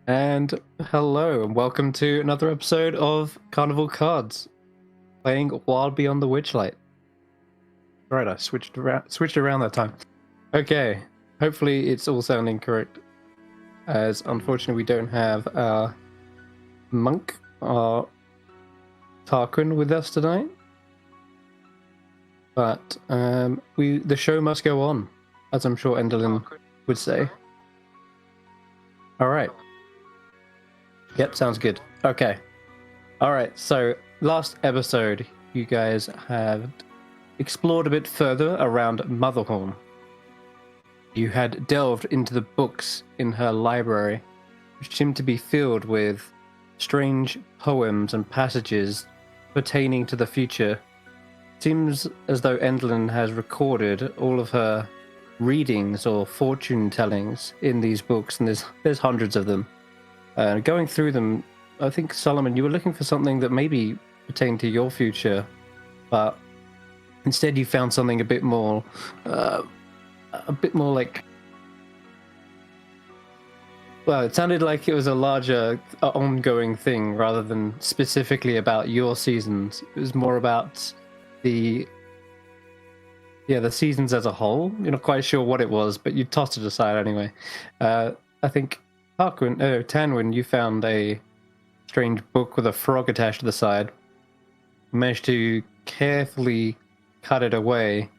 And hello, and welcome to another episode of Carnival Cards, playing Wild Beyond the Witchlight. Right, I switched around that time. Okay, hopefully it's all sounding correct, as unfortunately we don't have our monk, our Tarquin, with us tonight. But the show must go on, as I'm sure Enderlin would say. All right. Yep, sounds good. Okay. Alright, so last episode you guys have explored a bit further around Motherhorn. You had delved into the books in her library, which seemed to be filled with strange poems and passages pertaining to the future. Seems as though Endlin has recorded all of her readings or fortune tellings in these books, and there's hundreds of them. Going through them, I think, Solomon, you were looking for something that maybe pertained to your future, but instead you found something a bit more like, well, it sounded like it was a larger, ongoing thing rather than specifically about your seasons. It was more about the seasons as a whole. You're not quite sure what it was, but you tossed it aside anyway. I think Tanwen, you found a strange book with a frog attached to the side. Managed to carefully cut it away,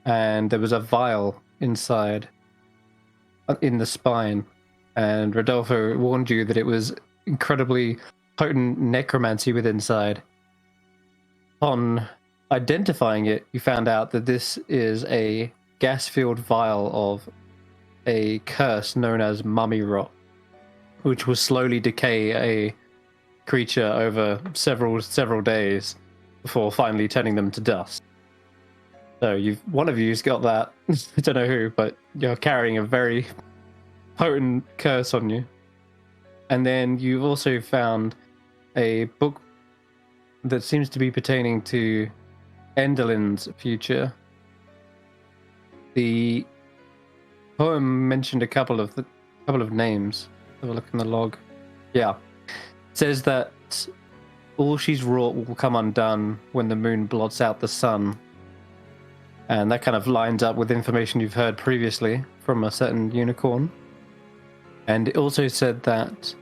and there was a vial inside, in the spine. And Rodolfo warned you that it was incredibly potent necromancy with inside. Upon identifying it, you found out that this is a gas-filled vial of a curse known as mummy rot, which will slowly decay a creature over several days before finally turning them to dust. So one of you's got that. I don't know who, but you're carrying a very potent curse on you. And then you've also found a book that seems to be pertaining to Enderlin's future. The poem mentioned a couple of names. Have a look in the log. Yeah. It says that all she's wrought will come undone when the moon blots out the sun. And that kind of lines up with information you've heard previously from a certain unicorn. And it also said that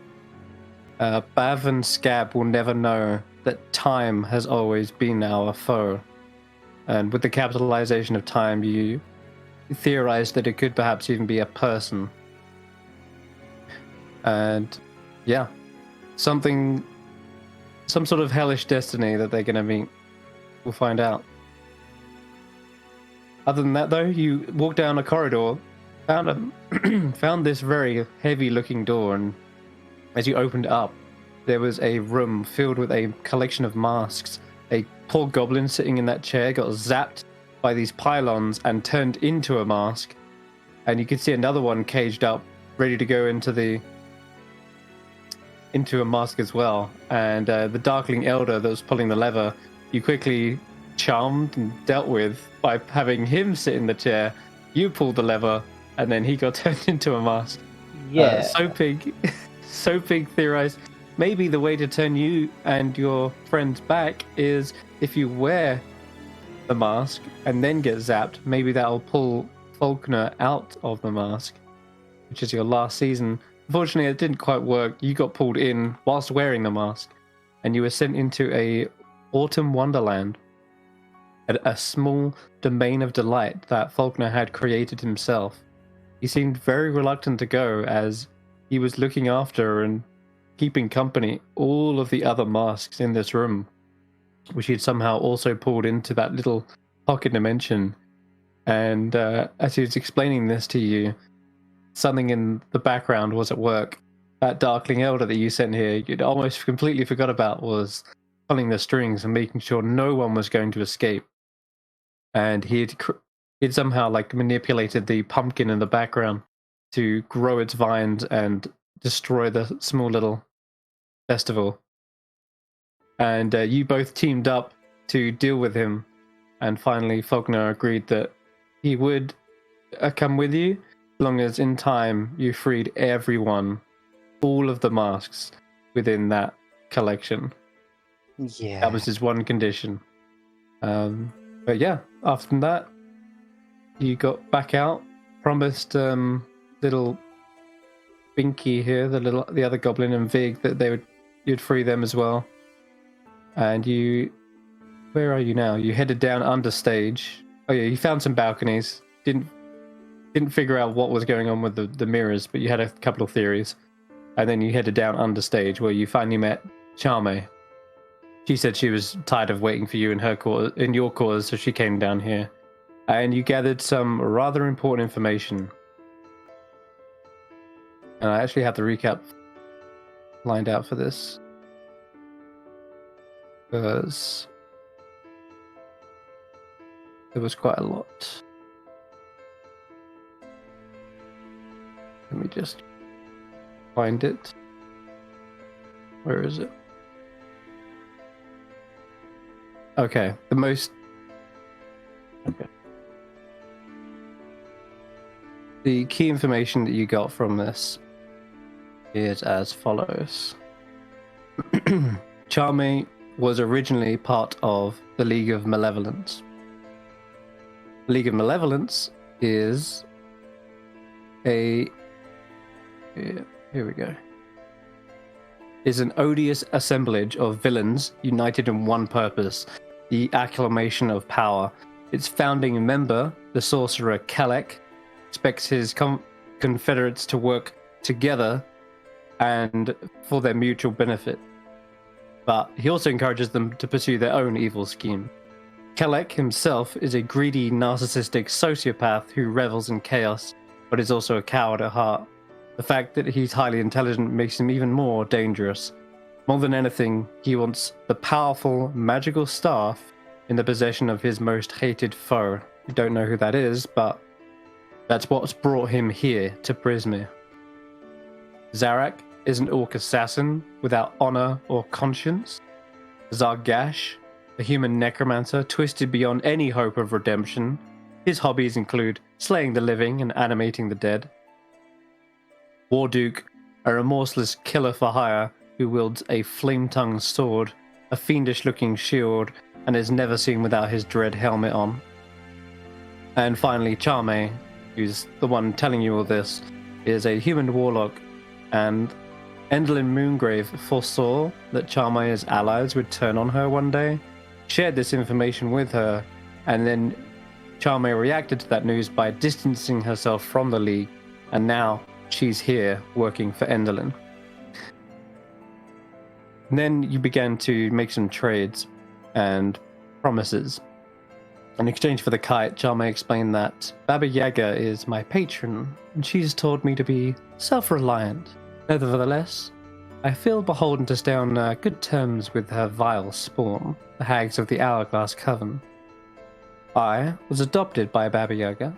Bav and Scab will never know that time has always been our foe. And with the capitalization of time, you theorized that it could perhaps even be a person. And yeah, some sort of hellish destiny that they're going to meet. We'll find out. Other than that, though, you walk down a corridor, found this very heavy-looking door, and as you opened it up, there was a room filled with a collection of masks. A poor goblin sitting in that chair got zapped by these pylons and turned into a mask, and you could see another one caged up, ready to go into a mask as well. And the Darkling Elder that was pulling the lever, you quickly charmed and dealt with by having him sit in the chair. You pulled the lever, and then he got turned into a mask. Yeah. Soapig theorized maybe the way to turn you and your friends back is if you wear the mask and then get zapped. Maybe that'll pull Faulkner out of the mask, which is your last season. Unfortunately, it didn't quite work. You got pulled in whilst wearing the mask, and you were sent into a autumn wonderland, a small domain of delight that Faulkner had created himself. He seemed very reluctant to go, as he was looking after and keeping company all of the other masks in this room, which he'd somehow also pulled into that little pocket dimension. And as he was explaining this to you, something in the background was at work. That Darkling Elder that you sent here, you'd almost completely forgot about, was pulling the strings and making sure no one was going to escape. And he'd somehow manipulated the pumpkin in the background to grow its vines and destroy the small little festival. And you both teamed up to deal with him. And finally, Faulkner agreed that he would come with you, as long as in time you freed everyone all of the masks within that collection. Yeah. That was his one condition. But yeah, after that, you got back out, promised little Binky here, the other goblin, and Vig, that you'd free them as well. And where are you now? You headed down under stage. Oh yeah, you found some balconies. Didn't figure out what was going on with the mirrors, but you had a couple of theories. And then you headed down under stage, where you finally met Jamey. She said she was tired of waiting for you in your cause, so she came down here. And you gathered some rather important information. And I actually have the recap lined out for this. Because there was quite a lot. Let me just find it. Where is it? Okay, the key information that you got from this is as follows. Jamey was originally part of the League of Malevolence. The League of Malevolence is here we go. Is an odious assemblage of villains united in one purpose, the acclamation of power. Its founding member, the sorcerer Kelek, expects his confederates to work together and for their mutual benefit. But he also encourages them to pursue their own evil scheme. Kelek himself is a greedy, narcissistic sociopath who revels in chaos, but is also a coward at heart. The fact that he's highly intelligent makes him even more dangerous. More than anything, he wants the powerful, magical staff in the possession of his most hated foe. You don't know who that is, but that's what's brought him here to Prismir. Xaxx is an orc assassin without honor or conscience. Zargash, a human necromancer twisted beyond any hope of redemption. His hobbies include slaying the living and animating the dead. Warduke, a remorseless killer for hire who wields a flame-tongued sword, a fiendish-looking shield, and is never seen without his dread helmet on. And finally, Jamey, who's the one telling you all this, is a human warlock, and Endlin Moongrave foresaw that Jamey's allies would turn on her one day, shared this information with her, and then Jamey reacted to that news by distancing herself from the League, and now she's here working for Endlin. And then you began to make some trades and promises. In exchange for the kite, Jamey explained that Baba Yaga is my patron, and she's taught me to be self-reliant. Nevertheless, I feel beholden to stay on good terms with her vile spawn, the hags of the Hourglass Coven. I was adopted by Baba Yaga,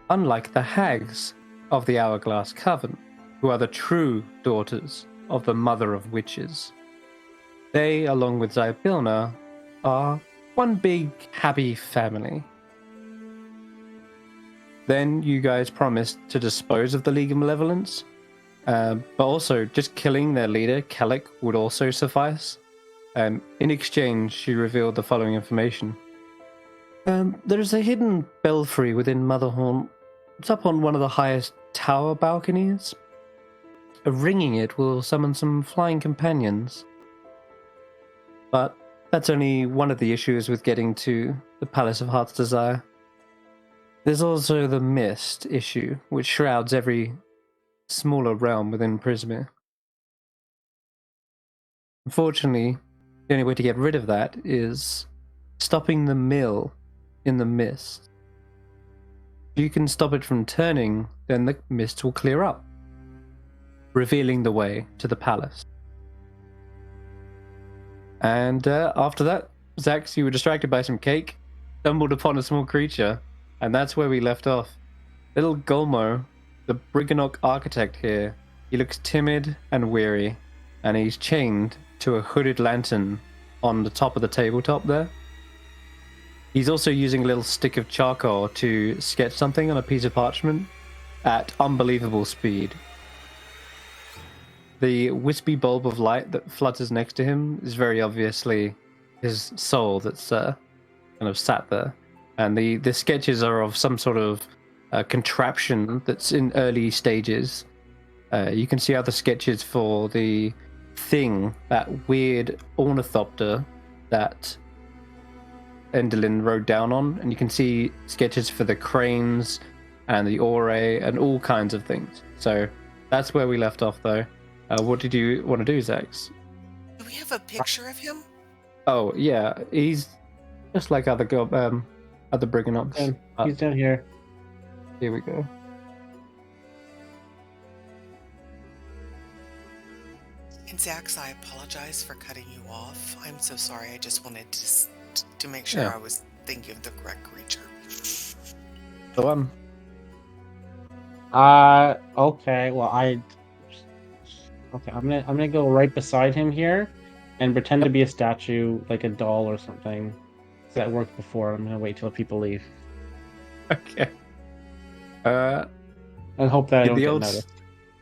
unlike the hags of the Hourglass Coven, who are the true daughters of the Mother of Witches. They, along with Zybilna, are one big, happy family. Then you guys promised to dispose of the League of Malevolence, but also just killing their leader, Kelek, would also suffice. In exchange, she revealed the following information. There is a hidden belfry within Motherhorn. It's up on one of the highest tower balconies. Ringing it will summon some flying companions. But that's only one of the issues with getting to the Palace of Heart's Desire. There's also the mist issue, which shrouds every smaller realm within Prismir. Unfortunately, the only way to get rid of that is stopping the mill in the mist. If you can stop it from turning, then the mist will clear up, revealing the way to the palace. And after that, Xaxx, you were distracted by some cake, stumbled upon a small creature, and that's where we left off. Little Golmo, the Briganock architect here, he looks timid and weary, and he's chained to a hooded lantern on the top of the tabletop there. He's also using a little stick of charcoal to sketch something on a piece of parchment at unbelievable speed. The wispy bulb of light that flutters next to him is very obviously his soul that's kind of sat there. And the sketches are of some sort of contraption that's in early stages. You can see other sketches for the thing, that weird ornithopter that Endelin rode down on. And you can see sketches for the cranes and the orae and all kinds of things. So that's where we left off, though. What did you want to do, Xaxx? Do we have a picture of him? Oh, yeah. He's just like other Brigands. He's down here. Here we go. And Xaxx, I apologize for cutting you off. I'm so sorry. I just wanted to make sure I was thinking of the correct creature. The one. Okay. Well, I'm gonna go right beside him here, and pretend to be a statue, like a doll or something. That worked before. I'm gonna wait till people leave. Okay. And hope that I don't get noticed.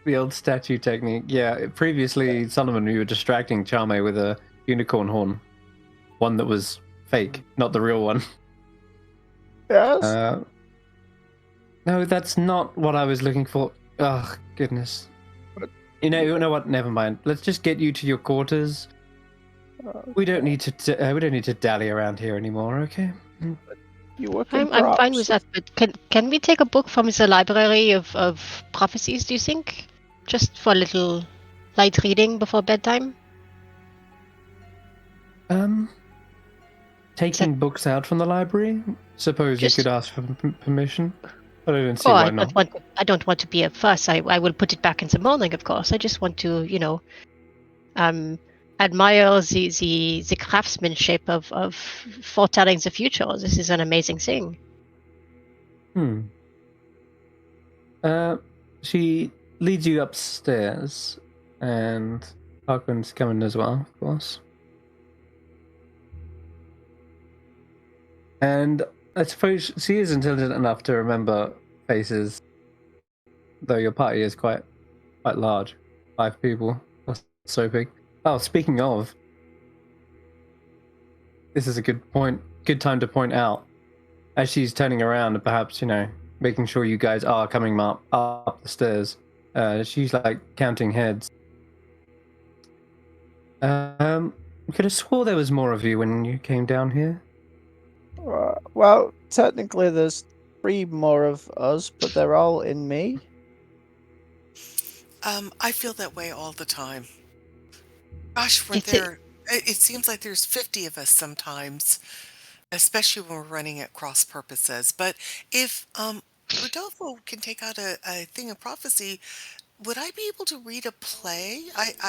The old statue technique. Yeah, previously, Solomon, we were distracting Jamey with a unicorn horn. One that was fake, not the real one. Yes? No, that's not what I was looking for. Oh, goodness. You know what? Never mind. Let's just get you to your quarters. We don't need to dally around here anymore, okay? I'm fine with that, but can we take a book from the library of prophecies, do you think? Just for a little light reading before bedtime? Taking books out from the library? Suppose you could ask for permission? But I don't see why not. I don't want to be a fuss. I will put it back in the morning, of course. I just want to, admire the craftsmanship of foretelling the future. This is an amazing thing. She leads you upstairs, and Tarquin's coming as well, of course. And I suppose she is intelligent enough to remember faces, though your party is quite large. 5 people. That's so big. Oh, speaking of, this is a good time to point out, as she's turning around and perhaps, making sure you guys are coming up the stairs, she's like counting heads. I could have swore there was more of you when you came down here. Well, technically there's 3 more of us, but they're all in me. I feel that way all the time. Gosh, it seems like there's 50 of us sometimes, especially when we're running at cross purposes. But if Rodolfo can take out a thing of prophecy, would I be able to read a play? I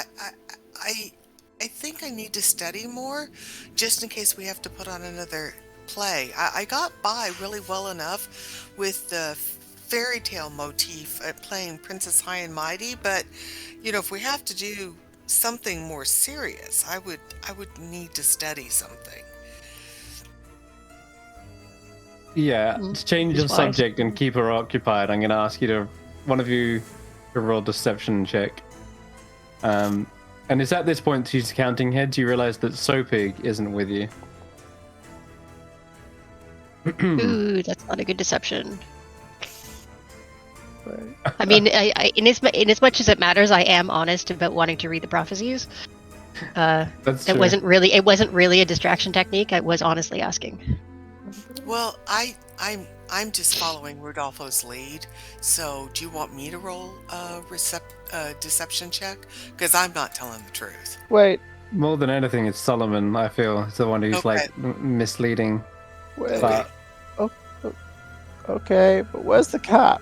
think I need to study more, just in case we have to put on another play. I got by really well enough with the fairy tale motif at playing Princess High and Mighty, but if we have to do something more serious, I would need to study something. Yeah, to change the subject and keep her occupied, I'm going to ask one of you to roll deception check. And it's at this point she's counting heads, you realize that Sopig isn't with you. Ooh, that's not a good deception. I mean, in as much as it matters, I am honest about wanting to read the prophecies. That's it true. wasn't really a distraction technique. I was honestly asking. Well, I'm just following Rodolfo's lead. So, do you want me to roll a deception check? Because I'm not telling the truth. Wait. More than anything, it's Solomon. I feel is the one who's misleading. Wait. Okay, but where's the cat?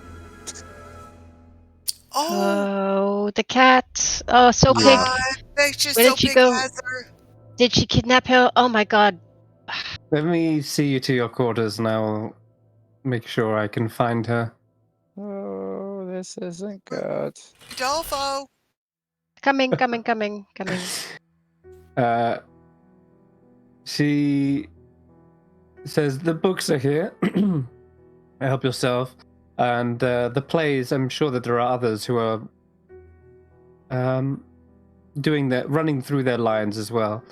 Oh, the cat. Oh, so big. Where did she go? Did she kidnap her? Oh my god. Let me see you to your quarters and I'll make sure I can find her. Oh, this isn't good. Rodolfo! Coming. She says, the books are here. Help yourself. And the plays, I'm sure that there are others who are running through their lines as well.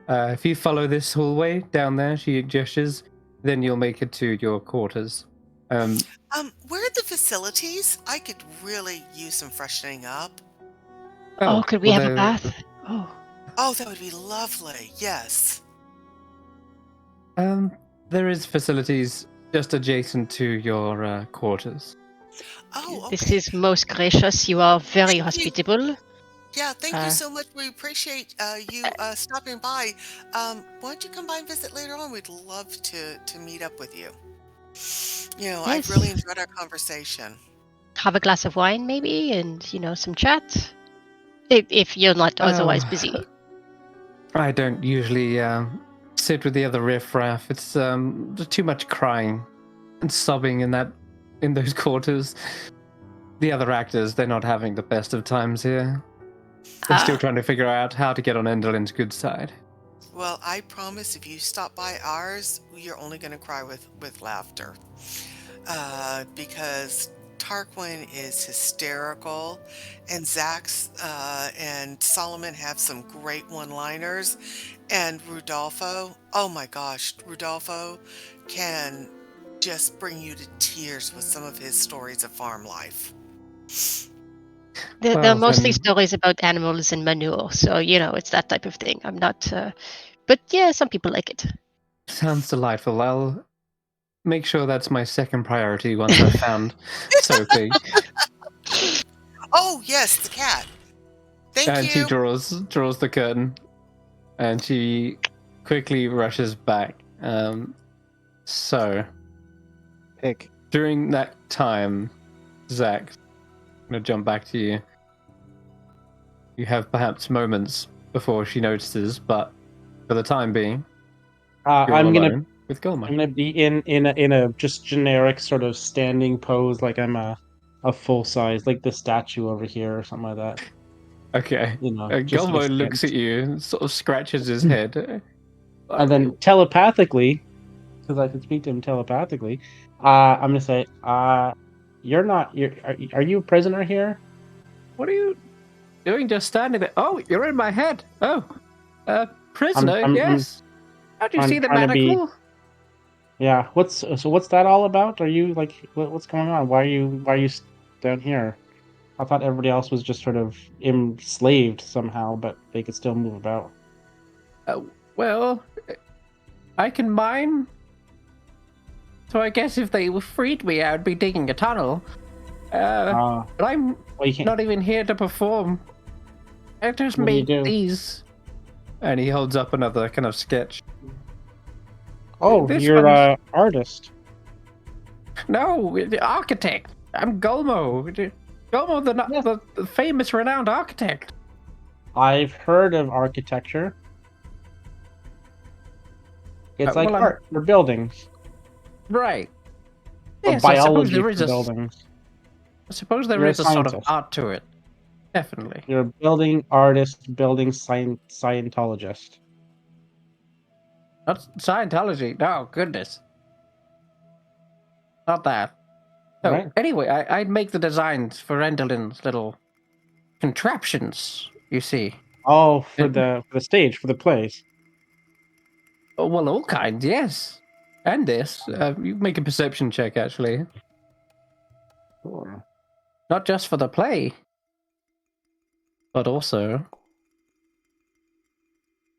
If you follow this hallway down there, she gestures, then you'll make it to your quarters. Where are the facilities? I could really use some freshening up. Could we have a bath? Oh, that would be lovely. Yes. There is facilities just adjacent to your quarters. Oh, okay. This is most gracious. You are very hospitable. Yeah, thank you so much. We appreciate you stopping by. Why don't you come by and visit later on? We'd love to meet up with you. Yes. I really enjoyed our conversation. Have a glass of wine, maybe, and some chat. If you're not otherwise busy. I don't usually sit with the other riffraff. It's too much crying and sobbing in those quarters. The other actors, they're not having the best of times here. They're still trying to figure out how to get on Enderlin's good side. Well, I promise if you stop by ours, you're only going to cry with laughter. Because Tarquin is hysterical, and Xaxx and Solomon have some great one-liners, and Rodolfo, oh my gosh, Rodolfo can just bring you to tears with some of his stories of farm life. They're mostly stories about animals and manure, so it's that type of thing. I'm not, but yeah, some people like it. Sounds delightful. I'll make sure that's my second priority once I've found Sophie. Oh yes, the cat. Thank you. And she draws the curtain, and she quickly rushes back. So, Pig. During that time, Xaxx, I'm going to jump back to you. You have perhaps moments before she notices, but for the time being, I'm gonna with Golma. I'm gonna be in a just generic sort of standing pose, like I'm a full size, like the statue over here or something like that. Okay. Golma looks at you and sort of scratches his head. And then telepathically, because I can speak to him telepathically, I'm gonna say, are you a prisoner here? What are you doing just standing there? Oh, you're in my head. Oh, prisoner, yes. How do you see the manacle? Yeah, what's that all about? Are you what's going on? Why are you down here? I thought everybody else was just sort of enslaved somehow, but they could still move about. Well, I can mine. So I guess if they freed me, I would be digging a tunnel. But I'm not even here to perform. I just made these. And he holds up another kind of sketch. Oh, you're an artist. No, the architect. I'm Golmo. Golmo, the famous, renowned architect. I've heard of architecture. It's like art for buildings. Right. Yes, biology for buildings. I suppose there is a sort of art to it. Definitely. You're a building artist, building Scientologist. Not Scientology. No, goodness. Not that. So, right. Anyway, I'd make the designs for Enderlin's little contraptions, you see. Oh, for the stage, for the plays. Oh, well, all kinds, yes. And this. You make a perception check, actually. Sure. Not just for the play, but also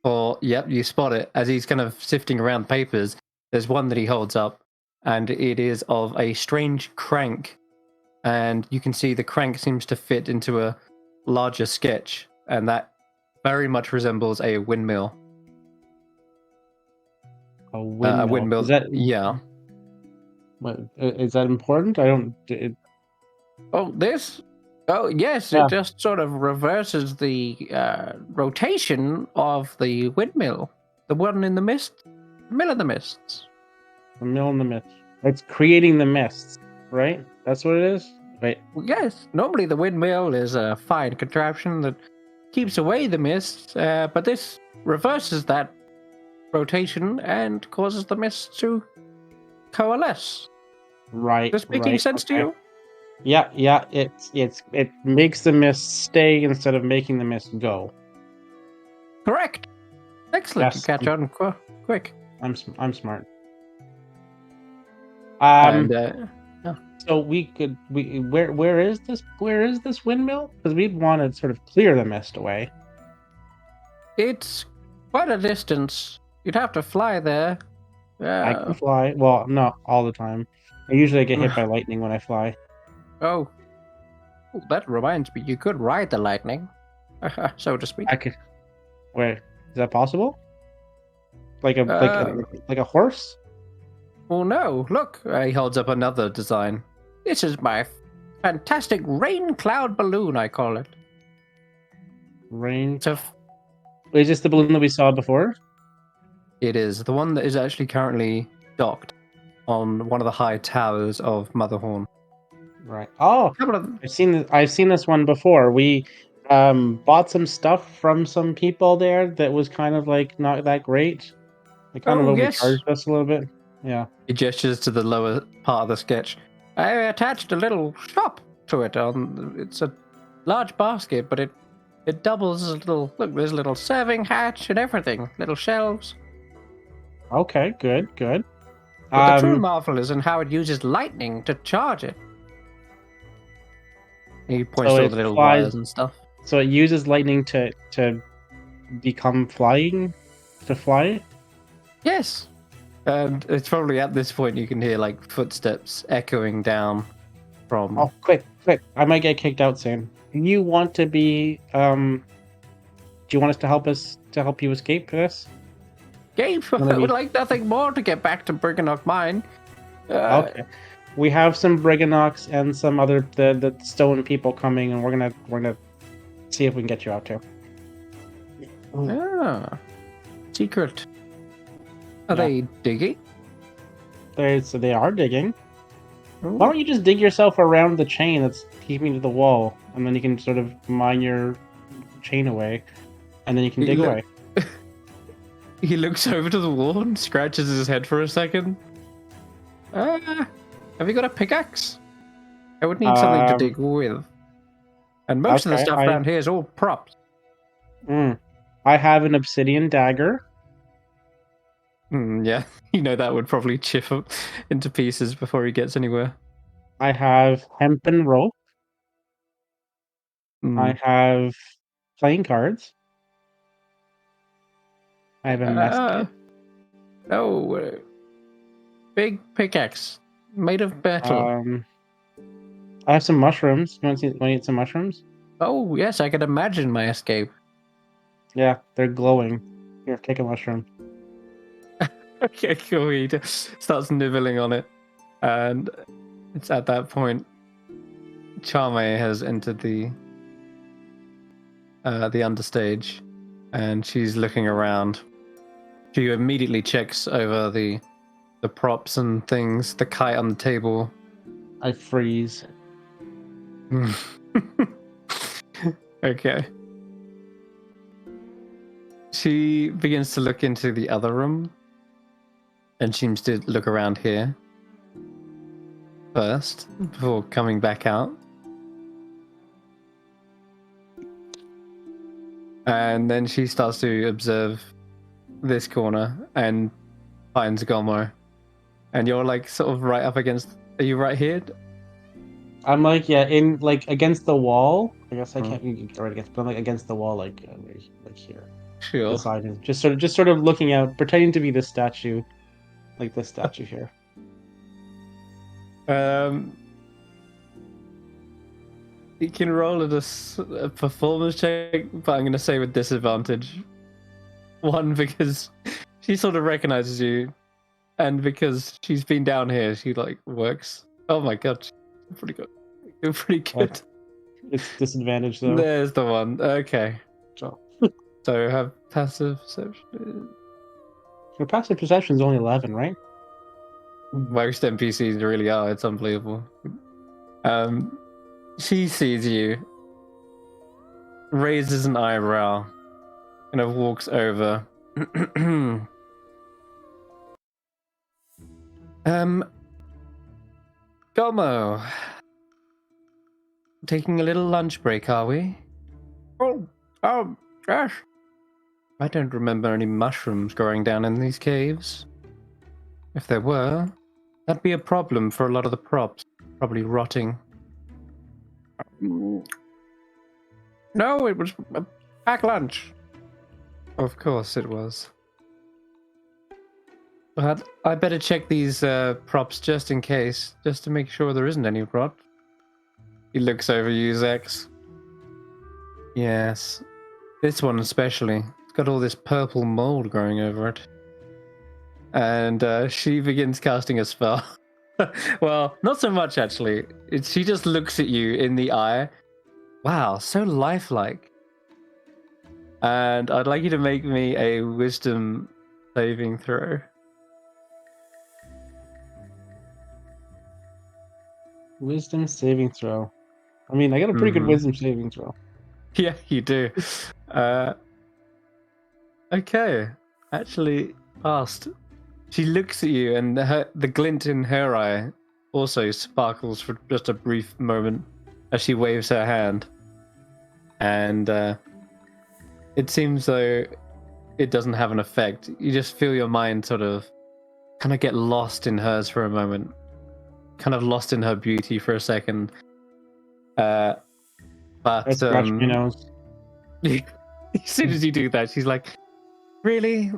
for, yep, you spot it. As he's kind of sifting around papers, there's one that he holds up, and it is of a strange crank. And you can see the crank seems to fit into a larger sketch, and that very much resembles a windmill. A windmill? A windmill. Yeah. What, is that important? I don't... Oh, this? Oh, yes, yeah. It just sort of reverses the rotation of the windmill. The one in the mist. The mill in the mists. The mill in the mist. It's creating the mists, right? That's what it is? Right. Yes. Normally the windmill is a fine contraption that keeps away the mists, but this reverses that rotation and causes the mists to coalesce. Right. Is this making sense to you? Yeah. It makes the mist stay instead of making the mist go. correct. Excellent. Yes, You catch on quick. I'm smart. And So where is this windmill? Because we'd want to sort of clear the mist away. it's quite a distance. You'd have to fly there. I can fly. Well, not all the time. I usually get hit by lightning when I fly. Oh. Ooh, that reminds me, you could ride the lightning, so to speak. I could. Wait, is that possible? Like a horse? Oh no! Look, he holds up another design. This is my fantastic rain cloud balloon, I call it. Rain. So Is this the balloon that we saw before? it is the one that is actually currently docked on one of the high towers of Motherhorn. Right. Oh, I've seen this one before. We bought some stuff from some people there that was kind of like not that great. They kind of overcharged us a little bit. Yeah. He gestures to the lower part of the sketch. I attached a little shop to it. It's a large basket, but it doubles as a little. Look, there's a little serving hatch and everything. Little shelves. Okay. Good. But the true marvel is in how it uses lightning to charge it. He points to all the little wires and stuff. So it uses lightning to become flying, to fly? Yes. And it's probably at this point you can hear like footsteps echoing down from... Oh, quick. I might get kicked out soon. You want to be, do you want us to help you escape this? Gabe, I would like nothing more to get back to Briganock Mine. Okay. We have some Brigganocks and some other the stone people coming, and we're gonna see if we can get you out too. Secret. Are they digging? They are digging. Ooh. Why don't you just dig yourself around the chain that's keeping to the wall, and then you can sort of mine your chain away, and then you can dig away. He looks over to the wall and scratches his head for a second. Have you got a pickaxe? I would need something to dig with. And most of the stuff around here is all props. I have an obsidian dagger. Yeah, that would probably chip him into pieces before he gets anywhere. I have hempen rope. I have playing cards. I have a musket. Big pickaxe made of metal. I have some mushrooms. You want to eat some mushrooms? Oh yes, I can imagine my escape. Yeah, they're glowing. Here, take a mushroom. Okay, cool. He starts nibbling on it, and it's at that point Jamey has entered the understage, and she's looking around. She immediately checks over the props and things, the kite on the table. I freeze. Okay. She begins to look into the other room and seems to look around here first before coming back out. And then she starts to observe this corner and finds Gomo. And you're like sort of right up against... Are you right here? I'm like, yeah, in like against the wall. I guess I can't get right against, but I'm like against the wall, like here. Sure. Beside him. Just sort of looking out, pretending to be this statue. Like this statue here. You can roll a performance check, but I'm going to say with disadvantage. One, because she sort of recognizes you, and because she's been down here, she like works. Oh my god, she's pretty good. You're pretty good. It's disadvantage though. There's the one. Okay. So have passive perception. Your passive perception is only 11, right? Most NPCs really are. It's unbelievable. She sees you, raises an eyebrow, kind of walks over. Gomo. Taking a little lunch break, are we? Oh, yes. I don't remember any mushrooms growing down in these caves. If there were, that'd be a problem for a lot of the props. Probably rotting. No, it was a packed lunch. Of course it was. But I better check these props just in case, just to make sure there isn't any rot. He looks over you, Xaxx. Yes. This one especially. It's got all this purple mold growing over it. And she begins casting a spell. Well, not so much actually. She just looks at you in the eye. Wow, so lifelike. And I'd like you to make me a wisdom saving throw. Wisdom saving throw. I mean, I got a pretty good wisdom saving throw. Yeah, you do. Okay, actually passed. She looks at you, and the glint in her eye also sparkles for just a brief moment as she waves her hand. And it seems though it doesn't have an effect. You just feel your mind sort of kind of get lost in hers for a moment. Kind of lost in her beauty for a second. But I scratch my nose. As soon as you do that, she's like, really?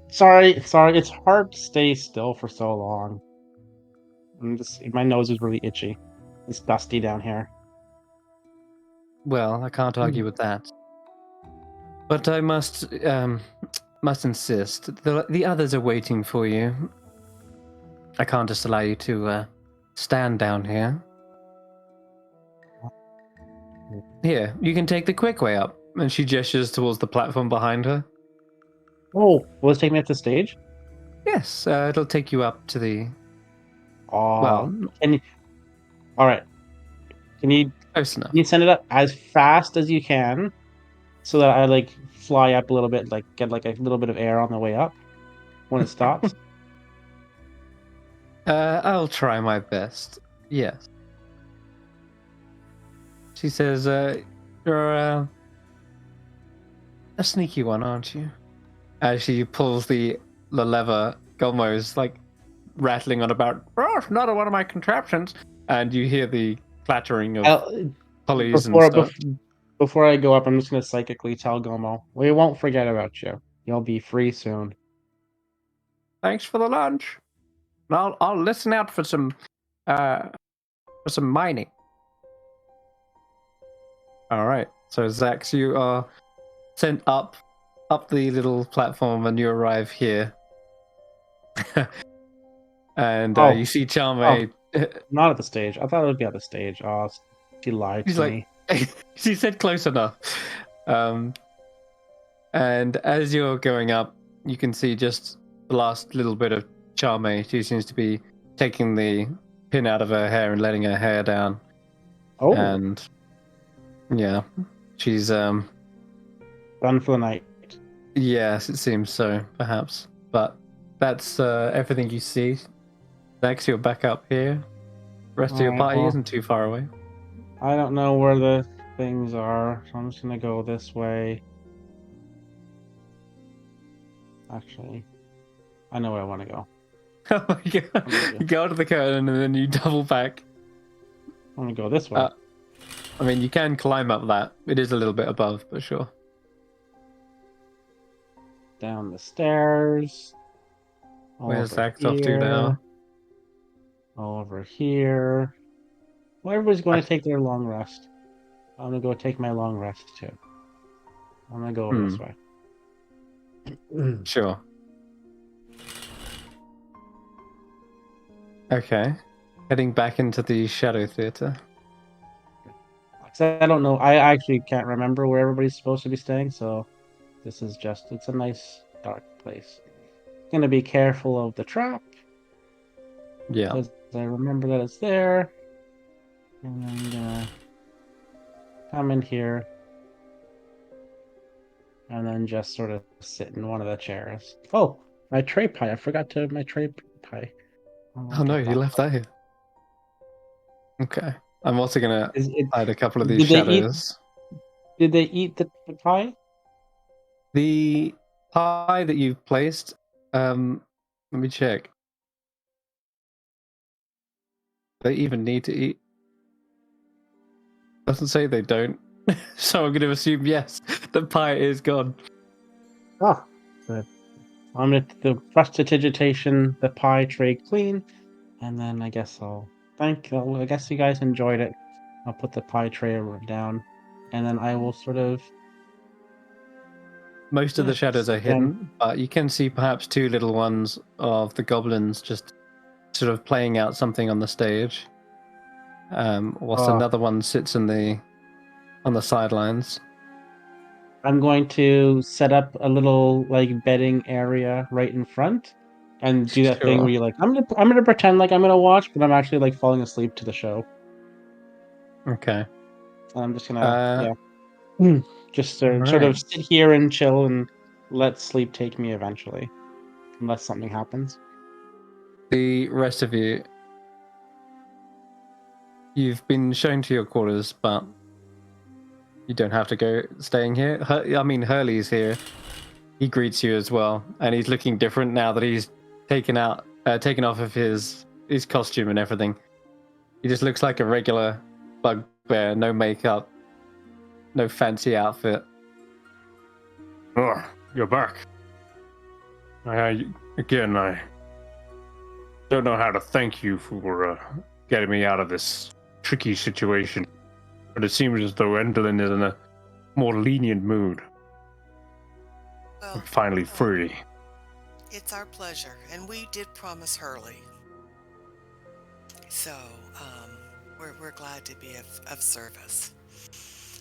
Sorry. It's hard to stay still for so long. My nose is really itchy. It's dusty down here. Well, I can't argue with that. But I must insist. The others are waiting for you. I can't just allow you to stand down here. Here, you can take the quick way up. And she gestures towards the platform behind her. Oh, will it take me up the stage? Yes, it'll take you up to the... Oh, well... All right. Can you send it up as fast as you can so that I, like, fly up a little bit, like, get, like, a little bit of air on the way up when it stops? I'll try my best. Yes. She says, you're a sneaky one, aren't you? As she pulls the lever, Gulmo's like rattling on about, oh, not one of my contraptions. And you hear the clattering of pulleys and stuff. Before I go up, I'm just going to psychically tell Gulmo, we won't forget about you. You'll be free soon. Thanks for the lunch. I'll listen out for some mining. All right. So Xaxx, you are sent up the little platform, and you arrive here. And you see Jamey. Not at the stage. I thought it would be at the stage. Oh, she lied to me. She said close enough. And as you're going up, you can see just the last little bit of Jamey. She seems to be taking the pin out of her hair and letting her hair down. Oh. And yeah, she's done for the night. Yes, it seems so, perhaps. But that's everything you see. Next, you're back up here. The rest of your party isn't too far away. I don't know where the things are, so I'm just going to go this way. Actually, I know where I want to go. Oh my god. You go to the curtain and then you double back. I'm going to go this way. I mean, you can climb up that. It is a little bit above, but sure. Down the stairs. Where's Xaxx off to now? Over here. Well, everybody's going to take their long rest. I'm going to go take my long rest too. I'm going to go over this way. Sure. Okay. Heading back into the Shadow Theater. I don't know. I actually can't remember where everybody's supposed to be staying, so this is just, it's a nice dark place. Gonna be careful of the trap. Yeah. Because I remember that it's there. And I'm gonna come in here. And then just sort of sit in one of the chairs. Oh, my tray pie. I forgot to have my tray pie. Oh no, you left that here. Okay. I'm also going to hide a couple of these shadows. Did they eat the pie? The pie that you've placed, let me check. They even need to eat? Doesn't say they don't. So I'm going to assume yes, the pie is gone. Oh, good. I'm going to prestidigitation the pie tray clean, and then I guess I guess you guys enjoyed it. I'll put the pie tray down, and then I will sort of... Most of the shadows are hidden, but you can see perhaps two little ones of the goblins just sort of playing out something on the stage, whilst another one sits on the sidelines. I'm going to set up a little bedding area right in front, and do that thing where you're like, I'm gonna pretend like I'm gonna watch, but I'm actually falling asleep to the show. Okay. I'm just gonna just sort of sit here and chill and let sleep take me eventually, unless something happens. The rest of you've been shown to your quarters, but you don't have to go staying here. Hurley's here. He greets you as well, and he's looking different now that he's taken off of his costume and everything. He just looks like a regular bugbear, no makeup, no fancy outfit. Oh, you're back. I don't know how to thank you for getting me out of this tricky situation, but it seems as though Endlin is in a more lenient mood. Well, I'm finally free. It's our pleasure, and we did promise Hurley. So, we're glad to be of service.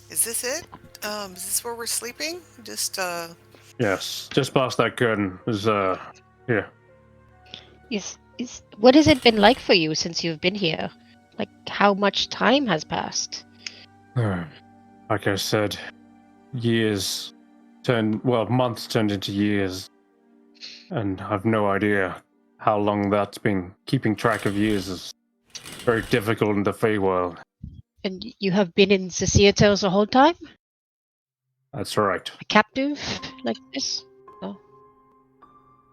Is this it? Is this where we're sleeping? Yes, just past that curtain is here. What has it been like for you since you've been here? Like, how much time has passed? Like I said, months turned into years, and I've no idea how long that's been. Keeping track of years is very difficult in the Feywild. And you have been in the theaters the whole time? That's right. A captive like this? No.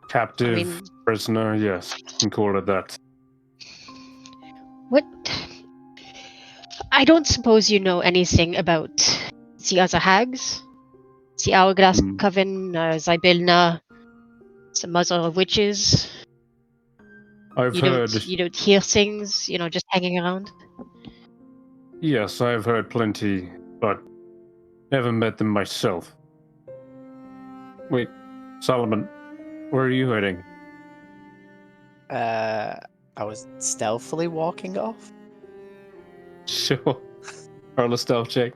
Captive, prisoner, yes, you can call it that. What? I don't suppose you know anything about the other hags? The Hourglass Coven, Zybelna, the Mother of Witches? I've heard... You don't hear things, just hanging around? Yes, I've heard plenty, but never met them myself. Wait, Solomon, where are you heading? I was stealthily walking off. Sure. Roll a stealth check.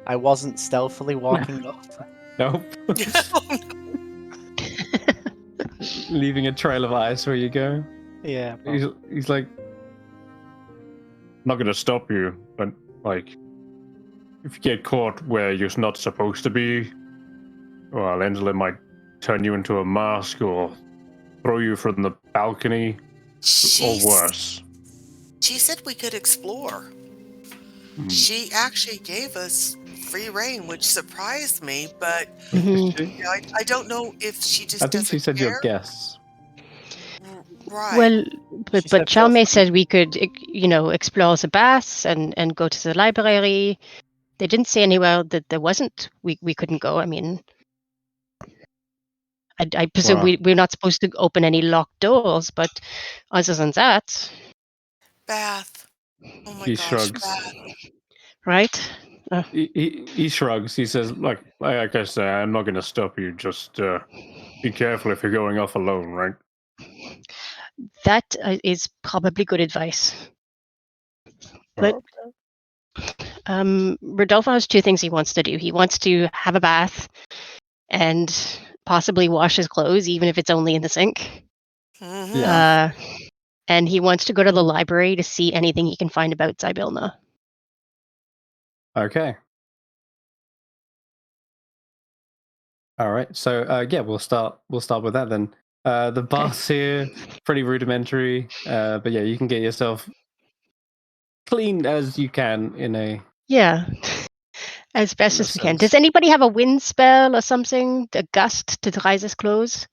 I wasn't stealthily walking off. Nope. Leaving a trail of ice where you go. Yeah. He's like, I'm not gonna stop you, but if you get caught where you're not supposed to be, well, Angela might turn you into a mask or throw you from the balcony, or worse. She said we could explore. She actually gave us free reign, which surprised me, but I don't know if she just I think she said your guests. Right. Well, but Jamey said we could, explore the baths and go to the library. They didn't say anywhere that there wasn't. We couldn't go. I mean, I presume we're not supposed to open any locked doors, but other than that, bath. Oh my he gosh, shrugs. bath. Right? He shrugs. He says, like I say, I'm not going to stop you. Just be careful if you're going off alone, right? That is probably good advice. But Rodolfo has two things he wants to do. He wants to have a bath and possibly wash his clothes, even if it's only in the sink. Yeah. And he wants to go to the library to see anything he can find about Zybelna. Okay. All right. So we'll start with that then. The baths here, pretty rudimentary, but yeah, you can get yourself clean as you can in a... Yeah. As best In a as we can. sense. Does anybody have a wind spell or something? A gust to dry his clothes?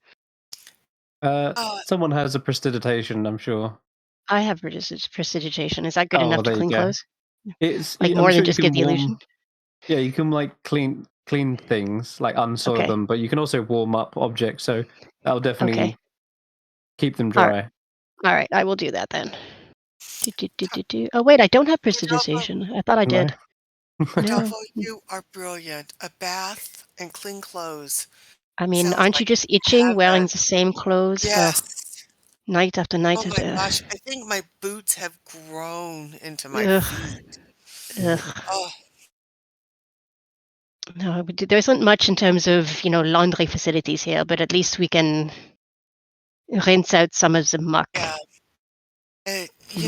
Someone has a prestidigitation, I'm sure. I have prestidigitation. Is that good enough to there you clean go. clothes? It's Like I'm more sure than you just can give the illusion? Yeah, you can like clean things, like unsoil Okay. them, but you can also warm up objects, so that'll definitely Okay. keep them All right. dry. All right, I will do that then. Oh wait, I don't have Rodolfo, prestidigitation. I thought I No. did. No. Rodolfo, you are brilliant. A bath and clean clothes I mean, sounds aren't you like just itching wearing heaven. the same clothes for Yes. night after Oh night my after? gosh, I think my boots have grown into my Ugh. feet. Ugh. Oh, No, there isn't much in terms of laundry facilities here, but at least we can rinse out some of the muck, yeah.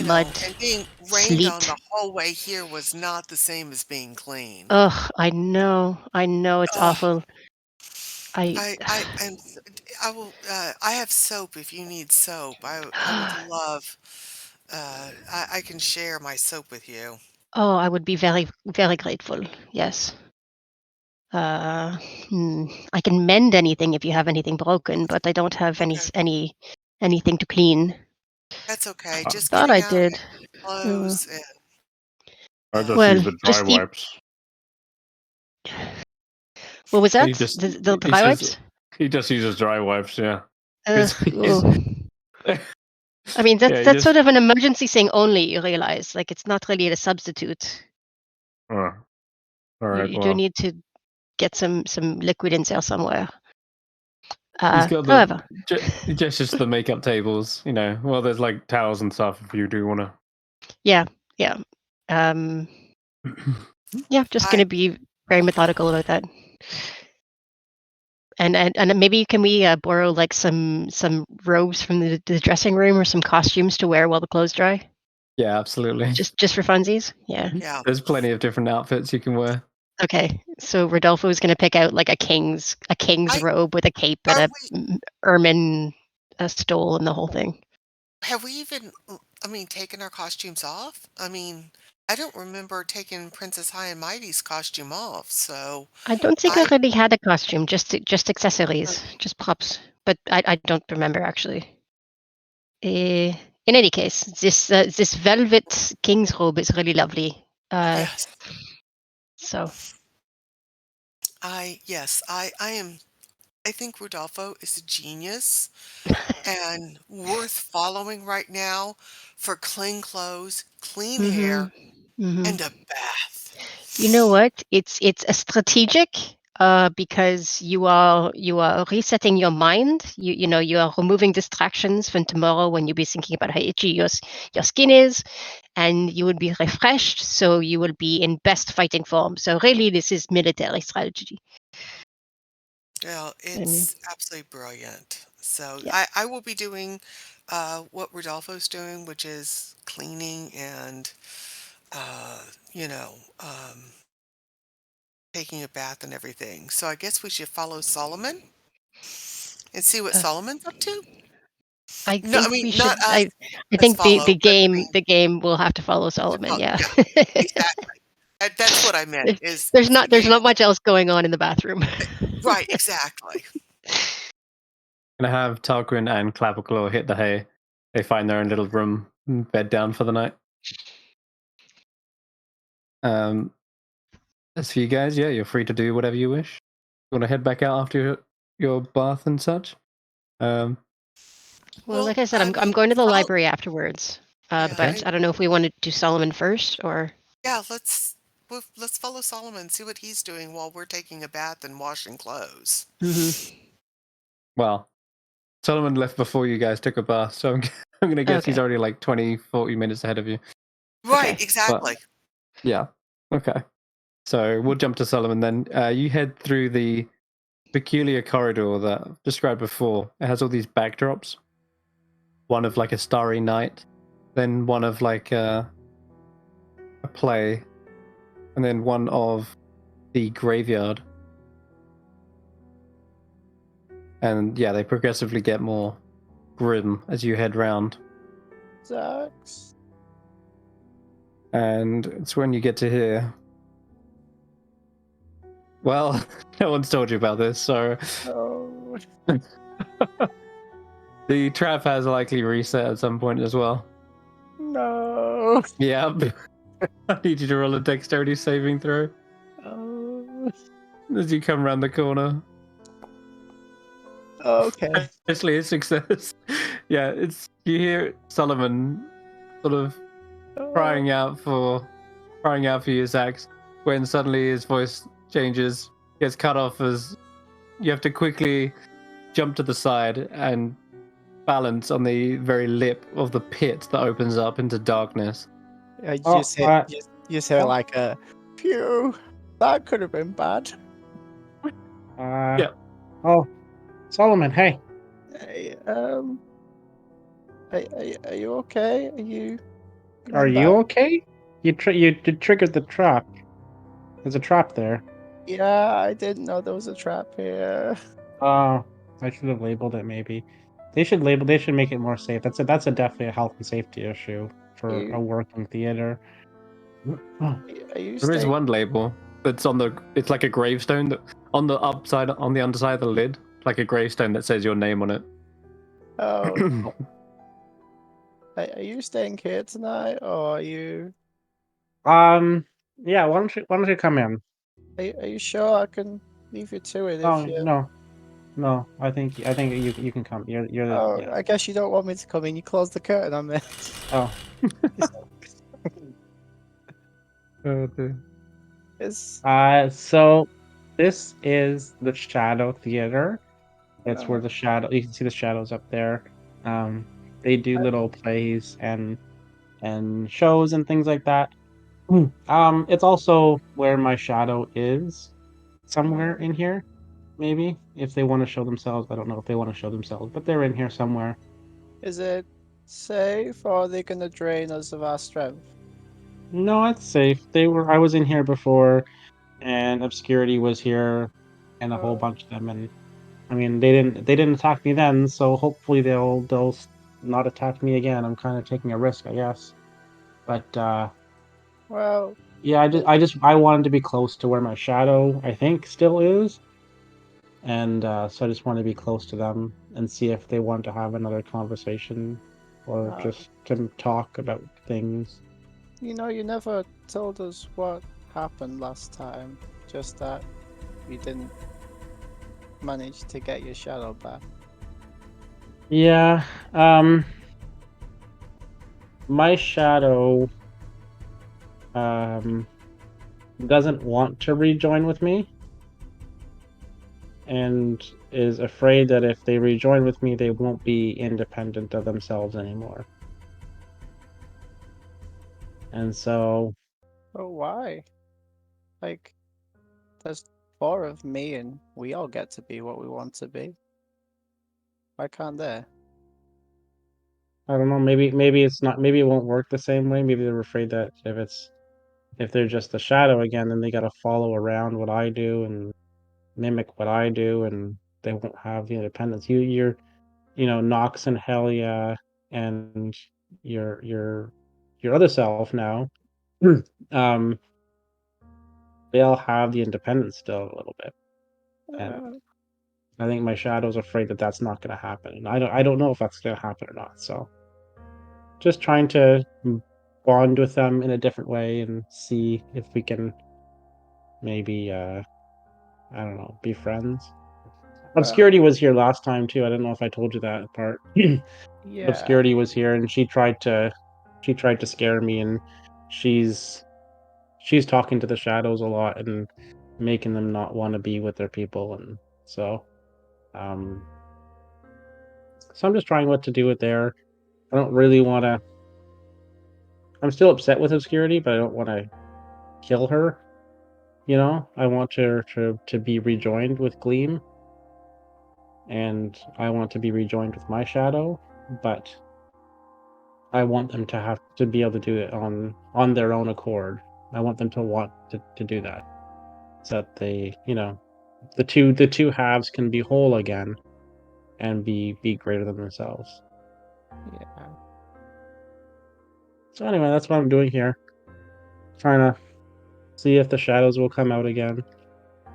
mud, And being rained on sleet. the whole way here was not the same as being clean. Ugh, I know, it's Ugh. awful. I I will, I have soap if you need soap. I would love, I can share my soap with you. oh, I would be very, very grateful. Yes. Uh, I can mend anything if you have anything broken, but I don't have Okay, anything to clean. that's okay. Uh, Just Thought getting I out did. and Uh, clothes and, I just use well, the dry just wipes. what was He that? just The he dry says wipes? He just uses dry wipes. Yeah. Ugh, he's oh. I mean, yeah, he that's just sort of an emergency thing only. You realize, like, it's not really a substitute. Oh, all You, right. you do Well, need to get some liquid in there somewhere. he's got However, he gestures to the makeup tables, well, there's like towels and stuff if you do want yeah, yeah, um, yeah. Just I, gonna be very methodical about that. And maybe can we borrow like some robes from the dressing room or some costumes to wear while the clothes dry? Yeah, absolutely. Just for funsies? Yeah. yeah. There's plenty of different outfits you can wear. Okay. So Rodolfo is going to pick out like a king's I, robe with a cape and are a we, ermine a stole and the whole thing. have we even, taken our costumes off? I don't remember taking Princess High and Mighty's costume off, so I don't think I I, really had a costume, just accessories, just props. But I don't remember actually. In any case, this velvet king's robe is really lovely. yes, So yes, I think Rodolfo is a genius and worth following right now for clean clothes, clean mhm, hair, mhm. and a bath. You know what? It's a strategic because you are resetting your mind. You are removing distractions from tomorrow when you'll be thinking about how itchy your skin is, and you will be refreshed. So you will be in best fighting form. So really, this is military strategy. Well, I mean, it's absolutely brilliant. So yeah. I will be doing what Rodolfo's doing, which is cleaning and uh, you know, um, taking a bath and everything. So I guess we should follow Solomon and see what Uh, Solomon's up to. I No, think we not should. us I as think the follow, the but game the game will have to follow Solomon. Yeah. yeah, exactly. That's what I meant. There- Is the there's game not much else going on in the bathroom. right? Exactly. Gonna have Tarquin and Clapperclaw hit the hay. They find their own little room, bed down for the night. As for you guys, yeah, you're free to do whatever you wish. You want to head back out after your bath and such? Well, Well, like I said, I'm going to the follow. library afterwards. Yeah, Okay. But I don't know if we want to do Solomon first or. yeah. Let's follow Solomon, see what he's doing while we're taking a bath and washing clothes. Mhm. Well, Solomon left before you guys took a bath, so I'm gonna guess he's Okay. already like 20, 40 minutes ahead of you. Right, Okay. But exactly. yeah, okay. So we'll jump to Solomon then. You head through the peculiar corridor that I described before. It has all these backdrops. One of like a starry night, then one of like a play, and then one of the graveyard. And yeah, they progressively get more grim as you head round. Xaxx. And it's when you get to here. Well, no one's told you about this, so Oh, the trap has likely reset at some point as well. no. Yep. I need you to roll a dexterity saving throw Oh, as you come around the corner. okay. Especially a success. Yeah, it's you hear Solomon sort of crying out for you, Xaxx, when suddenly his voice changes, gets cut off as you have to quickly jump to the side and balance on the very lip of the pit that opens up into darkness. I Oh, just hear oh. like a phew. That could have been bad. Yeah. Oh, Solomon, hey. Hey, are you okay? Are you Are coming you back? okay? You triggered the trap. There's a trap there. Yeah, I didn't know there was a trap here. Oh, I should have labeled it maybe. They should make it more safe. That's a definitely a health and safety issue for a You, working theater. Oh, are you There is staying? one label that's it's like a gravestone that on the underside of the lid, like a gravestone that says your name on it. Oh, are you staying here tonight, or are you? yeah, why don't you come in? Are you sure I can leave you to it Oh, if you? no, I think you can come. You're the Oh, yeah. I guess you don't want me to come in. You closed the curtain on me. Oh, It's so this is the Shadow Theater. It's where uh, the shadow you can see the shadows up there. They do I- little plays and shows and things like that. It's also where my shadow is somewhere uh, in here, maybe if they want to show themselves. I don't know if they want to show themselves, but they're in here somewhere. is it safe, or are they gonna drain us of our strength? No, it's safe. I was in here before, and Obscurity was here, and a whole Uh, bunch of them. And I mean, they didn't attack me then, so hopefully they'll not attack me again. I'm kind of taking a risk, I guess. But well, yeah, it, I wanted to be close to where my shadow I think still is, and so I just want to be close to them and see if they want to have another conversation or uh, just to talk about things. you never told us what happened last time. Just that you didn't manage to get your shadow back. Yeah, my shadow um doesn't want to rejoin with me and is afraid that if they rejoin with me, they won't be independent of themselves anymore. And so, Oh, why? Like, there's four of me, and we all get to be what we want to be. Why can't they? I don't know, maybe it's not, maybe it won't work the same way. Maybe they're afraid that if they're just the shadow again, then they got to follow around what I do and mimic what I do, and they won't have the independence. Nox and Helia and your your your other self now. um, they all have the independence still a little bit, and Uh, I think my shadow's afraid that that's not going to happen, and I don't know if that's going to happen or not. So just trying to bond with them in a different way and see if we can maybe I don't know, be friends. well, Obscurity was here last time too. I don't know if I told you that part. yeah. Obscurity was here and she tried to scare me, and she's she's talking to the shadows a lot and making them not want to be with their people, and so um I'm just trying what to do with there. I don't really want to. I'm still upset with Obscurity, but I don't want to kill her. I want her to be rejoined with Gleam, and I want to be rejoined with my shadow, but I want them to have to be able to do it on their own accord. I want them to want to do that, so that the two halves can be whole again and be greater than themselves. Yeah. So anyway, that's what I'm doing here, trying to see if the shadows will come out again.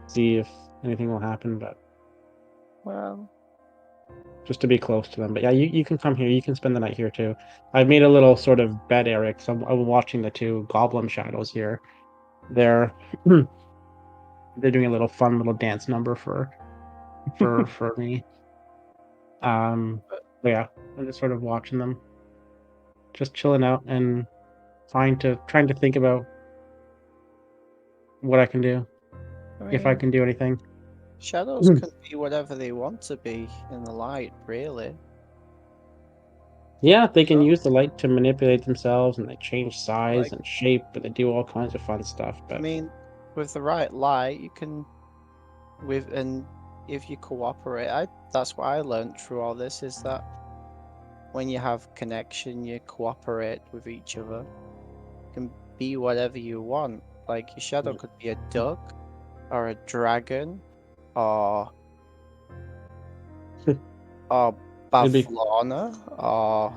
see if anything will happen, but Well, just to be close to them. But yeah, you can come here. You can spend the night here too. I've made a little sort of bed area because I'm watching the two goblin shadows here. They're they're doing a little fun little dance number for me. But yeah, I'm just sort of watching them, just chilling out and trying to think about what I can do, I if I mean, can do anything. shadows can be whatever they want to be in the light, really. Yeah, they can So, use the light to manipulate themselves, and they change size like, and shape, but they do all kinds of fun stuff. I But mean, with the right light, you can, and if you cooperate, that's what I learned through all this is that when you have connection, you cooperate with each other. You can be whatever you want. Like your shadow could be a duck, or a dragon, or or it'd be Bavlana, or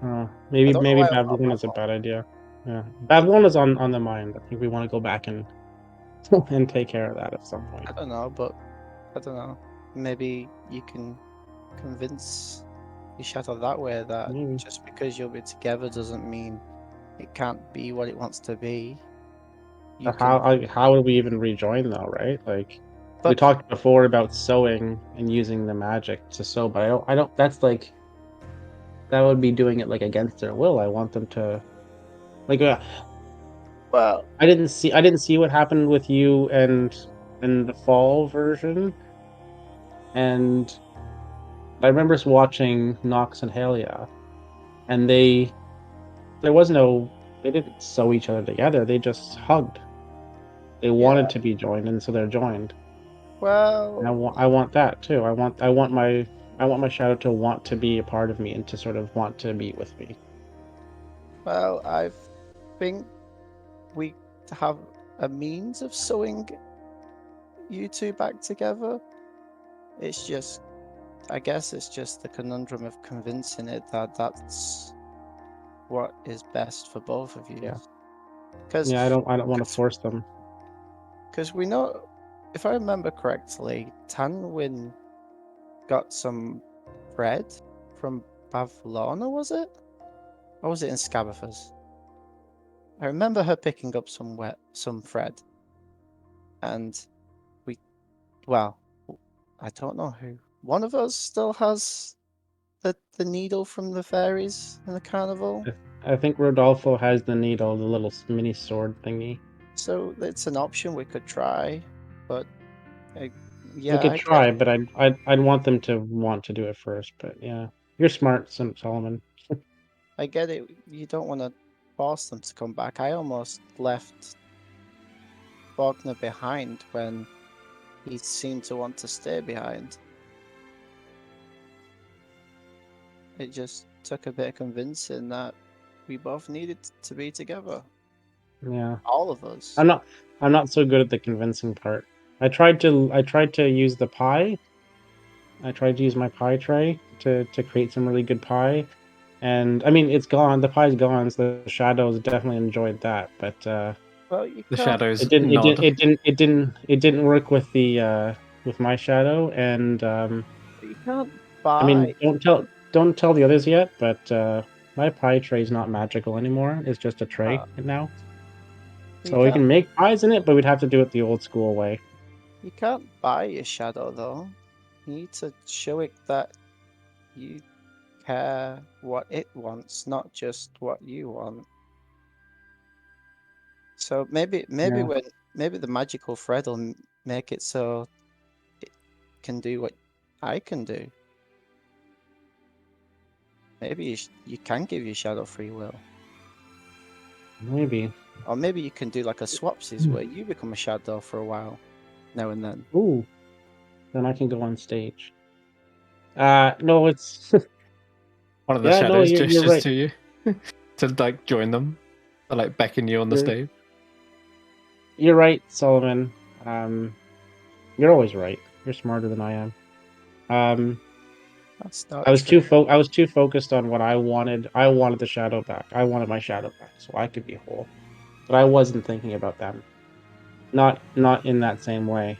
I maybe don't know maybe why I thought Babylon is a bad Bavlana. idea. Yeah, Babylon is on the mind. I think we want to go back and and take care of that at some point. I don't know, but I don't know. Maybe you can convince your shadow that way that Maybe. just because you'll be together doesn't mean it can't be what it wants to be. You can, How would we even rejoin though, right? Like we but talked before about sewing and using the magic to sew, but I don't. That's like that would be doing it like against their will. I want them to like. well, I didn't see what happened with you and in the fall version, and I remember watching Nox and Halia, and there was no they didn't sew each other together. They just hugged. They wanted yeah, to be joined, and so they're joined. And well, I want that too. I want my shadow to want to be a part of me and to sort of want to be with me. well, I think we have a means of sewing you two back together. It's just, I guess it's just the conundrum of convincing it that that's what is best for both of you. Yeah. Because Yeah, I don't want to force them. we know, if I remember correctly, Tanwen got some bread from Bavlana, was it? Or was it in Scabathus? I remember her picking up some thread, and we, well, I don't know who. One of us still has the needle from the fairies in the carnival, I think Rodolfo has the needle, the little mini sword thingy. so it's an option we could try. But I, We yeah, could I get try, but I'd want them to want to do it first. But yeah, you're smart, Solomon. I get it. You don't want to force them to come back. I almost left Wagner behind when he seemed to want to stay behind. It just took a bit of convincing that we both needed to be together. Yeah, All of us. I'm not so good at the convincing part. I tried to use the pie. I tried to use my pie tray to create some really good pie, and I mean it's gone. The pie's gone, so the shadows definitely enjoyed that. But Well, you The can't. shadows nod. it didn't work with my shadow, and You can't I buy. mean don't tell the others yet, but my pie tray is not magical anymore. It's just a tray Uh, now. you So we can't. can make pies in it, but we'd have to do it the old school way. You can't buy your shadow though. You need to show it that you care what it wants, not just what you want. So maybe Yeah, when maybe the magical thread will make it so it can do what I can do. Maybe you can give your shadow free will, maybe. or maybe you can do like a swapsies where you become a shadow for a while, now and then. Ooh, then I can go on stage. No, it's One of the yeah, no, shadows you're gestures right. to you to like join them, to like beckon you on the You're stage. you're right, Solomon. You're always right. You're smarter than I am. Um, That's not true. I was too focused on what I wanted. I wanted the shadow back. I wanted my shadow back so I could be whole. But I wasn't thinking about them. Not in that same way.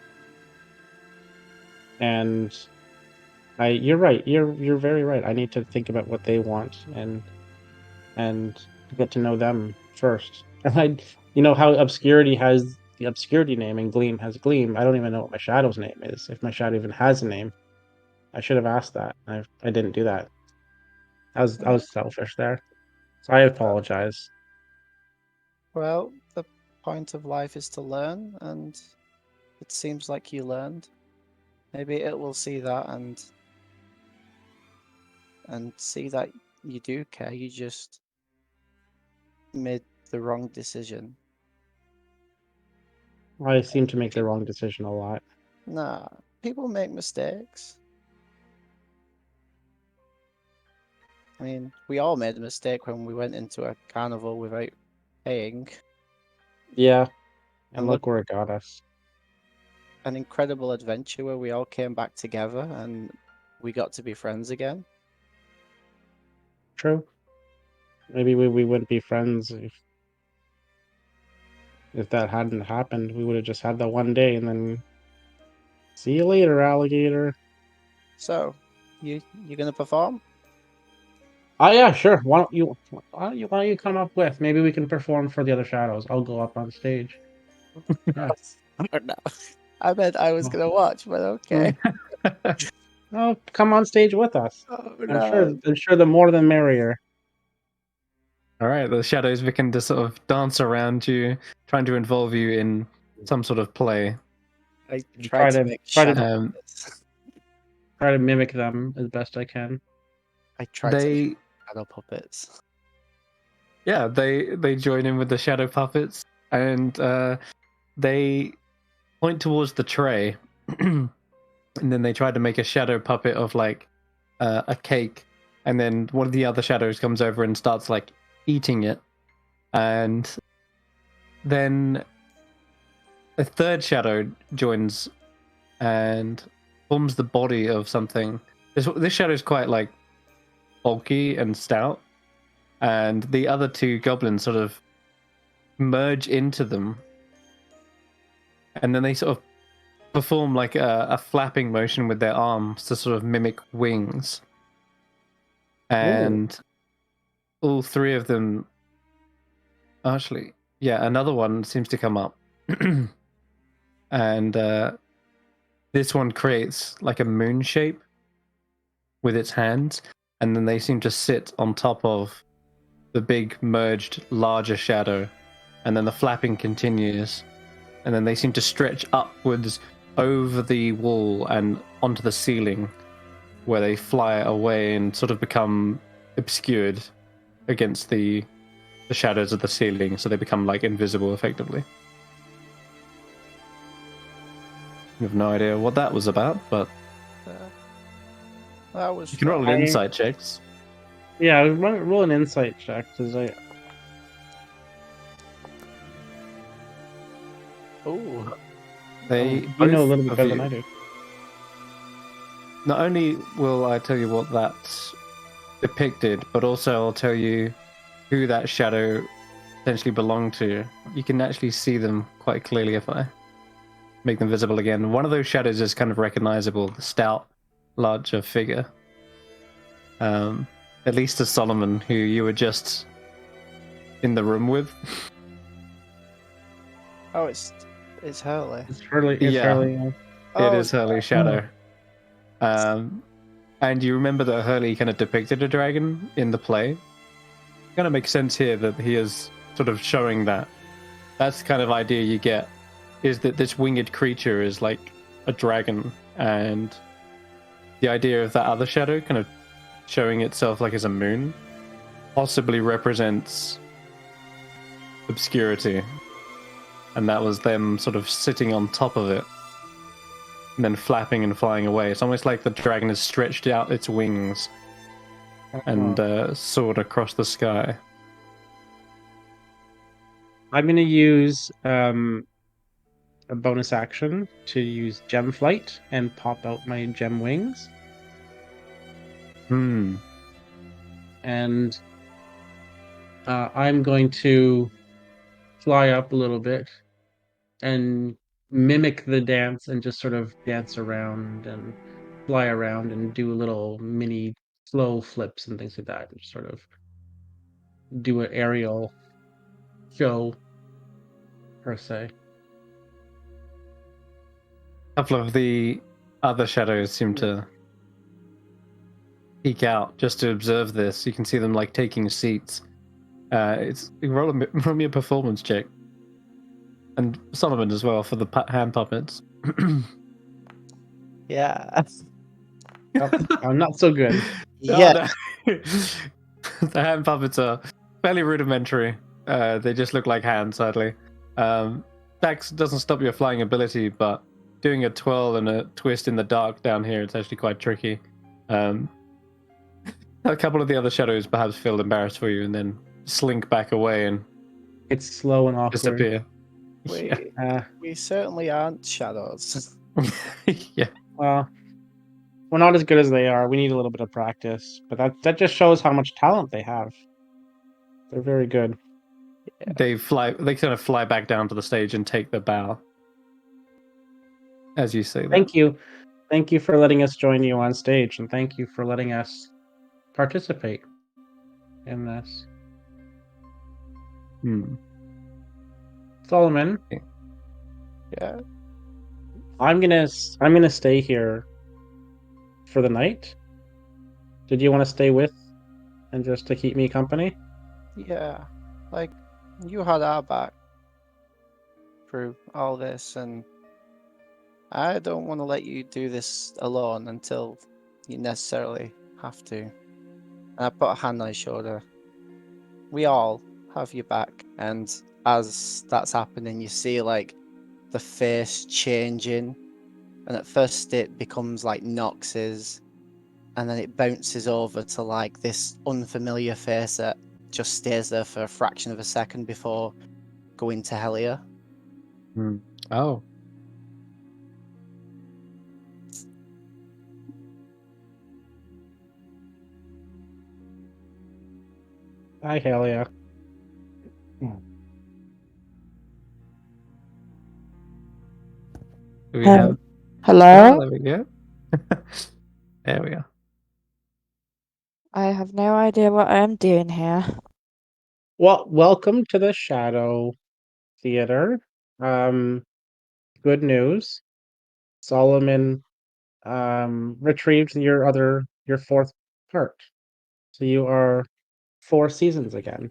And you're right. You're very right. I need to think about what they want and get to know them first. And how Obscurity has the Obscurity name and Gleam has Gleam. I don't even know what my Shadow's name is. If my Shadow even has a name, I should have asked that. I didn't do that. I was selfish there. So I apologize. Well, the point of life is to learn, and it seems like you learned. Maybe it will see that and see that you do care. You just made the wrong decision. I seem to make the wrong decision a lot. Nah, people make mistakes. I mean, we all made a mistake when we went into a carnival without paying. Yeah. And And look where it got us. an incredible adventure where we all came back together and we got to be friends again. True. Maybe we wouldn't be friends if that hadn't happened. We would have just had that one day and then see you later, alligator. So, you gonna perform? Oh yeah, sure. Why don't you come up with? Maybe we can perform for the other shadows. I'll go up on stage. Yes. I don't know. I meant I was gonna watch, but okay. Oh, come on stage with us. Oh I'm sure the more the merrier. All right, the shadows begin to sort of dance around you, trying to involve you in some sort of play. I Try tried to- to make try to- shadow Um, puppets. Try to mimic them as best I can. I tried to make They, shadow puppets. yeah, they join in with the shadow puppets, and they point towards the tray, and then they try to make a shadow puppet of like a cake, and then one of the other shadows comes over and starts like eating it, and then a third shadow joins and forms the body of something. This shadow is quite like bulky and stout, and the other two goblins sort of merge into them, and then they sort of perform like a flapping motion with their arms to sort of mimic wings, and all three of them actually, yeah, another one seems to come up. And this one creates like a moon shape with its hands, and then they seem to sit on top of the big merged larger shadow, and then the flapping continues, and then they seem to stretch upwards over the wall and onto the ceiling, where they fly away and sort of become obscured against the shadows of the ceiling, so they become like invisible effectively. You have no idea what that was about, but That was you can roll fun. an insight checks. Yeah, roll an insight check because Ooh. They you know a both little bit of better you- than I do. Not only will I tell you what that's depicted, but also I'll tell you who that shadow potentially belonged to. You can actually see them quite clearly if I make them visible again. One of those shadows is kind of recognizable, the stout, larger figure. At least to Solomon, who you were just in the room with. Oh, it's Hurley. It's Hurley. It's Yeah. Hurley. It is Hurley's shadow. And you remember that Hurley kind of depicted a dragon in the play? Kind of makes sense here that he is sort of showing that. That's the kind of idea you get, is that this winged creature is like a dragon, and the idea of that other shadow kind of showing itself like as a moon possibly represents obscurity. And that was them sort of sitting on top of it and then flapping and flying away. It's almost like the dragon has stretched out its wings and soared across the sky. I'm going to use a bonus action to use gem flight and pop out my gem wings. And I'm going to fly up a little bit and mimic the dance and just sort of dance around and fly around and do little mini slow flips and things like that, and just sort of do an aerial show per se. A couple of the other shadows seem to peek out just to observe this. You can see them like taking seats. Roll me a performance check, and Solomon as well for the hand puppets. Yeah. I'm not so good. Yeah. no. The hand puppets are fairly rudimentary. They just look like hands, sadly. Xaxx doesn't stop your flying ability, but doing a twirl and a twist in the dark down here, it's actually quite tricky. A couple of the other shadows perhaps feel embarrassed for you and then slink back away and It's slow and awkward. disappear. We certainly aren't shadows. Yeah. Well, we're not as good as they are. We need a little bit of practice, but that just shows how much talent they have. They're very good. They kind of fly back down to the stage and take the bow. As you say that. Thank you. Thank you for letting us join you on stage, and thank you for letting us participate in this. Solomon, Yeah. I'm gonna stay here for the night. Did you want to stay with and just to keep me company? Yeah. Like, you had our back through all this, and I don't want to let you do this alone until you necessarily have to. And I put a hand on his shoulder. We all have your back, and as that's happening, you see like the face changing, and at first it becomes like Nox's, and then it bounces over to like this unfamiliar face that just stays there for a fraction of a second before going to Helia. Oh. Hi, Helia. Do we have... Hello? Oh, there we go. There we go. I have no idea what I'm doing here. Well, welcome to the Shadow Theater. Good news. Solomon retrieved your fourth part. So you are 4 seasons again.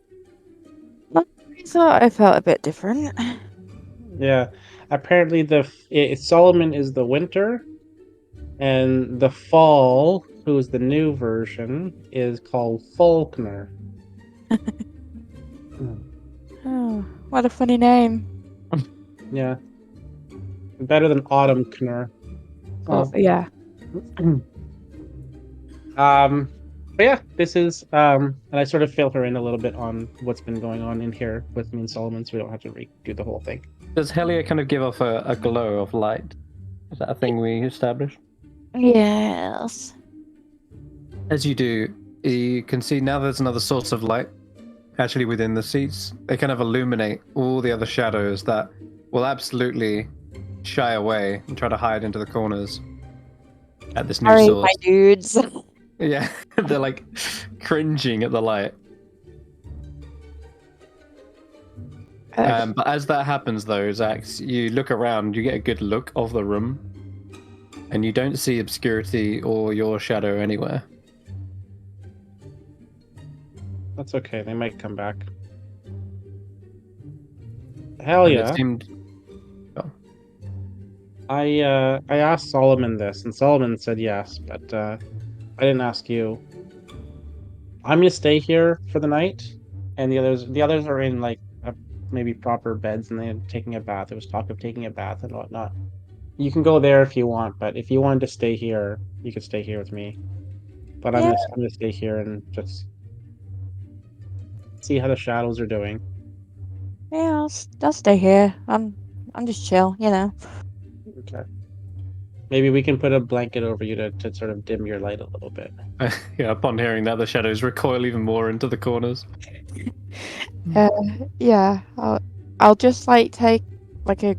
I thought I felt a bit different. Yeah. Apparently Solomon is the winter, and the fall, who is the new version, is called Faulkner. Oh, what a funny name. Yeah. Better than Autumnkner. Oh, yeah. But yeah, this is and I sort of fill her in a little bit on what's been going on in here with me and Solomon, so we don't have to redo the whole thing. Does Helia kind of give off a glow of light? Is that a thing we established? Yes. As you do, you can see now there's another source of light actually within the seats. They kind of illuminate all the other shadows that will absolutely shy away and try to hide into the corners at this new Sorry, source. my dudes. Yeah, they're like cringing at the light. But as that happens, though, Xaxx, you look around, you get a good look of the room, and you don't see obscurity or your shadow anywhere. That's okay, they might come back. Hell And yeah. it seemed... I asked Solomon this, and Solomon said yes, but I didn't ask you. I'm gonna stay here for the night, and the others are in like maybe proper beds, and they're taking a bath. There was talk of taking a bath and whatnot. You can go there if you want, but if you wanted to stay here, you could stay here with me. But I'm gonna stay here and just see how the shadows are doing. Yeah, I'll stay here. I'm just chill, you know. Okay. Maybe we can put a blanket over you to sort of dim your light a little bit. Yeah, upon hearing that, the shadows recoil even more into the corners. Yeah, I'll just like take like a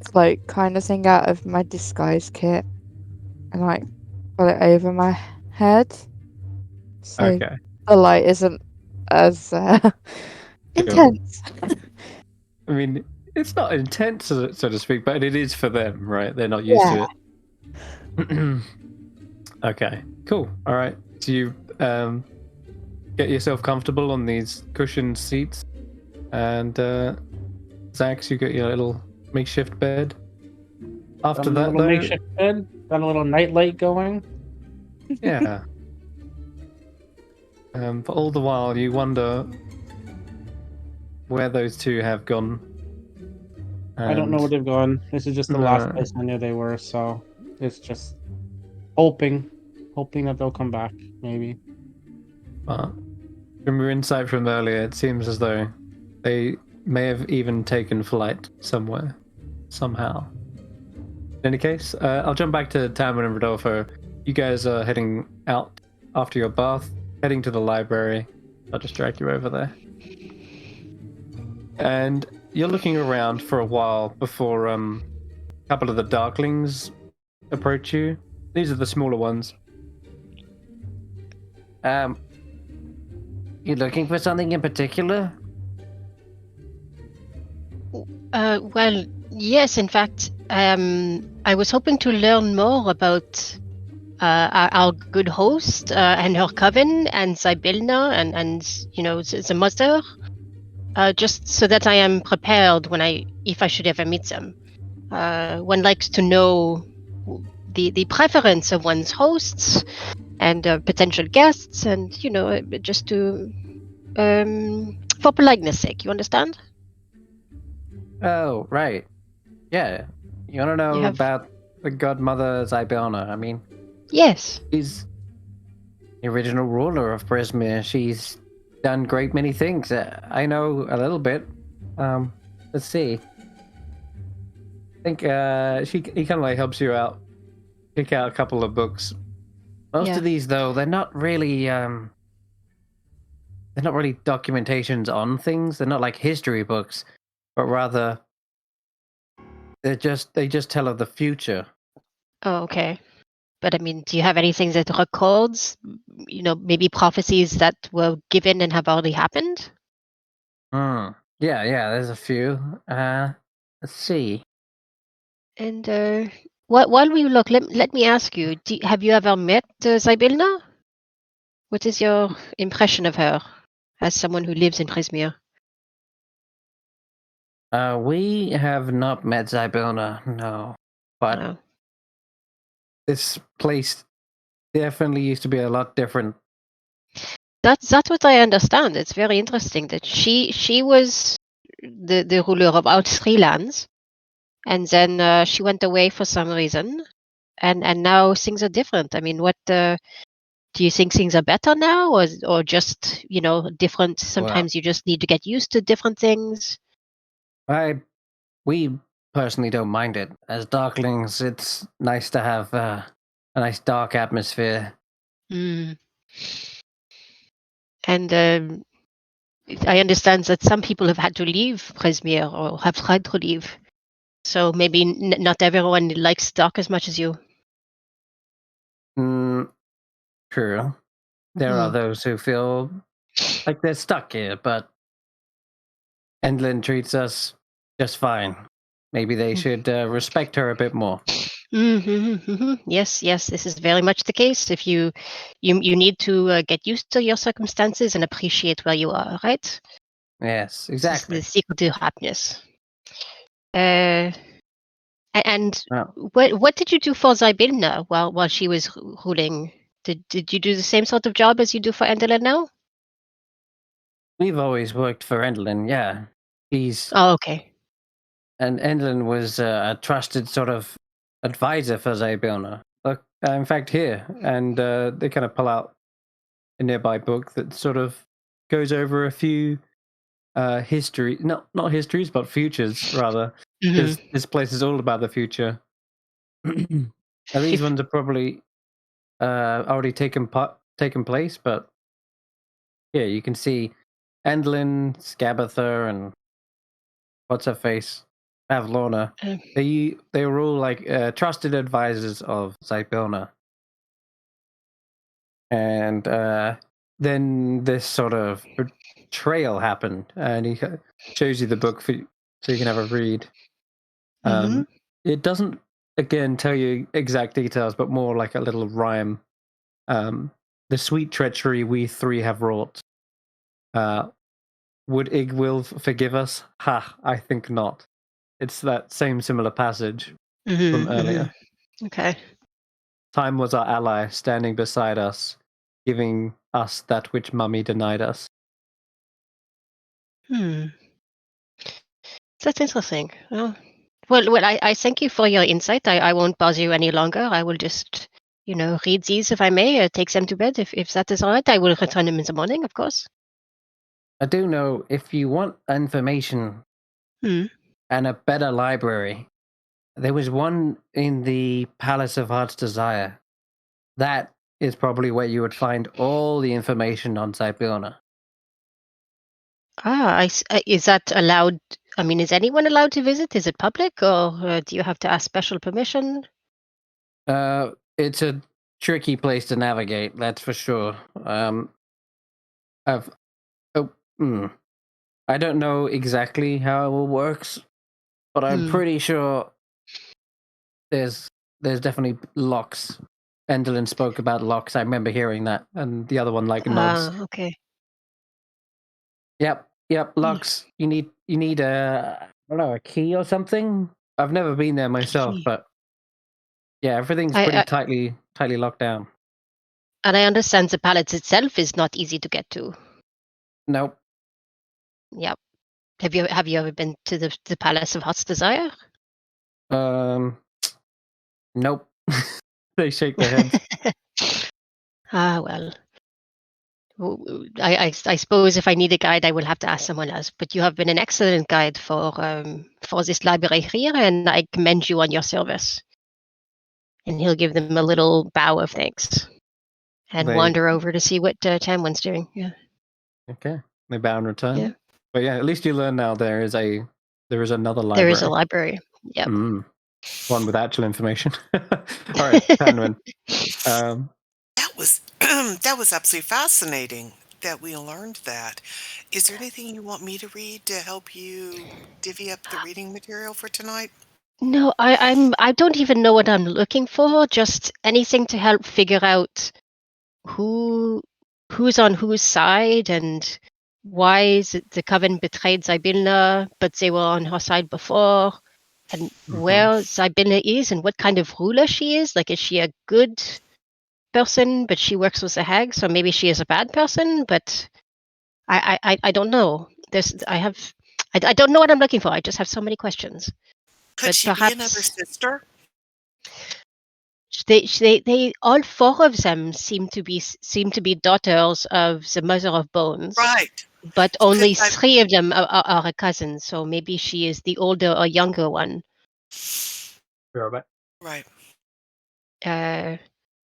cloak kind of thing out of my disguise kit and like put it over my head. So Okay. the light isn't as intense. I mean, it's not intense, so to speak, but it is for them, right? They're not used Yeah. to it. Okay, cool. All right. So you get yourself comfortable on these cushioned seats, and Xaxx, you get your little makeshift bed. After A that, little though, makeshift bed. Got a little nightlight going. yeah. But all the while, you wonder where those two have gone. I don't know where they've gone. This is just the last No. place I knew they were, so it's just hoping that they'll come back, maybe. But from your insight from earlier, it seems as though they may have even taken flight somewhere, somehow. In any case, I'll jump back to Tanwen and Rodolfo. You guys are heading out after your bath, heading to the library. I'll just drag you over there. And you're looking around for a while before a couple of the Darklings approach you. These are the smaller ones. You looking for something in particular? Well, yes, in fact, I was hoping to learn more about our good host and her coven and Zybelna and you know the mother, just so that I am prepared if I should ever meet them. One likes to know the preference of one's hosts and potential guests, and you know just to for politeness sake. You understand? Oh, right. Yeah. You want to know You have about the godmother Zybelna? I mean, yes. she's the original ruler of Prismir. She's done great many things. I know a little bit. Let's see. I think he kind of like helps you out, pick out a couple of books. Most Yeah. of these, though, they're not really documentations on things. They're not like history books, but rather they just tell of the future. Oh, okay. But I mean, do you have anything that records, you know, maybe prophecies that were given and have already happened? Yeah, there's a few. Let's see. And while we look, let me ask you: have you ever met Zybelna? What is your impression of her as someone who lives in Prismir? We have not met Zybelna, no. But No. This place definitely used to be a lot different. That's what I understand. It's very interesting that she was the ruler of all three lands, and then she went away for some reason, and now things are different. I mean, what do you think things are better now, or just you know different? well, Sometimes you just need to get used to different things. we personally don't mind it. As Darklings, it's nice to have a nice dark atmosphere. Mm. And I understand that some people have had to leave Presmere or have tried to leave. So maybe not everyone likes dark as much as you. True. There are those who feel like they're stuck here, but Endlin treats us just fine. Maybe they should respect her a bit more. Yes, this is very much the case. If you need to get used to your circumstances and appreciate where you are, right? Yes, This is exactly. the secret to happiness. And Well, what did you do for Zybelna while she was ruling? Did you do the same sort of job as you do for Endela now? we've always worked for Endlin, yeah. Oh, okay. And Endlin was a trusted sort of advisor for Zybelna. Look, in fact, here, and they kind of pull out a nearby book that sort of goes over a few history, not histories, but futures rather, because this place is all about the future. Now, these ones are probably already taken place, but yeah, you can see Endlin, Scabatha, and what's her face, Pavlorna. They were all like trusted advisors of Xaxx. And then this sort of betrayal happened, and he shows you the book so you can have a read. It doesn't, again, tell you exact details, but more like a little rhyme. The sweet treachery we three have wrought. Would Igwil forgive us? Ha, I think not. It's that same similar passage from earlier. Okay. Time was our ally, standing beside us, giving us that which Mummy denied us. That's interesting. Well, I thank you for your insight. I won't bother you any longer. I will just, read these if I may, take them to bed if that is all right. I will return them in the morning, of course. I do know if you want information and a better library, there was one in the Palace of Heart's Desire. That is probably where you would find all the information on Xaxx. Is that allowed? I mean, is anyone allowed to visit? Is it public, or do you have to ask special permission? It's a tricky place to navigate, that's for sure. I don't know exactly how it all works, but I'm pretty sure there's definitely locks. Endelin spoke about locks. I remember hearing that, and the other one nods. Okay. Yep, locks. You need a key or something. I've never been there myself, but yeah, everything's pretty tightly locked down. And I understand the palace itself is not easy to get to. Nope. Yep. Have you ever been to the Palace of Heart's Desire? Nope. They shake their heads. Well. I suppose if I need a guide, I will have to ask someone else. But you have been an excellent guide for this library here, and I commend you on your service. And he'll give them a little bow of thanks, and wander over to see what Tanwen's doing. Yeah. Okay. They bow in return. Yeah. But yeah, at least you learn now there is another library. There is a library. Yep. One with actual information. All right, Tanwen. That was absolutely fascinating that we learned that. Is there anything you want me to read to help you divvy up the reading material for tonight? No, I don't even know what I'm looking for. Just anything to help figure out who's on whose side and why the Coven betrayed Xaxx, but they were on her side before, and where Xaxx is and what kind of ruler she is. Like, is she a good person, but she works with the hags, or maybe she is a bad person, but I don't know. I don't know what I'm looking for. I just have so many questions. Could she be another sister? They all four of them seem to be daughters of the Mother of Bones. Right. But only three of them are a cousin, so maybe she is the older or younger one. Right.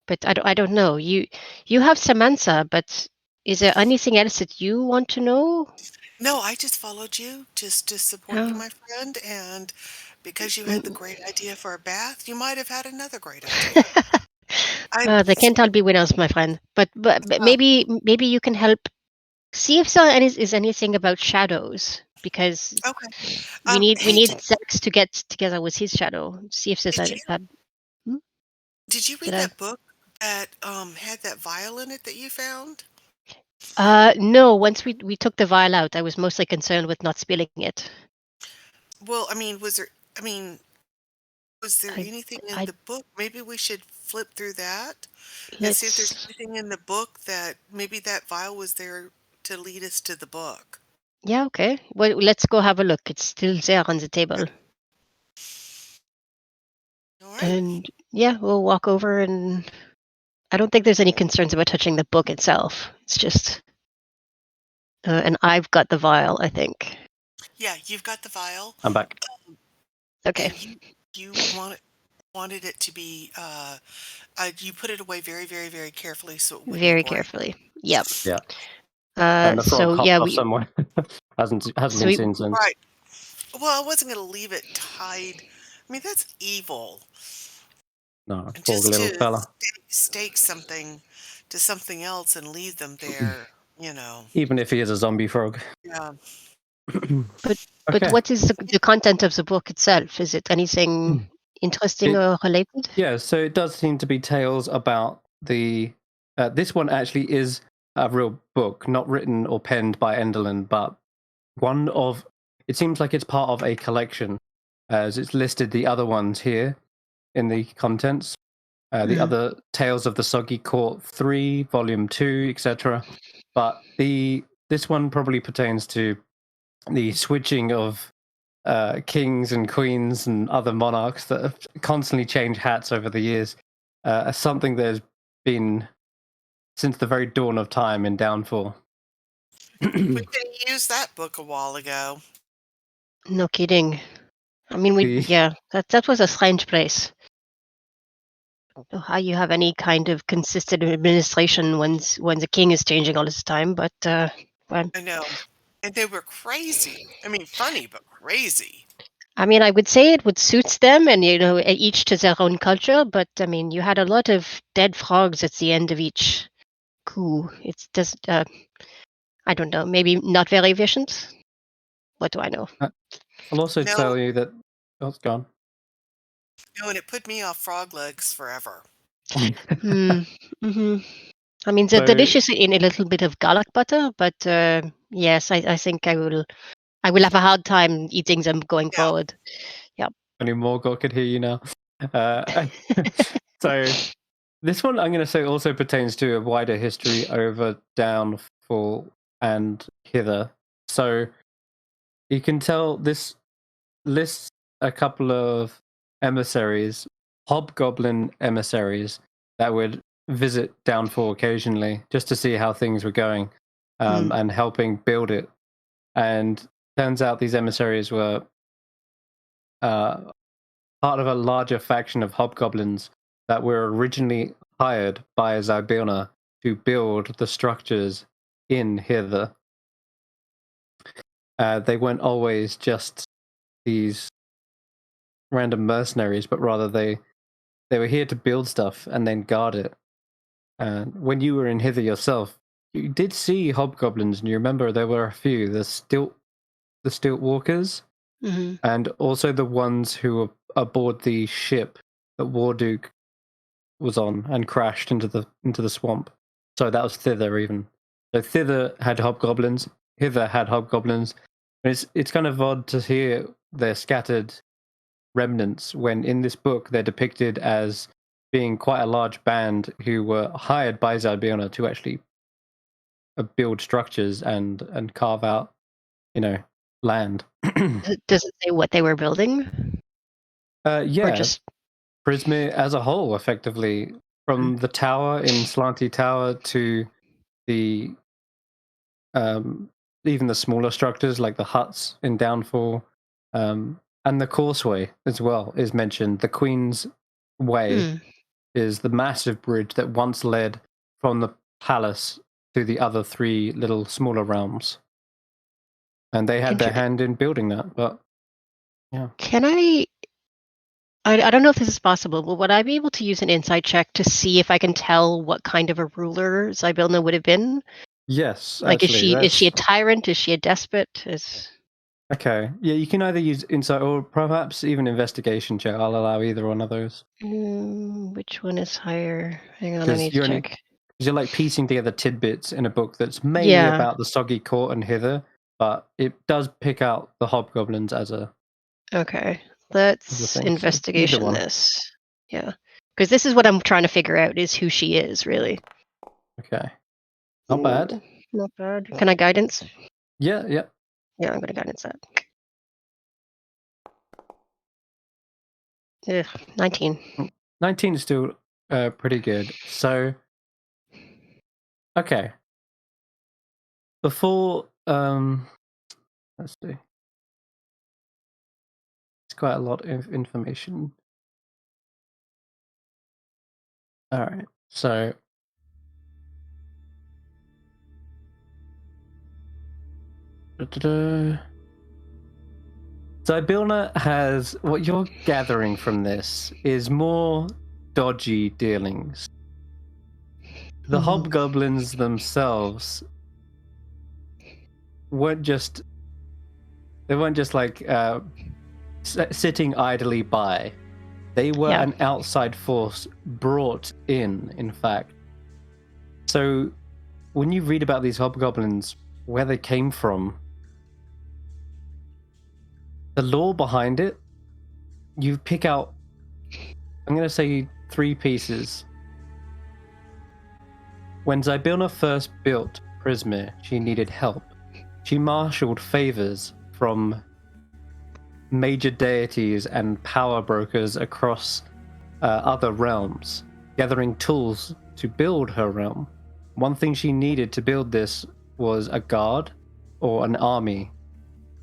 But I don't know. You have Samantha, but is there anything else that you want to know? No, I just followed you just to support you, my friend, and because you had the great idea for a bath, you might have had another great idea. They can't all be winners, my friend. But maybe you can help see if there is anything about shadows, because we need Xaxx to get together with his shadow. See if there's Did you read that book that had that vial in it that you found? No. Once we took the vial out, I was mostly concerned with not spilling it. Well, I mean, was there anything in the book? Maybe we should flip through that and see if there's anything in the book that maybe that vial was there to lead us to the book. Yeah, okay. Well, let's go have a look. It's still there on the table. All right. And yeah, we'll walk over, and I don't think there's any concerns about touching the book itself. It's just, and I've got the vial, I think. Yeah, you've got the vial. I'm back. Okay. You wanted it to be. You put it away very, very, very carefully, so it wouldn't very break. Carefully. Yep. Yeah. And the so yeah, somewhere hasn't been seen since. Right. Well, I wasn't going to leave it tied. I mean, that's evil. No, poor Just little to fella. stake something to something else and leave them there, Even if he is a zombie frog. Yeah. But Okay. what is the content of the book itself? Is it anything interesting It- or related? Yeah, so it does seem to be tales about the. This one actually is a real book, not written or penned by Enderlin, but one of. It seems like it's part of a collection, as it's listed the other ones here in the contents. The other Tales of the Soggy Court 3, Volume 2, etc. But this one probably pertains to the switching of kings and queens and other monarchs that have constantly changed hats over the years. Something that has been since the very dawn of time in Downfall. We could have used that book a while ago. No kidding. I mean, The- that was a strange place. I don't know how you have any kind of consistent administration when the king is changing all this time, but well, I know. And they were crazy. I mean, funny, but crazy. I mean, I would say it would suit them, and each to their own culture. But I mean, you had a lot of dead frogs at the end of each coup. It's just, I don't know, maybe not very efficient. What do I know? I'll also No, tell you that. Oh, it's gone. no, and it put me off frog legs forever. Hmm. hmm I mean, they're So, delicious in a little bit of garlic butter, but yes, I think I will have a hard time eating them going Yeah. forward. Yep. only Morgul could hear you now. So, this one I'm going to say also pertains to a wider history over Downfall and Hither. So, you can tell this lists a couple of emissaries, hobgoblin emissaries, that would visit Downfall occasionally just to see how things were going and helping build it. And turns out these emissaries were part of a larger faction of hobgoblins that were originally hired by Zybirna to build the structures in Hither. They weren't always just these random mercenaries, but rather they were here to build stuff and then guard it. And when you were in Hither yourself, you did see hobgoblins, and you remember there were a few, the stilt walkers, hmm and also the ones who were aboard the ship that Warduke was on and crashed into the swamp. So that was Thither even. So Thither had hobgoblins, Hither had hobgoblins. And it's kind of odd to hear their scattered remnants when in this book they're depicted as being quite a large band who were hired by Zybirna to actually build structures and carve out, land. Does it say what they were building, or Yeah, just? Prismir as a whole, effectively, from the tower in Slanty Tower to the even the smaller structures like the huts in Downfall, and the causeway as well is mentioned. The Queen's Way is the massive bridge that once led from the palace to the other three little smaller realms. And they had their hand in building that, but yeah. Can I don't know if this is possible, but would I be able to use an insight check to see if I can tell what kind of a ruler Zybilna would have been? Yes, Like, actually, is she a that's tyrant? Is she a despot? okay. Yeah, you can either use insight or perhaps even investigation check. I'll allow either one of those. Which one is higher? Hang on, I Because need to check. you're like piecing together tidbits in a book that's mainly Yeah. about the Soggy Court and Hither, but it does pick out the hobgoblins as a Okay, thing. let's So either investigation one. this. Yeah, because this is what I'm trying to figure out is who she is really. Okay. Not bad. Not bad. Can I guidance? Yeah, yeah. Yeah, I'm gonna guidance that. Ugh, 19. 19 is still pretty good. So, okay. Before, let's see. It's quite a lot of information. All right. So, Zybilna has, what you're gathering from this is more dodgy dealings. The hobgoblins themselves weren't just like sitting idly by. They were an outside force brought in fact. So when you read about these hobgoblins, where they came from, the lore behind it, you pick out, I'm going to say 3 pieces. When Zybilna first built Prismir, she needed help. She marshaled favors from major deities and power brokers across other realms, gathering tools to build her realm. One thing she needed to build this was a guard or an army.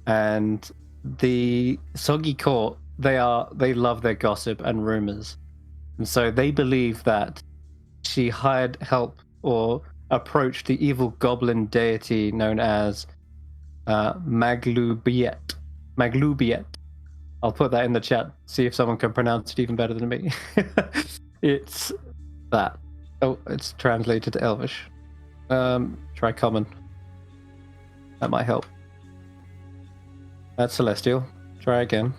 And the Soggy Court, they love their gossip and rumors. And so they believe that she hired help or approached the evil goblin deity known as Maglubiet. I'll put that in the chat, see if someone can pronounce it even better than me. It's that. Oh, it's translated to Elvish. Try Common. That might help. That's Celestial. Try again.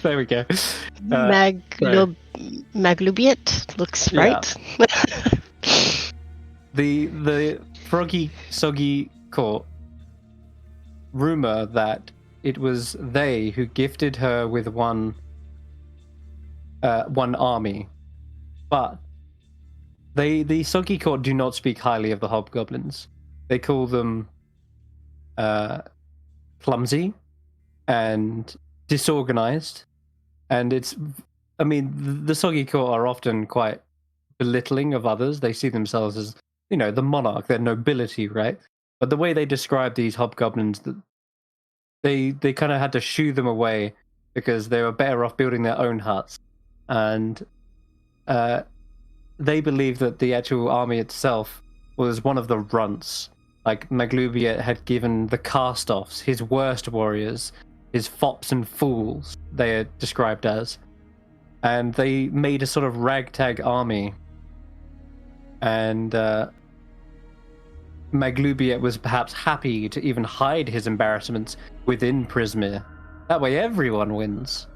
There we go. Maglubiet looks right. The Froggy Soggy Court rumor that it was they who gifted her with one army, but the Soggy Court do not speak highly of the hobgoblins. They call them clumsy and disorganized, and the Soggy Court are often quite belittling of others. They see themselves as, the monarch, their nobility, right? But the way they describe these hobgoblins, that they kind of had to shoo them away because they were better off building their own huts. And they believe that the actual army itself was one of the runts. Like Maglubiet had given the cast-offs, his worst warriors, his fops and fools, they are described as. And they made a sort of ragtag army. And Maglubiet was perhaps happy to even hide his embarrassments within Prismir. That way everyone wins.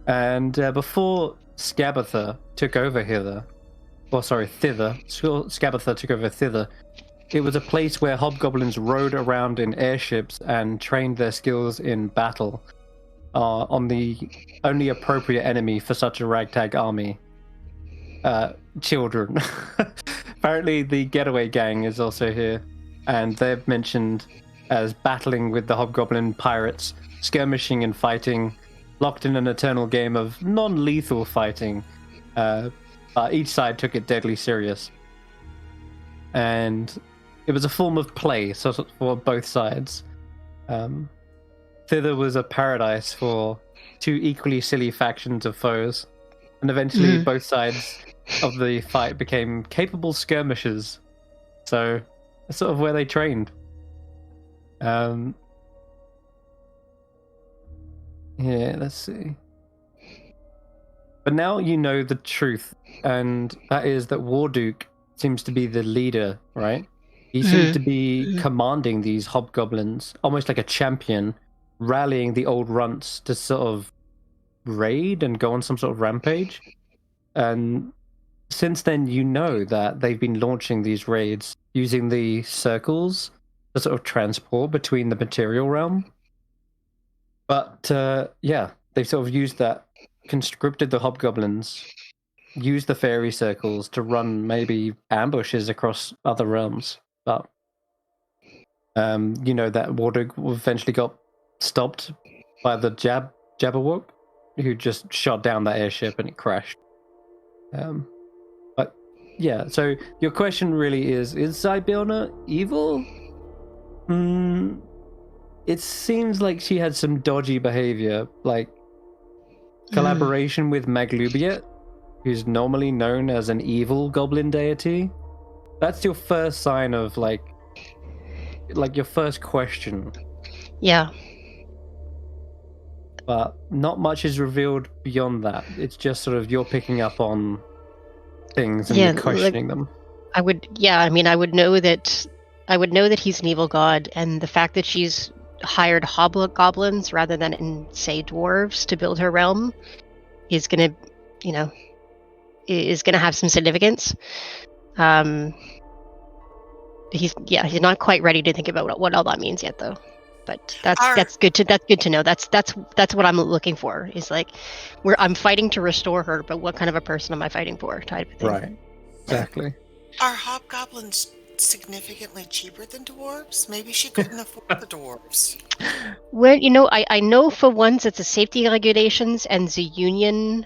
And before Scabatha took over thither, Scabatha took over thither, it was a place where hobgoblins rode around in airships and trained their skills in battle on the only appropriate enemy for such a ragtag army. Children. Apparently the Getaway Gang is also here, and they're mentioned as battling with the hobgoblin pirates, skirmishing and fighting, locked in an eternal game of non-lethal fighting. Each side took it deadly serious. And it was a form of play sort of for both sides. Thither was a paradise for 2 equally silly factions of foes. And eventually both sides of the fight became capable skirmishers. So that's sort of where they trained. Yeah, let's see. But now you know the truth, and that is that Warduke seems to be the leader, right? He seems to be commanding these hobgoblins, almost like a champion, rallying the old runts to sort of raid and go on some sort of rampage. And since then, you know that they've been launching these raids using the circles to sort of transport between the material realm. But yeah, they've sort of used that, conscripted the hobgoblins, used the fairy circles to run maybe ambushes across other realms. But you know that Warduke eventually got stopped by the Jabberwock, who just shot down that airship and it crashed. But yeah, so your question really is Zybilna evil? It seems like she had some dodgy behavior, like collaboration with Maglubiet, who's normally known as an evil goblin deity. That's your first sign of like your first question. Yeah. But not much is revealed beyond that. It's just sort of you're picking up on things and Yeah, you're questioning them. I would know that he's an evil god, and the fact that she's hired hobgoblins rather than say dwarves to build her realm is gonna have some significance. He's not quite ready to think about what all that means yet, though. But that's good to know. That's what I'm looking for. Is like, I'm fighting to restore her, but what kind of a person am I fighting for? Type of thing. Right. Exactly. Are hobgoblins significantly cheaper than dwarves? Maybe she couldn't afford the dwarves. Well, I know for once that the safety regulations and the union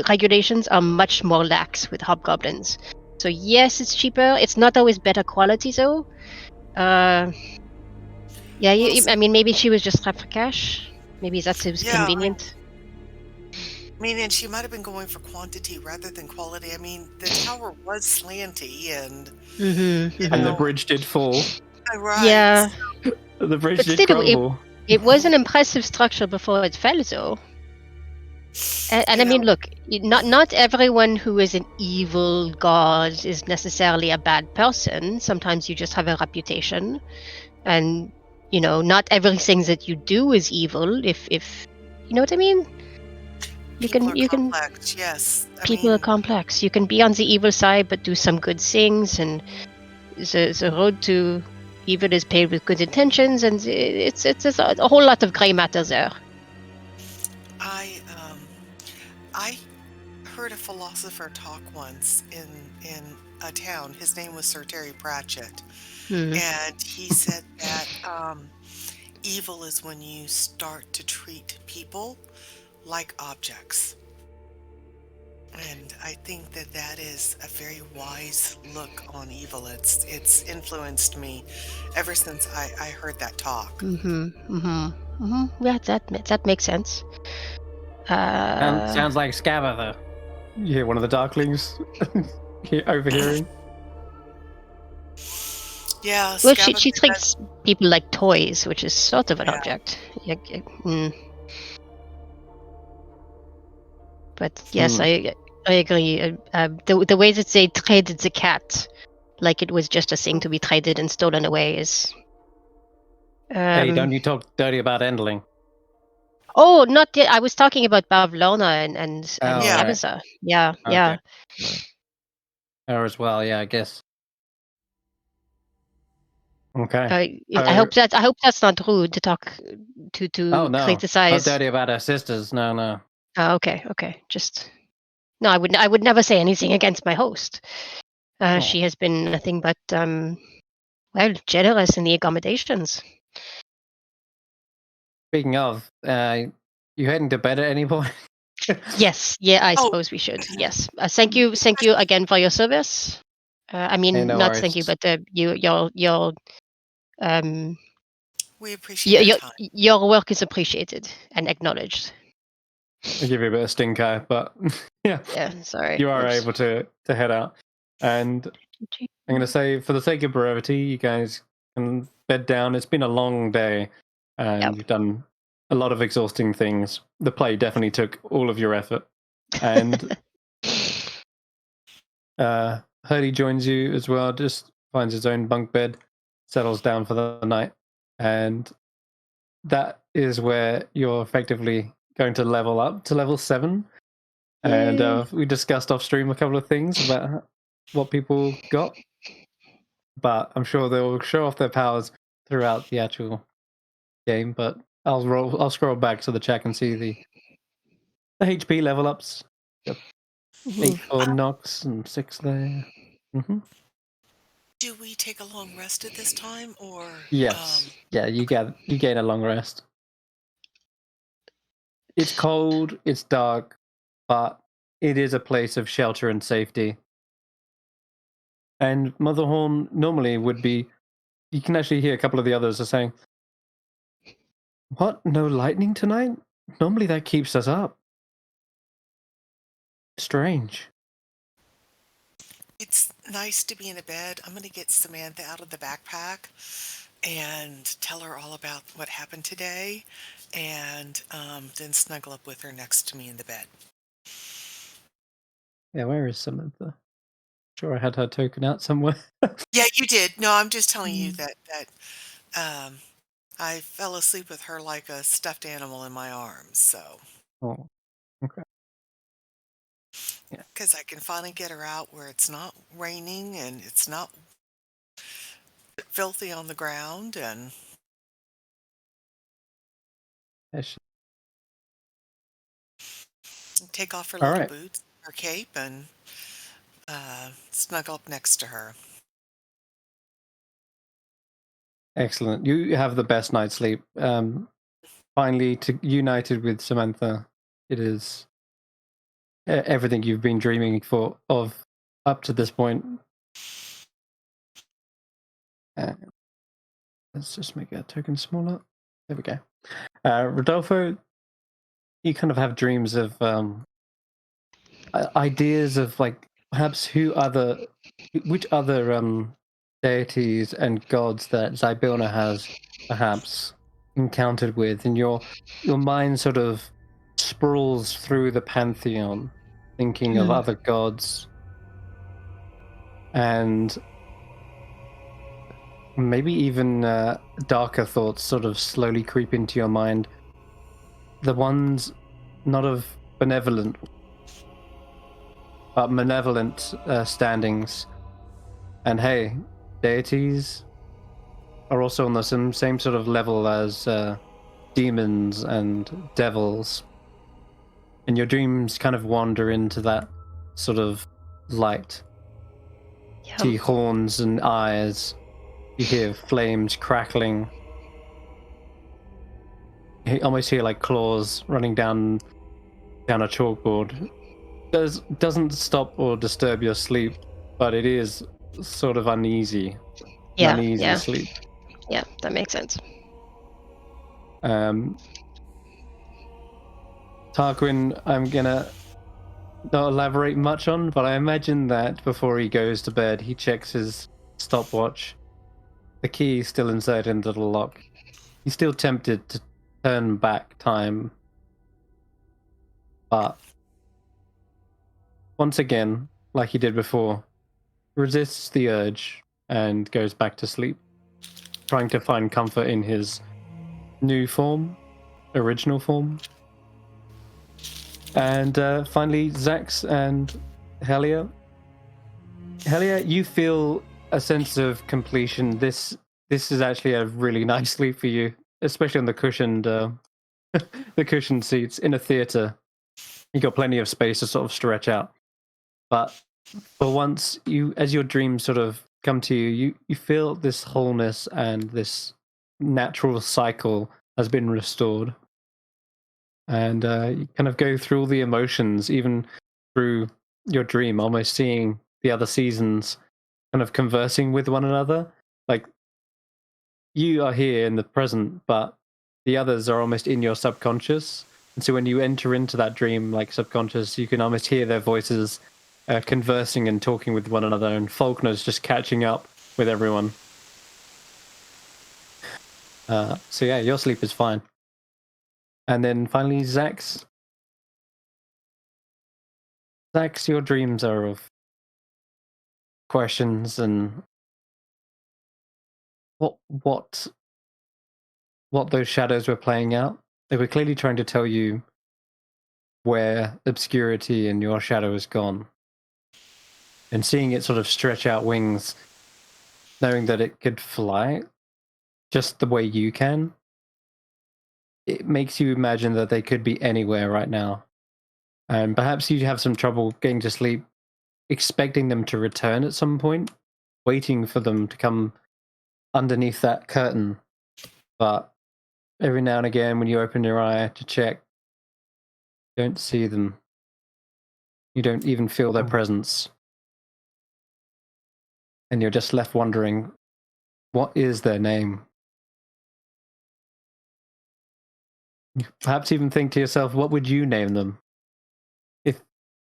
regulations are much more lax with hobgoblins. So yes, it's cheaper. It's not always better quality though. Yeah, I mean, maybe she was just strapped for cash. Maybe that's it was convenient. I mean, and she might have been going for quantity rather than quality. I mean, the tower was slanty, and and the bridge did fall. Right. Yeah, the bridge but did still, crumble. It was an impressive structure before it fell, though. And I mean, look, not everyone who is an evil god is necessarily a bad person. Sometimes you just have a reputation, and not everything that you do is evil. If you know what I mean. People are complex, yes. People are complex. You can be on the evil side, but do some good things, and the road to evil is paved with good intentions, and it's a whole lot of gray matter there. I heard a philosopher talk once in a town. His name was Sir Terry Pratchett, and he said that evil is when you start to treat people like objects. And I think that is a very wise look on evil. It's influenced me ever since I heard that talk. Yeah, that makes sense. Sounds like Scabatha. You hear one of the Darklings overhearing. Yeah. Well, she treats people like toys, which is sort of an object. But yes, I agree. The way that they traded the cat, like it was just a thing to be traded and stolen away, is. Hey, don't you talk dirty about Endling? Oh, not yet. I was talking about Bavlona and Abaza. Right. Yeah, okay. yeah. Her as well, yeah, I guess. Okay. I hope that's not rude to talk to Oh no, criticize. not dirty about her sisters. No. Oh, okay. No, I would never say anything against my host. She has been nothing but generous in the accommodations. Speaking of, you heading to bed at any point? Yes. Yeah, I suppose we should. Yes. Thank you again for your service. I mean, hey, no not worries. thank you, but we appreciate your time. Your work is appreciated and acknowledged. I'll give you a bit of stink eye, but yeah. Yeah, sorry. You are able to head out. And I'm going to say, for the sake of brevity, you guys can bed down. It's been a long day, and you've done a lot of exhausting things. The play definitely took all of your effort. And Hurdy joins you as well, just finds his own bunk bed, settles down for the night. And that is where you're effectively going to level up to level 7. And we discussed off stream a couple of things about what people got, but I'm sure they'll show off their powers throughout the actual game. But I'll scroll back so the chat can see the HP level ups. Yep. 8 for Nox and 6 there. Do we take a long rest at this time, or? Yes. Yeah, you gain a long rest. It's cold, it's dark, but it is a place of shelter and safety. And Motherhorn normally would be. You can actually hear a couple of the others are saying, "What? No lightning tonight? Normally that keeps us up. Strange." It's nice to be in a bed. I'm going to get Samantha out of the backpack and tell her all about what happened today, and then snuggle up with her next to me in the bed. Yeah, where is Samantha? Sure, I had her token out somewhere. Yeah, you did. No, I'm just telling you that um, I fell asleep with her like a stuffed animal in my arms. So, Oh, okay. Yeah. because I can finally get her out where it's not raining and it's not filthy on the ground, and Yeah, she- take off her All little right. boots, her cape, and snuggle up next to her. Excellent. You have the best night's sleep. Finally, united with Samantha, it is everything you've been dreaming of up to this point. Let's just make that token smaller. There we go. Rodolfo, you kind of have dreams of ideas of like perhaps which other deities and gods that Zybilna has perhaps encountered with, and your mind sort of sprawls through the pantheon, thinking of other gods, and maybe even darker thoughts sort of slowly creep into your mind. The ones not of benevolent but malevolent standings. And hey, deities are also on the same sort of level as demons and devils. And your dreams kind of wander into that sort of light. Yeah. See horns and eyes. You hear flames crackling. You almost hear like claws running down a chalkboard. Doesn't stop or disturb your sleep, but it is sort of uneasy. Yeah, Uneasy yeah. sleep. Yeah, that makes sense. Tarquin, I'm gonna not elaborate much on, but I imagine that before he goes to bed, he checks his stopwatch. The key is still inserted into the lock. He's still tempted to turn back time, but once again, like he did before, resists the urge and goes back to sleep, trying to find comfort in his new form, original form. And finally, Xaxx and Helia. Helia, you feel a sense of completion. This is actually a really nice sleep for you, especially on the cushioned the cushioned seats in a theater. You got plenty of space to sort of stretch out. But for once, as your dreams sort of come to you, you feel this wholeness and this natural cycle has been restored. And you kind of go through all the emotions, even through your dream, almost seeing the other seasons kind of conversing with one another. Like, you are here in the present, but the others are almost in your subconscious. And so when you enter into that dream, like subconscious, you can almost hear their voices conversing and talking with one another, and Faulkner's just catching up with everyone. So yeah, your sleep is fine. And then finally, Xaxx, your dreams are of questions and what those shadows were playing out. They were clearly trying to tell you where obscurity in your shadow has gone. And seeing it sort of stretch out wings, knowing that it could fly just the way you can, it makes you imagine that they could be anywhere right now. And perhaps you have some trouble getting to sleep, expecting them to return at some point, waiting for them to come underneath that curtain. But every now and again, when you open your eye to check, you don't see them. You don't even feel their presence. And you're just left wondering, what is their name? You perhaps even think to yourself, what would you name them?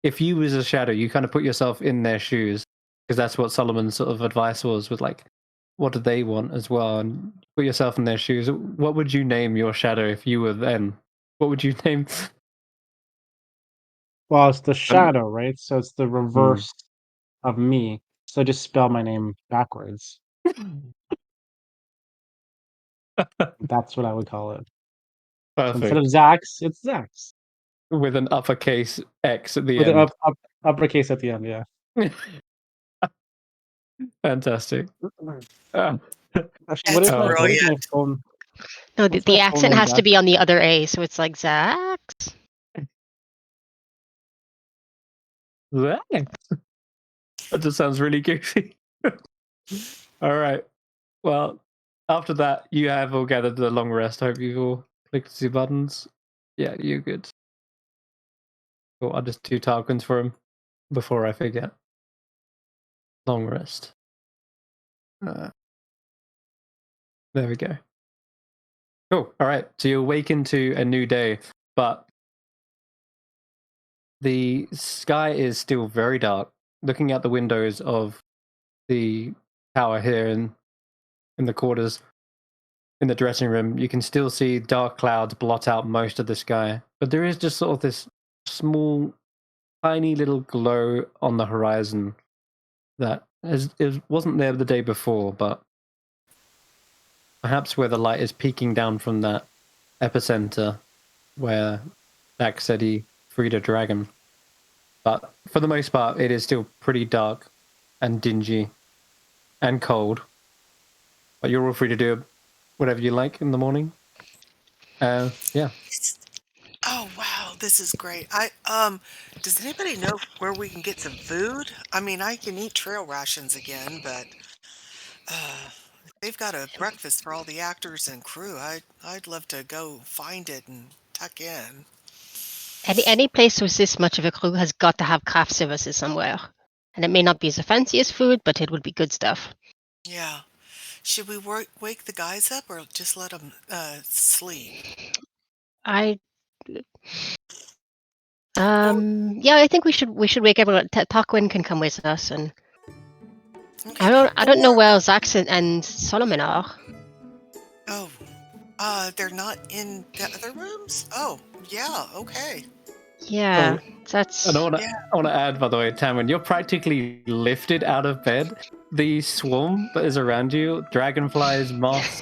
If you was a shadow, you kind of put yourself in their shoes, because that's what Solomon's sort of advice was, with like, what do they want as well, and put yourself in their shoes. What would you name your shadow if you were them? What would you name? Well, it's the shadow, right? So it's the Hmm. reverse of me. So just spell my name backwards. That's what I would call it. So instead of Perfect. Xaxx, it's Xaxx. With an uppercase X at the With an end. uppercase at the end, yeah. Fantastic. Ah, Actually, what That's is my brilliant. phone? No, What's the my phone accent name has to back? be on the other A, so it's like Xaxx. that just sounds really goofy. All right. Well, after that, you have all gathered the long rest. Hope you've all clicked the buttons. Yeah, you're good. Cool. I'll just do Tarquins for him before I forget. Long rest. There we go. Cool. All right. So you awaken to a new day, but the sky is still very dark. Looking out the windows of the tower here in the quarters, in the dressing room, you can still see dark clouds blot out most of the sky. But there is just sort of this small, tiny little glow on the horizon that it wasn't there the day before, but perhaps where the light is peeking down from that epicenter where Xaxx said he freed a dragon. But for the most part, it is still pretty dark and dingy and cold. But you're all free to do whatever you like in the morning. Yeah. Oh wow, this is great. Does anybody know where we can get some food? I mean, I can eat trail rations again, but if they've got a breakfast for all the actors and crew. I'd love to go find it and tuck in. Any place with this much of a crew has got to have craft services somewhere. And it may not be the fanciest food, but it would be good stuff. Yeah. Should we wake the guys up or just let them sleep? I yeah, I think we should wake everyone. Tarquin can come with us, and Okay. I don't know Or where Xaxx and Solomon are. oh, they're not in the other rooms? Oh, yeah, okay. Yeah, Oh, that's and Yeah. I want to add, by the way, Tanwen, you're practically lifted out of bed. The swarm that is around you, dragonflies, moths,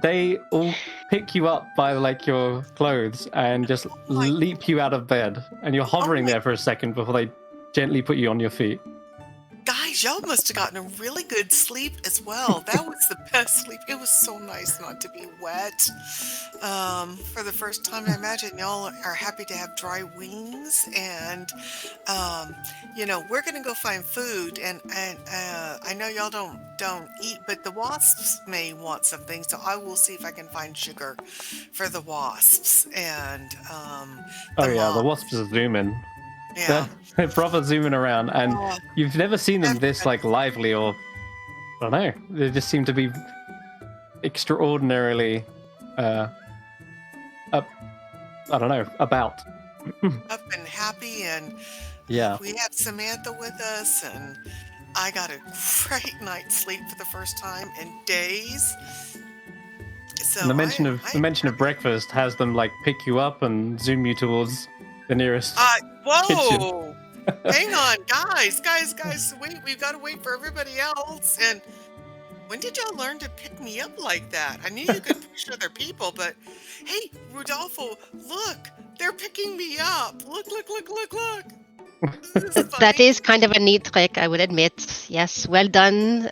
they all pick you up by like your clothes and just Oh my leap you out of bed. And you're oh hovering my there for a second before they gently put you on your feet. guys, y'all must have gotten a really good sleep as well. That was the best sleep. It was so nice not to be wet. For the first time, I imagine y'all are happy to have dry wings, and um, we're gonna go find food, and I know y'all don't eat, but the wasps may want something, so I will see if I can find sugar for the wasps and Oh the yeah, the moths. wasps are zooming. Yeah. They're proper zooming around, and Oh, you've never seen them this everybody. like lively, or I don't know. They just seem to be extraordinarily up. I don't know about. Up and happy, and Yeah. we have Samantha with us, and I got a great night's sleep for the first time in days. And So the I am mention of happy. breakfast has them like pick you up and zoom you towards the nearest kitchen. Whoa! Hang on, guys, wait, we've got to wait for everybody else. And when did y'all learn to pick me up like that? I knew you could push other people, but hey, Rodolfo, look, they're picking me up. Look. This is that funny. is kind of a neat trick, I would admit. Yes, well done,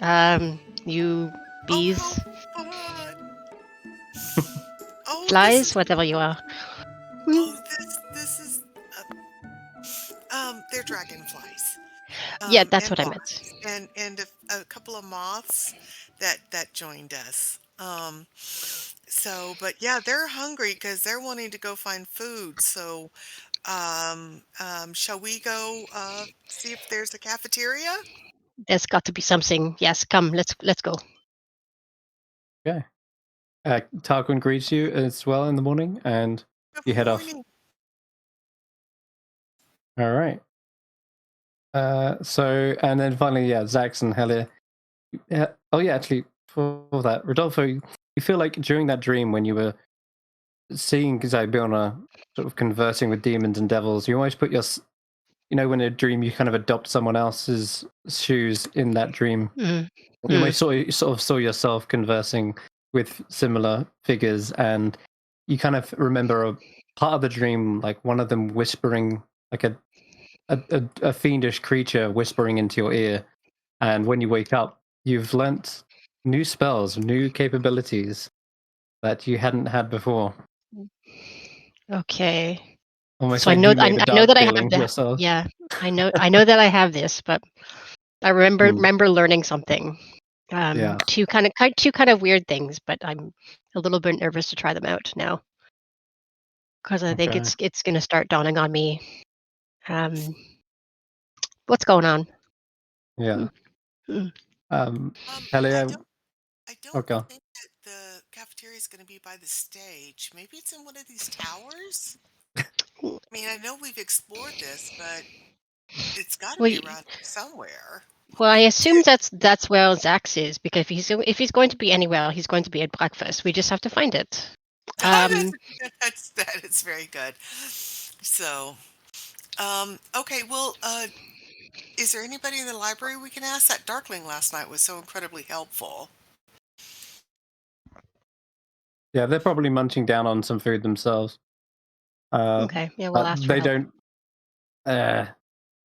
you Oh, how bees, fun. Oh, this flies, is whatever you are. Hmm. Oh, this is they're dragonflies. Yeah, that's And what I meant. wasps and a couple of moths that joined us. But yeah, they're hungry because they're wanting to go find food. So, shall we go see if there's a cafeteria? There's got to be something. Yes, come, let's go. Okay. Tarquin greets you as well in the morning, and you Good head off. morning. All right. So, and then finally, yeah, Xaxx and Helia. Yeah. Oh, yeah. Actually, for that. Rodolfo, you feel like during that dream when you were seeing Zybilna sort of conversing with demons and devils, you always put your, when in a dream you kind of adopt someone else's shoes in that dream. Mm. You almost sort of saw yourself conversing with similar figures, and you kind of remember a part of the dream, like one of them whispering, like a fiendish creature whispering into your ear. And when you wake up, you've learnt new spells, new capabilities that you hadn't had before. Okay. Almost So like you made a I know dark that I have feeling that. yourself. Yeah, I know that I have this, but I remember learning something. Yeah. Two kind of weird things, but I'm a little bit nervous to try them out now because I think Okay. it's going to start dawning on me. What's going on? Yeah. Mm. Helia, I don't okay. think that the cafeteria is going to be by the stage. Maybe it's in one of these towers. I mean, I know we've explored this, but it's got to Well, be around here somewhere. well, I assume that's where Xaxx is because if he's going to be anywhere, he's going to be at breakfast. We just have to find it. That is very good. So, okay, well, is there anybody in the library we can ask? That Darkling last night was so incredibly helpful. Yeah, they're probably munching down on some food themselves. Okay, yeah, we'll But ask for they help. don't.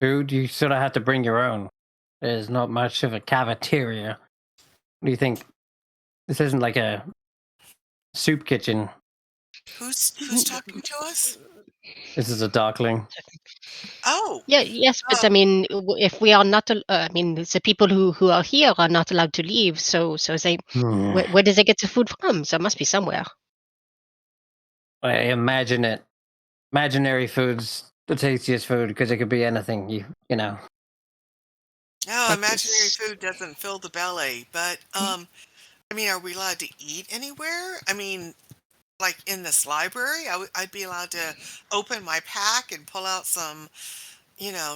Food, you sort of have to bring your own. There's not much of a cafeteria. What do you think? This isn't like a soup kitchen. Who's talking to us? This is a darkling. Oh, Yeah, yes, but I mean, if we are not, I mean, the people who are here are not allowed to leave. So they, where does they get the food from? So it must be somewhere. I imagine it. Imaginary food's the tastiest food because it could be anything. You know. no, Like imaginary this. food doesn't fill the belly, but I mean, are we allowed to eat anywhere? I mean, like in this library, I'd be allowed to open my pack and pull out some,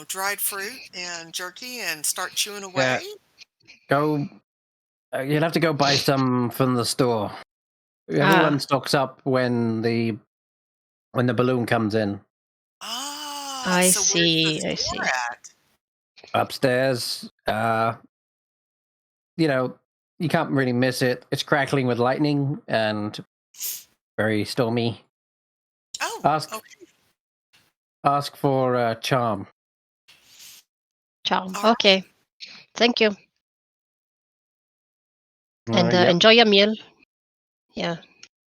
dried fruit and jerky and start chewing away. Yeah. Go. You'll have to go buy some from the store. Everyone stocks up when the balloon comes in. Ah, I so where's the see. I store see. at? Upstairs. You can't really miss it. It's crackling with lightning and very stormy. Oh, Ask okay. ask for charm. Charm. All right. Okay. Thank you. And Yep. enjoy your meal. Yeah.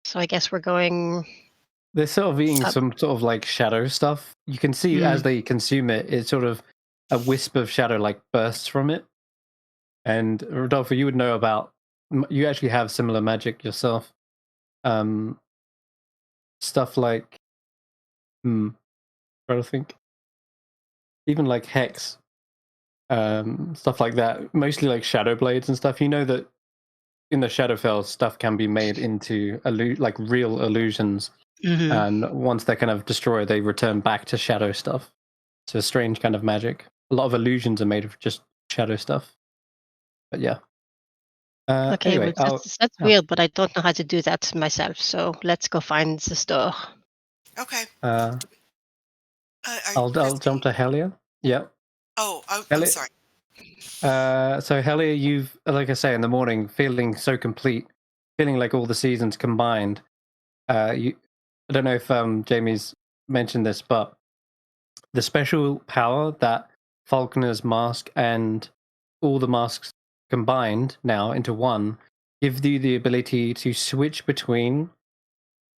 So I guess we're going. They're sort of eating Up. some sort of like shadow stuff. You can see as they consume it, it's sort of a wisp of shadow like bursts from it. And Rodolfo, you would know about. You actually have similar magic yourself. Stuff like, trying to think. Even like hex, stuff like that. Mostly like shadow blades and stuff. You know that in the Shadowfell, stuff can be made into like real illusions. And once they're kind of destroyed, they return back to shadow stuff. It's a strange kind of magic. A lot of illusions are made of just shadow stuff. But yeah. Okay, Anyway, well, that's weird, but I don't know how to do that myself. So let's go find the store. Okay. I'll jump to Helia. Yeah. Oh, I'm Helia, sorry. So Helia, you've, like I say, in the morning, feeling so complete, feeling like all the seasons combined. I don't know if Jamie's mentioned this, but the special power that Falconer's mask and all the masks combined now into one give you the ability to switch between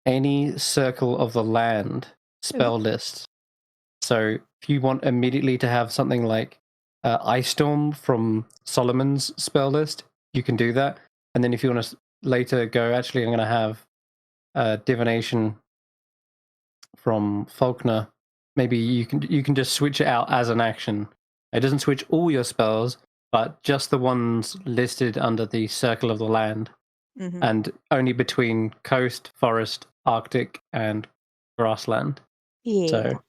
any circle of the land spell lists. So if you want immediately to have something like Ice Storm from Solomon's spell list, you can do that. And then if you want to later go, actually, I'm going to have Divination from Faulkner. Maybe you can just switch it out as an action. It doesn't switch all your spells, but just the ones listed under the Circle of the Land, and only between coast, forest, Arctic, and grassland. Yeah. So,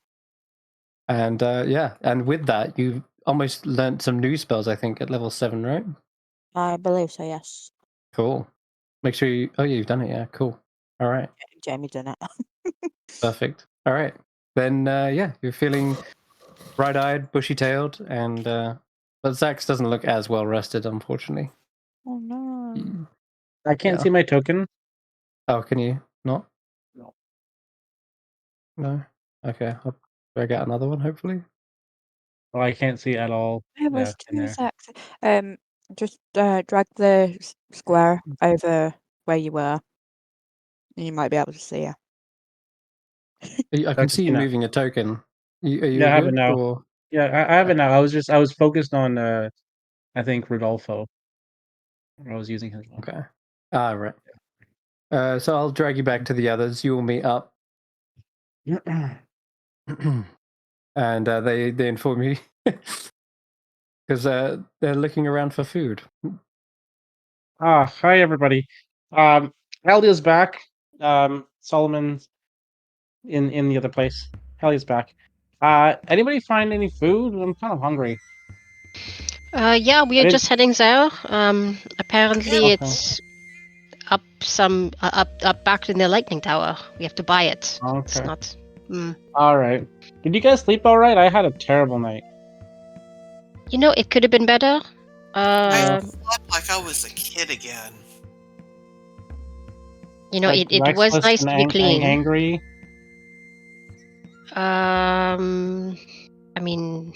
and and with that, you almost learnt some new spells. I think at level 7, right? I believe so, yes. Cool. Make sure you. Oh, yeah, you've done it. Yeah, cool. All right. Jamie done it. Perfect. All right. Then, yeah, you're feeling bright-eyed, bushy-tailed, and but Xaxx doesn't look as well rested, unfortunately. Oh no. I can't Yeah. see my token. Oh, can you not? No. No. Okay. I'll drag out another one, hopefully. Oh, I can't see at all. It Yeah, was in too there. sexy. Just drag the square over where you were, and you might be able to see her. I can see you moving a token. Are you Yeah, I have it good? now. Or Yeah, I have it now. I was focused on I think Rodolfo. I was using his one. okay. Ah, right. So I'll drag you back to the others. You will meet up, and they inform you because they're looking around for food. Hi everybody. Ellia's back. Solomon's in the other place. Ellia's back. Anybody find any food? I'm kind of hungry. Yeah, we I are didn't. just heading there. Apparently Yeah. it's up up back in the lightning tower. We have to buy it. It's Okay. not. All right. Did you guys sleep all right? I had a terrible night. You know, it could have been better. I slept like I was a kid again. You know, Like it was restless nice and to be clean. angry. I mean,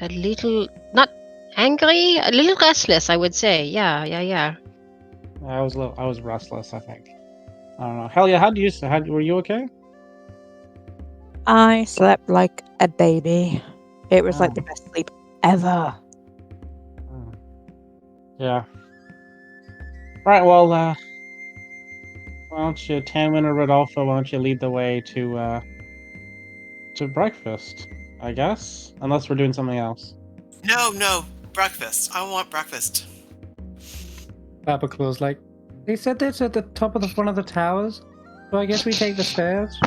a little not angry, a little restless, I would say. Yeah. I was restless. I think. I don't know. Helia, were you okay? I slept like a baby. It was like Oh. the best sleep ever. Oh. Yeah. All right. Well, why don't you, Tanwen or Rodolfo? Why don't you lead the way to breakfast? I guess, unless we're doing something else. No, breakfast. I want breakfast. Papa Claw's like, they said this at the top of one of the towers, so I guess we take the stairs.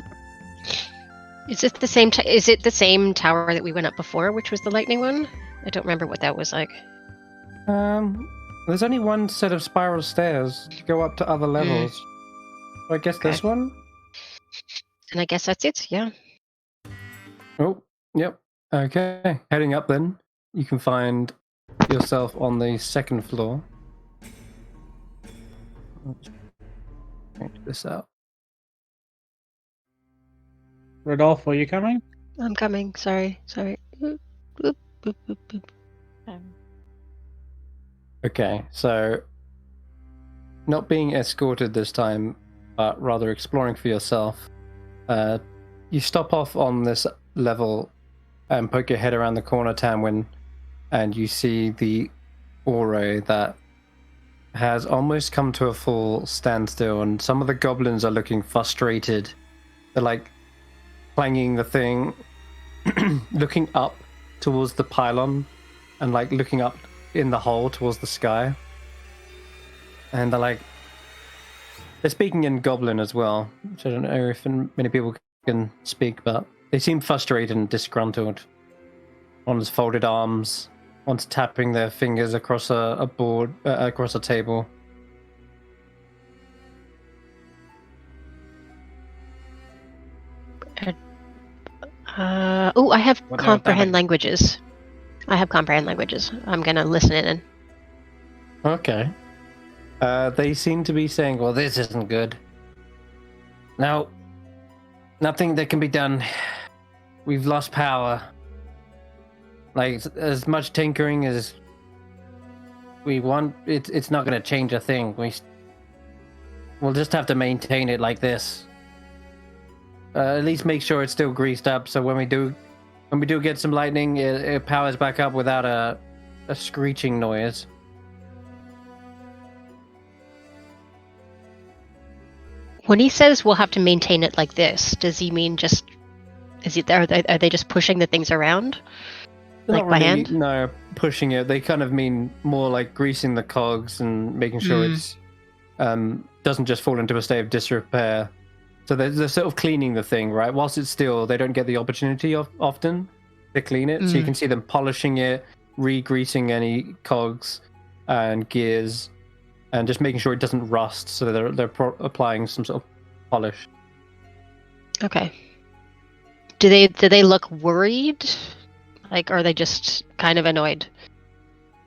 Is it the same? Is it the same tower that we went up before, which was the lightning one? I don't remember what that was like. There's only one set of spiral stairs to go up to other levels. So I guess this one? And I guess that's it. Yeah. Oh, yep. Okay. Heading up then, you can find yourself on the second floor. Let's change this out. Rodolfo, you coming? I'm coming. Sorry. Boop, boop, boop, boop. Okay, so not being escorted this time, but rather exploring for yourself. You stop off on this level and poke your head around the corner, Tanwen, and you see the Oro that has almost come to a full standstill, and some of the goblins are looking frustrated. They're like clanging the thing, looking up towards the pylon, and like looking up in the hole towards the sky. And they're speaking in Goblin as well, which I don't know if many people can speak, but they seem frustrated and disgruntled. One's folded arms, one's tapping their fingers across a board, across a table. I have comprehend languages. I'm gonna listen in. Okay. They seem to be saying, well, this isn't good. No, nothing that can be done. We've lost power. Like, as much tinkering as we want, it's not going to change a thing. We'll just have to maintain it like this. At least make sure it's still greased up, so when we do get some lightning, it powers back up without a screeching noise. When he says we'll have to maintain it like this, does he mean just? Are they just pushing the things around, like Not by really, hand? no, pushing it. They kind of mean more like greasing the cogs and making sure it's doesn't just fall into a state of disrepair. So they're sort of cleaning the thing, right? Whilst it's still, they don't get the opportunity often to clean it. So you can see them polishing it, re-greasing any cogs and gears, and just making sure it doesn't rust. So they're applying some sort of polish. Okay. Do they look worried? Like, are they just kind of annoyed?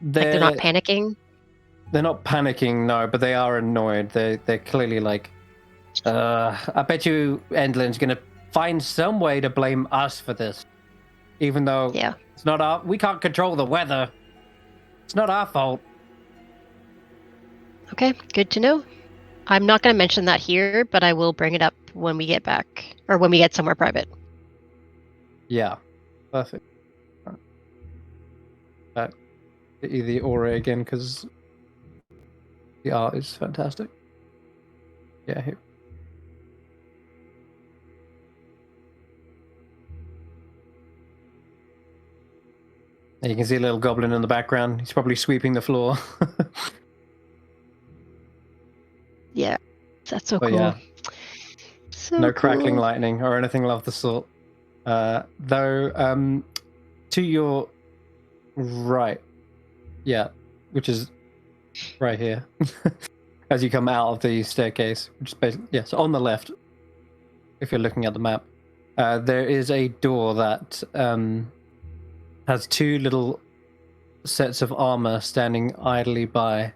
They're not panicking? They're not panicking, no, but they are annoyed. They're clearly like, I bet you Endlin's gonna find some way to blame us for this. Even though it's not we can't control the weather. It's not our fault. Okay, good to know. I'm not going to mention that here, but I will bring it up when we get back, or when we get somewhere private. Yeah, perfect. The aura again, because the art is fantastic. Yeah, here. And you can see a little goblin in the background. He's probably sweeping the floor. Yeah, that's so But cool. yeah. So No cool. crackling lightning or anything of the sort. Though, to your right, yeah, which is right here, as you come out of the staircase, which is basically, so on the left, if you're looking at the map, there is a door that has two little sets of armor standing idly by.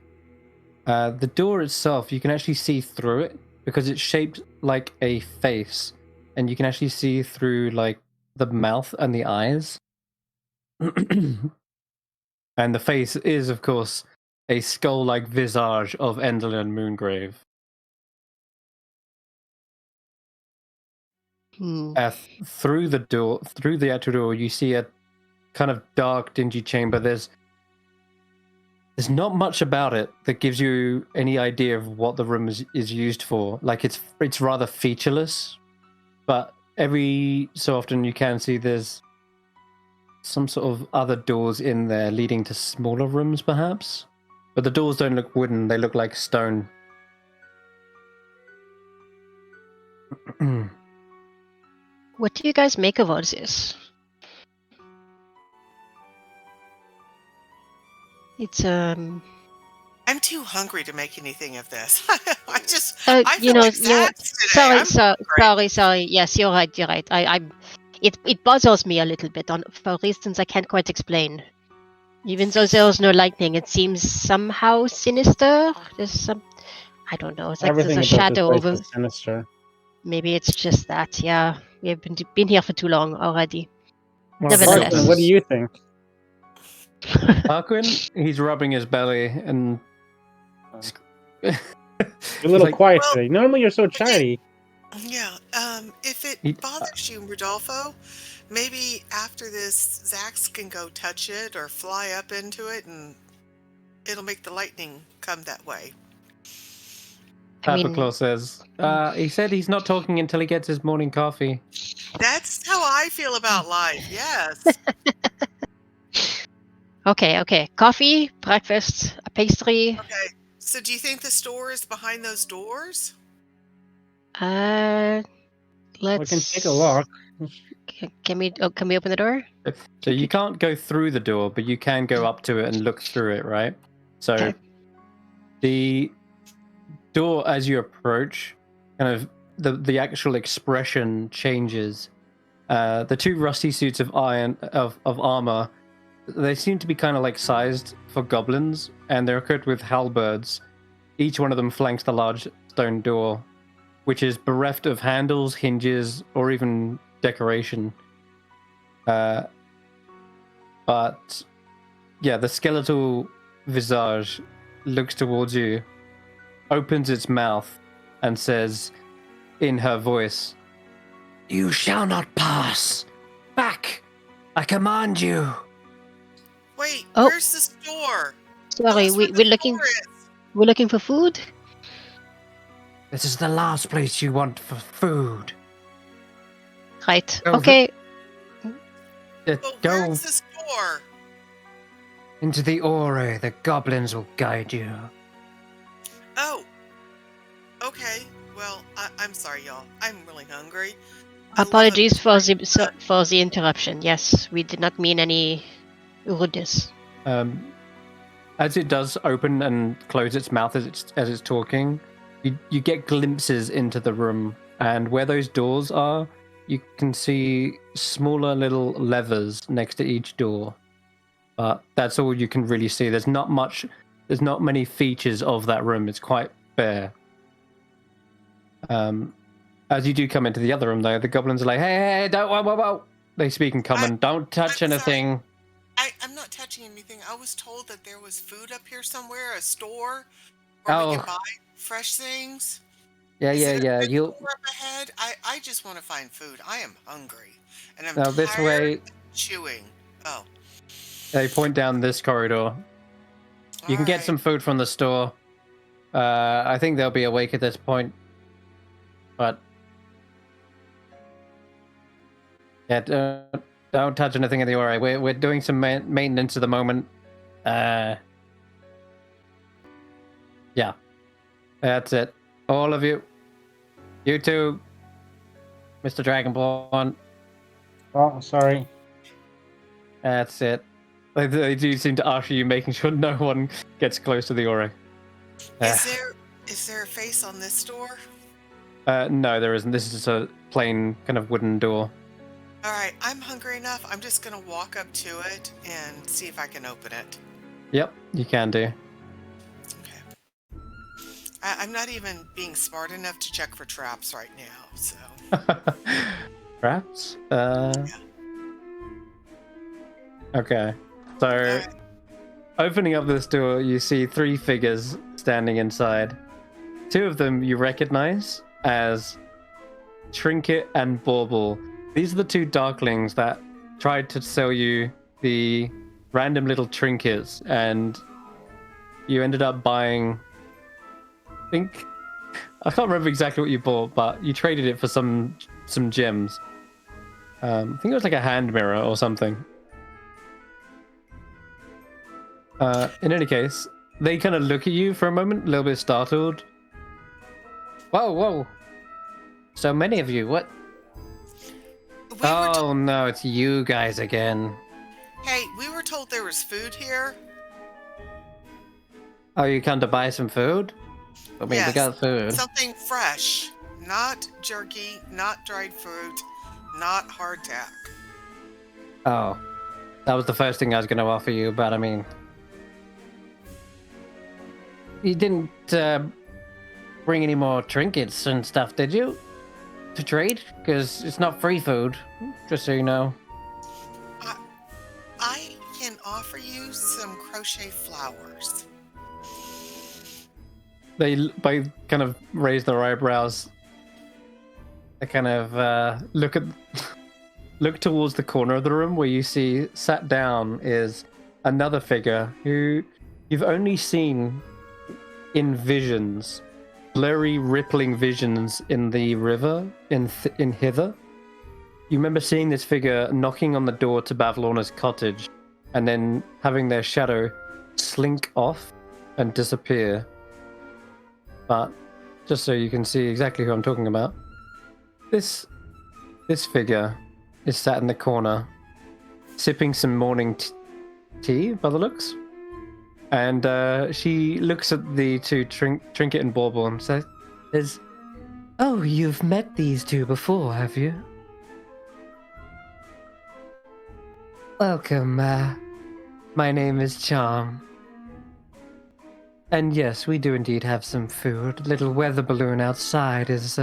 The door itself, you can actually see through it because it's shaped like a face, and you can actually see through like the mouth and the eyes. And the face is, of course, a skull-like visage of Enderlin Moongrave. Through the actual door, you see a kind of dark, dingy chamber. There's not much about it that gives you any idea of what the room is used for. Like it's rather featureless, but every so often you can see there's some sort of other doors in there leading to smaller rooms, perhaps. But the doors don't look wooden; they look like stone. What do you guys make of all this? It's I'm too hungry to make anything of this. I feel like Xaxx today. sorry. Yes, you're right. It bothers me a little bit for reasons I can't quite explain. Even though there's no lightning, it seems somehow sinister. There's some, I don't know. It's like Everything there's a about shadow this place over. is sinister. Maybe it's just that. Yeah, we've been here for too long already. Well, Nevertheless. Tarquin, what do you think? Tarquin, he's rubbing his belly and You're a little like, quiet today. Normally you're so chatty. Yeah. If it bothers you, Rodolfo, maybe after this, Xaxx can go touch it or fly up into it, and it'll make the lightning come that way. Claw says, he said he's not talking until he gets his morning coffee. That's how I feel about life. Yes. Okay. Coffee, breakfast, a pastry. Okay. So do you think the store is behind those doors? Let's. We can take a look. Can we open the door? So you can't go through the door, but you can go up to it and look through it, right? So the door, as you approach, kind of the actual expression changes. The two rusty suits of armor, they seem to be kind of like sized for goblins, and they're equipped with halberds. Each one of them flanks the large stone door, which is bereft of handles, hinges, or even decoration. But yeah, the skeletal visage looks towards you, opens its mouth, and says in her voice, "You shall not pass. Back! I command you." Wait, where's the store? Sorry, we're looking for food. This is the last place you want for food. Right. Go okay. Go where's the store? into the Ore. The goblins will guide you. Oh. Okay. Well, I'm sorry, y'all. I'm really hungry. Apologies for the interruption. Yes, we did not mean any rudeness. as it does open and close its mouth as it's talking, you get glimpses into the room, and where those doors are, you can see smaller little levers next to each door. But that's all you can really see. There's not many features of that room. It's quite bare. As you do come into the other room, though, the goblins are like, hey, don't, whoa. They speak in common. Don't touch anything. I'm not touching anything. I was told that there was food up here somewhere, a store where we can buy fresh things. Yeah. You'll up ahead. I just want to find food. I am hungry, and I'm tired this way. Of chewing. Oh. They point down this corridor. You can get some food from the store. I think they'll be awake at this point, but yeah, don't touch anything in the aura. We're doing some maintenance at the moment. Yeah, that's it. All of you. You too, Mr. Dragonborn. Oh, sorry. That's it. They do seem to usher you, making sure no one gets close to the aura. Is there a face on this door? No, there isn't. This is just a plain kind of wooden door. All right, I'm hungry enough. I'm just gonna walk up to it and see if I can open it. Yep, you can do. Okay. I'm not even being smart enough to check for traps right now, so. Traps? Yeah. Okay. So, opening up this door, you see 3 figures standing inside. 2 of them you recognize as Trinket and Bauble. These are the 2 darklings that tried to sell you the random little trinkets, and you ended up buying, I can't remember exactly what you bought, but you traded it for some gems. I think it was like a hand mirror or something. In any case, they kind of look at you for a moment, a little bit startled. Whoa. So many of you, what? No, it's you guys again. Hey, we were told there was food here. Oh, you come to buy some food? I mean, we got food. Something fresh. Not jerky, not dried fruit, not hardtack. Oh, that was the first thing I was going to offer you, but I mean... You didn't bring any more trinkets and stuff, did you? To trade? Because it's not free food, just so you know. I can offer you some crochet flowers. They kind of raise their eyebrows. They kind of look towards the corner of the room where you see sat down is another figure who you've only seen in visions, blurry, rippling visions in the river in Hither. You remember seeing this figure knocking on the door to Bavlorna's cottage, and then having their shadow slink off and disappear. But just so you can see exactly who I'm talking about, this figure is sat in the corner, sipping some morning tea by the looks. And she looks at the 2 Trinket and Bauble and says, "Oh, you've met these 2 before, have you? Welcome, my name is Charm. And yes, we do indeed have some food. The little weather balloon outside is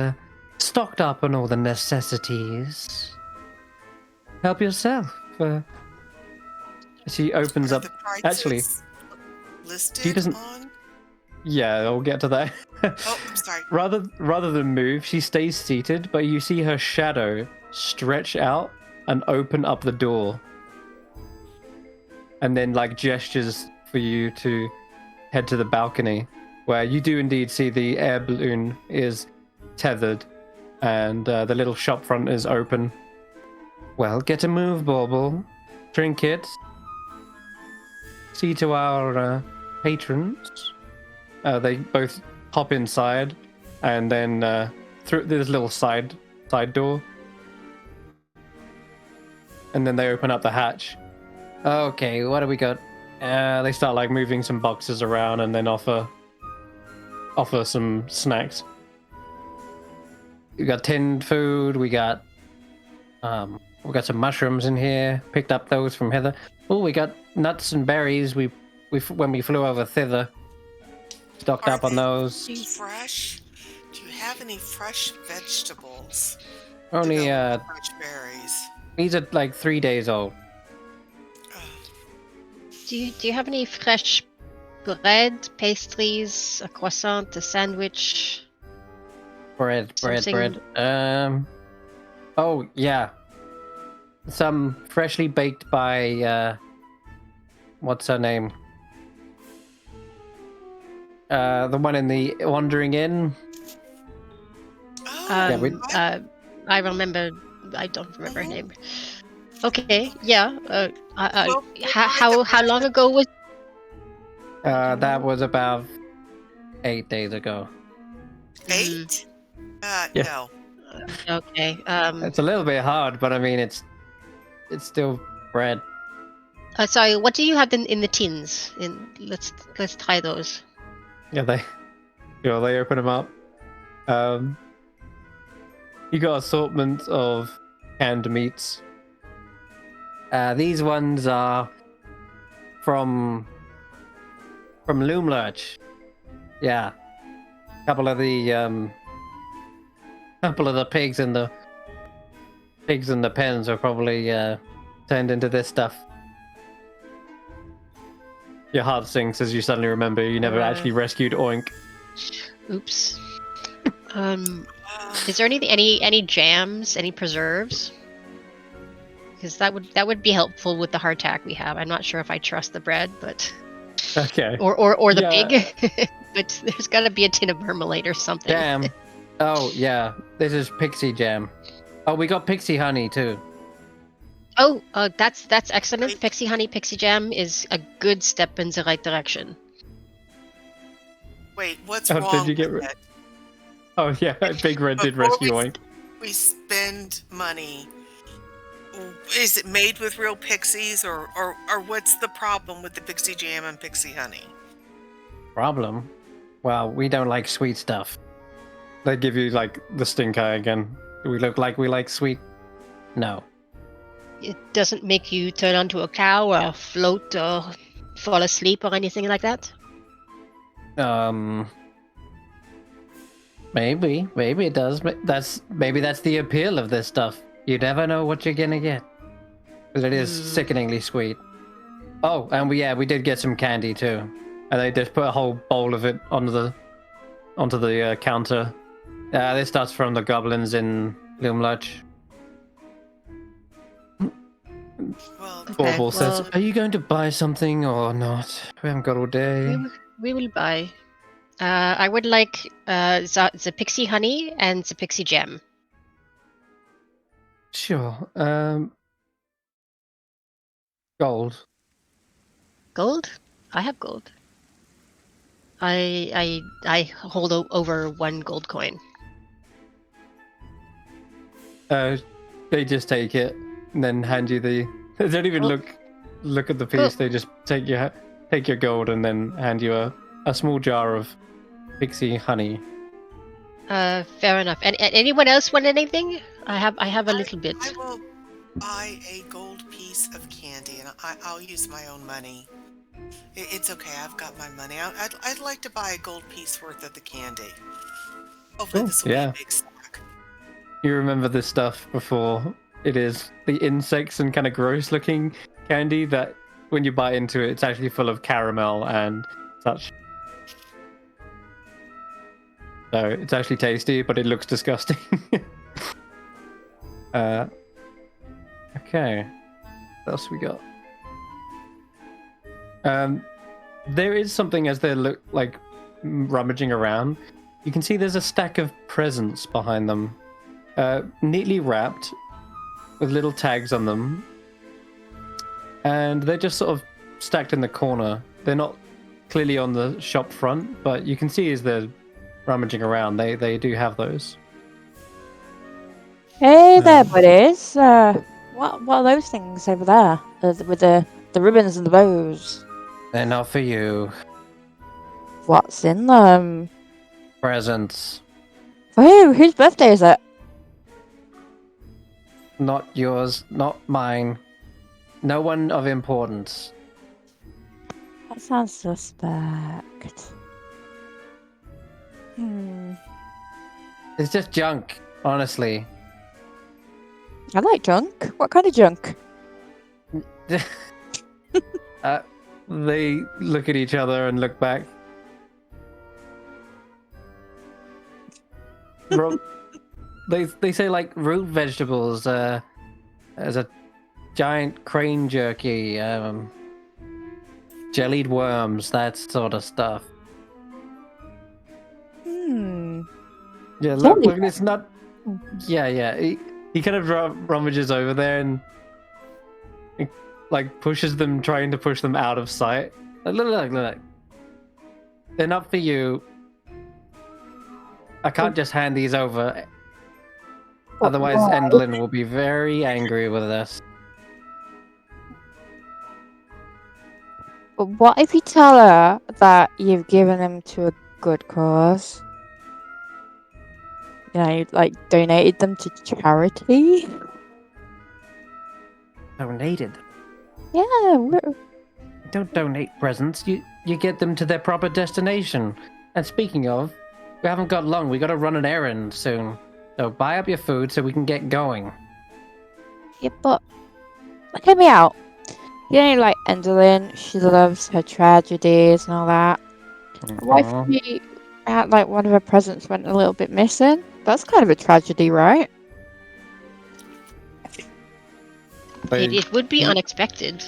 stocked up on all the necessities. Help yourself." She opens up... Actually... Listed on? Yeah, I'll get to that. Oh, I'm sorry. Rather than move, she stays seated, but you see her shadow stretch out and open up the door. And then, gestures for you to head to the balcony, where you do indeed see the air balloon is tethered, and the little shop front is open. Well, get a move, Bauble. Trinket. See to our patrons. They both hop inside, and then through this little side door, and then they open up the hatch. Okay, what do we got? They start like moving some boxes around and then offer some snacks. We got tinned food. We got some mushrooms in here. Picked up those from Heather. Oh, we got nuts and berries. We when we flew over thither, stocked up on those. Are they fresh? Do you have any fresh vegetables? Only Fresh berries. these are like 3 days old. Do you have any fresh bread, pastries, a croissant, a sandwich? Bread. Something- Oh yeah. Some freshly baked by what's her name? The one in the Wandering Inn. I remember. I don't remember her name. Okay, yeah. How long ago was? That was about 8 days ago. 8? Yeah. No. Okay. It's a little bit hard, but I mean it's still bread. Sorry. What do you have in the tins? Let's try those. Yeah, they open them up. You got assortment of canned meats. These ones are from Loomlurch. Yeah, couple of the pigs in the pens are probably turned into this stuff. Your heart sinks as you suddenly remember you never actually rescued Oink. Oops. Is there any jams, any preserves? Because that would be helpful with the hardtack we have. I'm not sure if I trust the bread, but Okay. or the Yeah. pig. But there's got to be a tin of marmalade or something. Jam. Oh yeah, this is pixie jam. Oh, we got pixie honey too. Oh, that's excellent. Pixie honey, pixie jam is a good step in the right direction. Wait, what's Oh, wrong did you get with rid- it? Oh yeah, Big Red did Before rescue Oink. We spend money. Is it made with real pixies, or what's the problem with the pixie jam and pixie honey? Problem? Well, we don't like sweet stuff. They give you like the stink eye again. Do we look like we like sweet? No. It doesn't make you turn onto a cow or float or fall asleep or anything like that. Maybe it does. Maybe that's the appeal of this stuff. You never know what you're gonna get, because it is sickeningly sweet. Oh, and we did get some candy too, and they just put a whole bowl of it onto the counter. This starts from the goblins in Loomlurch. Well, Bauble says, "Are you going to buy something or not? We haven't got all day." We will buy. I would like the pixie honey and the pixie jam. Sure. Gold. Gold? I have gold. I hold over 1 gold coin. They just take it and then hand you the. They don't even look at the piece. They just take your gold and then hand you a small jar of pixie honey. Fair enough. And anyone else want anything? I have a little bit. I will buy a gold piece of candy, and I'll use my own money. It's okay. I've got my money. I'd like to buy a gold piece worth of the candy. Hopefully, this will be a big stack. You remember this stuff before it is the insects and kind of gross looking candy that when you bite into it, it's actually full of caramel and such. So it's actually tasty, but it looks disgusting. Okay. What else we got? There is something as they look like rummaging around. You can see there's a stack of presents behind them, neatly wrapped with little tags on them, and they're just sort of stacked in the corner. They're not clearly on the shop front, but you can see as they're rummaging around, they do have those. Hey there, buddies. What are those things over there with the ribbons and the bows? They're not for you. What's in them? Presents. For who? Whose birthday is it? Not yours, not mine. No one of importance. That sounds suspect. It's just junk, honestly. I like junk. What kind of junk? They look at each other and look back. They say like root vegetables, as a giant crane jerky, jellied worms, that sort of stuff. Yeah, look, it's not. Yeah. He kind of rummages over there and like pushes them, trying to push them out of sight. Look. They're not for you. I can't just hand these over. Otherwise, Endlin will be very angry with us. But what if you tell her that you've given them to a good cause? You know, like donated them to charity? Donated? Yeah. Don't donate presents. You get them to their proper destination. And speaking of, we haven't got long. We got to run an errand soon. So buy up your food so we can get going. Yeah, but hear me out. You know, like Endelyn, she loves her tragedies and all that. What if she had like one of her presents went a little bit missing? That's kind of a tragedy, right? It would be unexpected.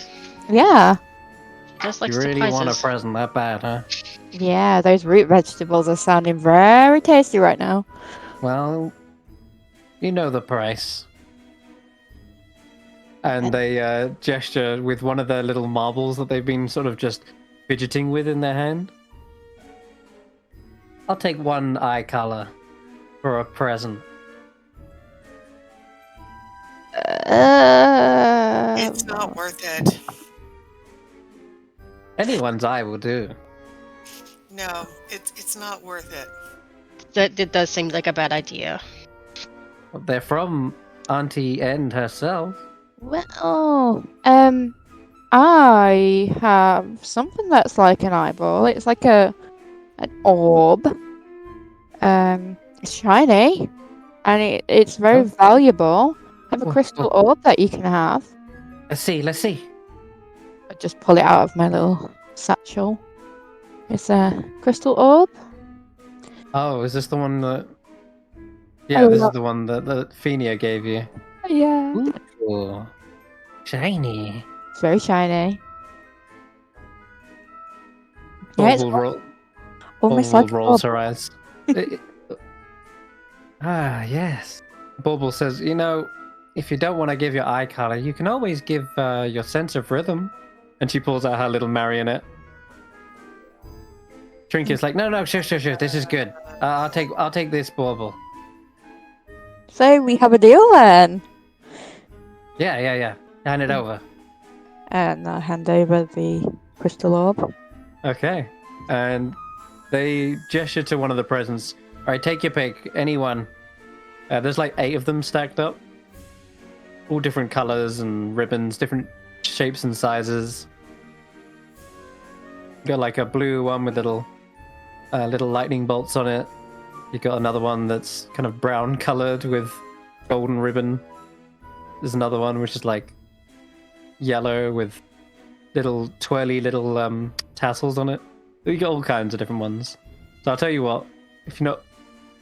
Yeah. Just like You really surprises. want a present that bad, huh? Yeah, those root vegetables are sounding very tasty right now. Well, you know the price. And they gesture with one of their little marbles that they've been sort of just fidgeting with in their hand. I'll take one eye color for a present. It's not worth it. Anyone's eye will do. No, it's not worth it. That does seem like a bad idea. They're from Auntie End herself. Well, I have something that's like an eyeball. It's like an orb. It's shiny, and it's very valuable. I have a crystal orb that you can have. Let's see. I just pull it out of my little satchel. It's a crystal orb. Oh, is this the one that... Yeah, this is the one that Fenia gave you. Yeah. Ooh, shiny. It's very shiny. Bulbul Almost like rolls her eyes. Yes. Bulbul says, you know, if you don't want to give your eye color, you can always give your sense of rhythm. And she pulls out her little marionette. Trinket's like, no, sure. This is good. I'll take this bauble. So we have a deal then. Yeah. Hand it over. And I'll hand over the crystal orb. Okay. And they gesture to one of the presents. All right, take your pick. Anyone. There's like 8 of them stacked up. All different colors and ribbons, different shapes and sizes. Got like a blue one with little lightning bolts on it. You got another one that's kind of brown colored with golden ribbon. There's another one which is like yellow with little twirly little tassels on it. You got all kinds of different ones. So I'll tell you what, if you want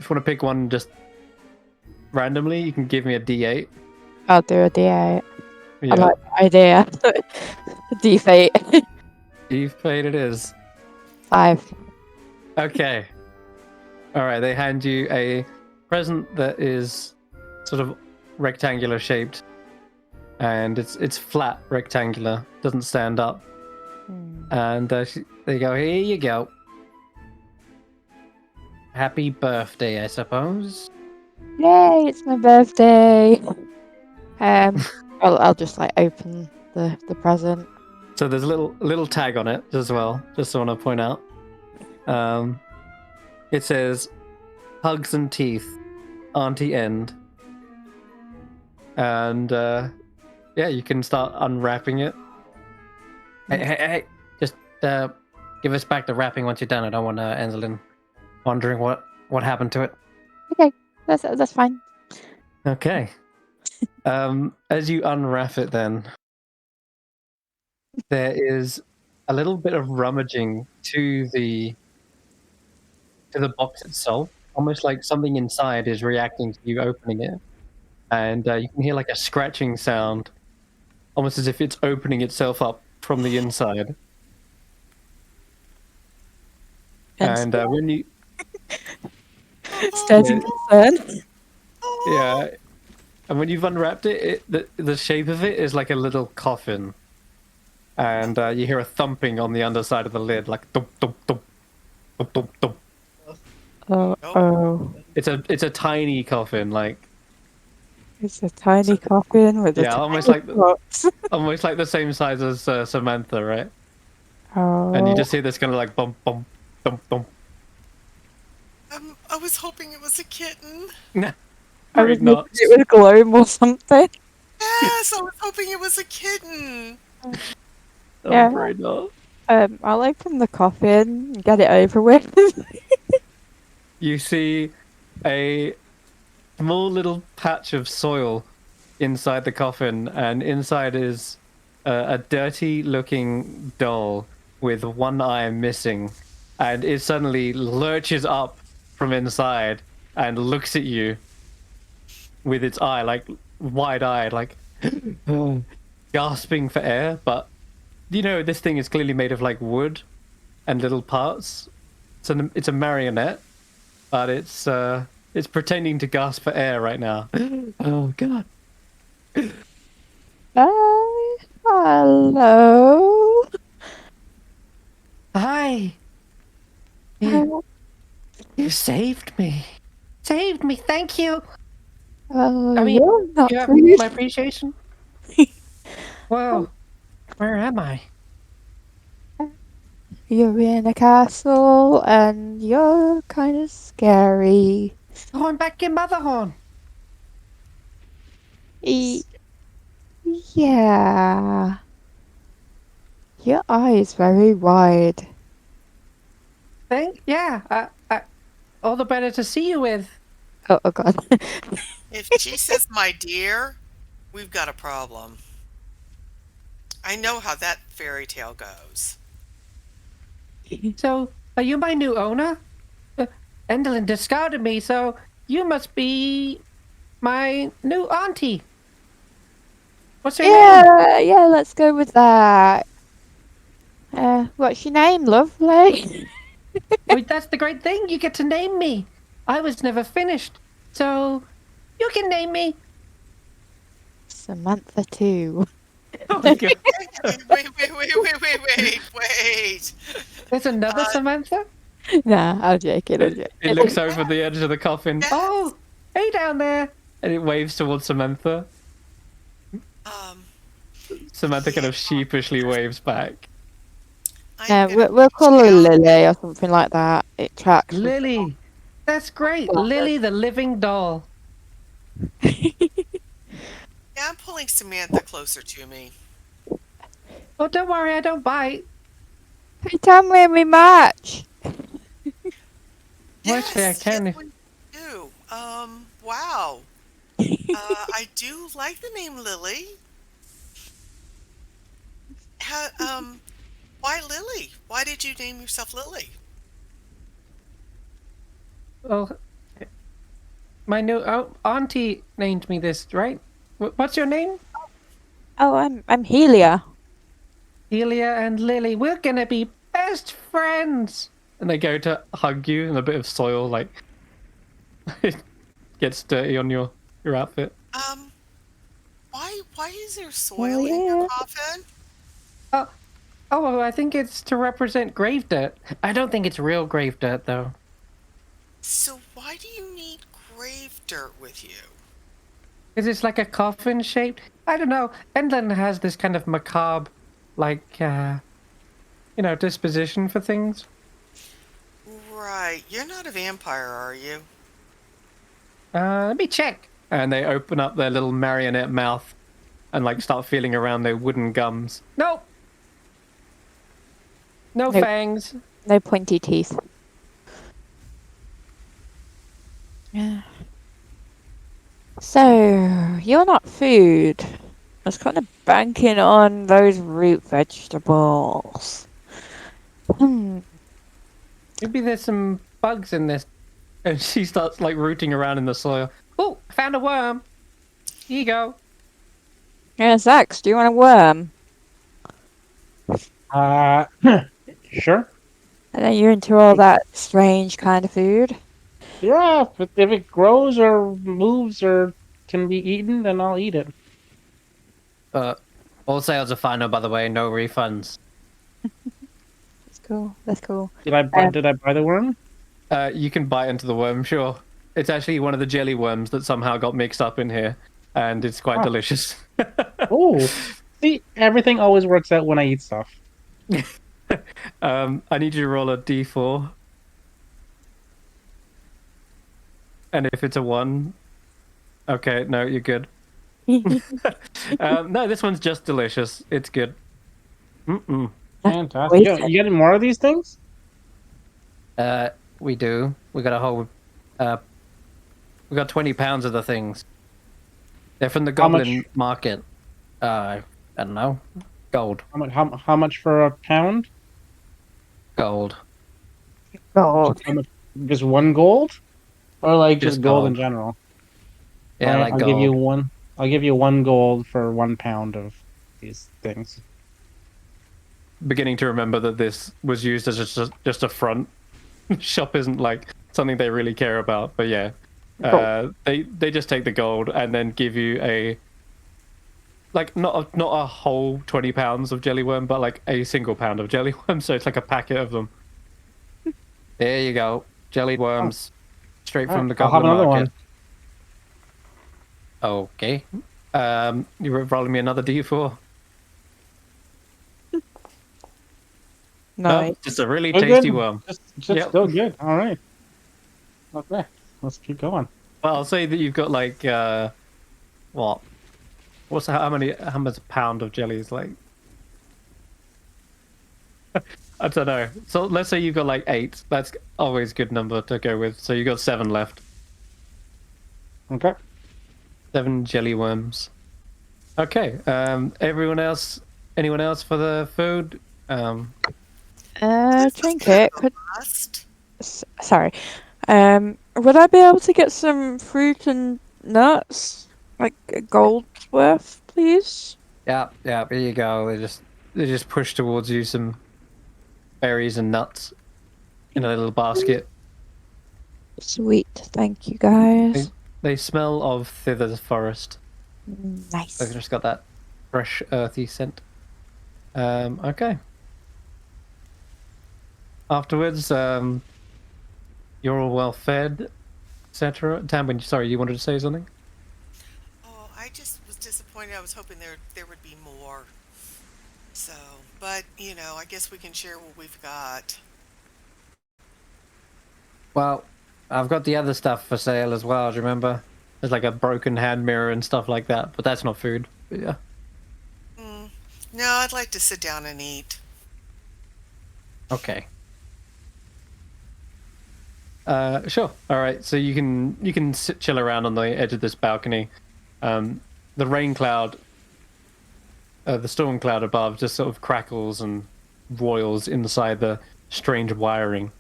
to pick one just randomly, you can give me a D8. I'll do a D8. Yeah. I like the idea. D8. D8 it is. 5. Okay. All right, they hand you a present that is sort of rectangular shaped, and it's flat rectangular, doesn't stand up. And they go, here you go. Happy birthday, I suppose. Yay! It's my birthday. I'll just like open the present. So there's a little tag on it as well. Just want to point out. It says, "Hugs and teeth, Auntie End," and yeah, you can start unwrapping it. Hey! Just give us back the wrapping once you're done. I don't want Enzelin wondering what happened to it. Okay, that's fine. Okay. As you unwrap it, then there is a little bit of rummaging to the box itself, almost like something inside is reacting to you opening it, and you can hear like a scratching sound, almost as if it's opening itself up from the inside. And when you stating concern. yeah, and when you've unwrapped it, the shape of it is like a little coffin, and you hear a thumping on the underside of the lid, like thump thump thump thump thump thump. Oh. It's a tiny coffin, like It's a tiny coffin with a yeah, tiny almost box. almost like the same size as Samantha, right? Oh. And you just hear this kind of like bump bump thump thump. I was hoping it was a kitten. Nah, I was afraid not. hoping it would glow or something. Yes, I was hoping it was a kitten. Yeah. I'm afraid not. I'll open the coffin and get it over with. You see a small little patch of soil inside the coffin, and inside is a dirty-looking doll with one eye missing, and it suddenly lurches up from inside and looks at you with its eye, like wide-eyed, like gasping for air. But you know, this thing is clearly made of like wood and little parts. So it's a marionette, but it's pretending to gasp for air right now. Oh god. Hello. Hi. You saved me. Saved me. Thank you. I mean, You're not you have rude. my appreciation. Well, where am I? You're in a castle and you're kind of scary. Oh, I'm back in Motherhorn. Yeah. Your eye is very wide. Yeah. All the better to see you with. Oh god. If she says my dear, we've got a problem. I know how that fairy tale goes. So, are you my new owner? Endelin discarded me, so you must be my new auntie. What's your name? Yeah, let's go with that. What's your name, lovely? Wait, that's the great thing. You get to name me. I was never finished, so you can name me. Samantha too. Oh my god. Wait. There's another Samantha? Nah, I'm joking. It looks over the edge of the coffin. Yes. Oh, hey down there. And it waves towards Samantha. Samantha kind of sheepishly waves back. We'll call her Lily or something like that. It tracks. Lily. That's great. Well, Lily the living doll. Yeah, I'm pulling Samantha closer to me. Oh, don't worry, I don't bite. Hey, Tanwen, we match. Actually, I can. Yes, we do. Wow. I do like the name Lily. Why Lily? Why did you name yourself Lily? Well, my new auntie named me this, right? What's your name? Oh, I'm Helia. Delia and Lily. We're gonna be best friends. And they go to hug you, and a bit of soil like it gets dirty on your outfit. Why is there soil in your coffin? Oh, I think it's to represent grave dirt. I don't think it's real grave dirt though. So why do you need grave dirt with you? Because it's like a coffin shaped. I don't know. Endland has this kind of macabre like, disposition for things. Right. You're not a vampire, are you? Let me check. And they open up their little marionette mouth and like start feeling around their wooden gums. Nope. No Nope. fangs. No pointy teeth. Yeah. So, you're not food. I was kind of banking on those root vegetables. Maybe there's some bugs in this. And she starts like rooting around in the soil. Oh, I found a worm. Here you go. Yeah, Xaxx, do you want a worm? Sure. I know you're into all that strange kind of food. Yeah, if it grows or moves or can be eaten, then I'll eat it. All sales are final, by the way. No refunds. That's cool. That's cool. Did I buy the worm? You can bite into the worm, sure. It's actually one of the jelly worms that somehow got mixed up in here, and it's quite delicious. Oh, see, everything always works out when I eat stuff. I need you to roll a d4. And if it's a 1... Okay, no, you're good. No, this one's just delicious. It's good. Fantastic. You got any more of these things? We do. We got a whole... we got 20 pounds of the things. They're from the Goblin Market. I don't know. Gold. How much for a pound? Gold. Gold. Just 1 gold? Or like just gold in gold. general? Yeah, Right, like I'll gold. give you 1 gold for 1 pound of these things. Beginning to remember that this was used as just a front. Shop isn't like something they really care about, but yeah. They just take the gold and then give you a like not a whole 20 pounds of jellyworm, but like a single pound of jellyworm, so it's like a packet of them. There you go. Jelly worms. Straight from the Goblin I'll have Market. One. Okay. You were rolling me another D4. Nice. No, just a really Still tasty good? worm. Just Yep. still good. All right. Okay, let's keep going. Well, I'll say that you've got like what? How much a pound of jelly is like? I don't know. So let's say you've got like 8. That's always a good number to go with. So you got 7 left. Okay. 7 jelly worms. Okay. Anyone else for the food? Trinket, could... Last? Sorry. Would I be able to get some fruit and nuts? Like a gold's worth, please? Yeah, here you go. They just push towards you some berries and nuts in a little basket. Sweet, thank you guys. They smell of thither forest. Nice. They've just got that fresh, earthy scent. Okay. Afterwards, you're all well fed, etc. Tanwen, sorry, you wanted to say something? Oh, I just was disappointed. I was hoping there would be more. So, but I guess we can share what we've got. Well, I've got the other stuff for sale as well, do you remember? There's like a broken hand mirror and stuff like that, but that's not food. But yeah. No, I'd like to sit down and eat. Okay. Sure. All right. So you can chill around on the edge of this balcony. The rain cloud, the storm cloud above, just sort of crackles and roils inside the strange wiring.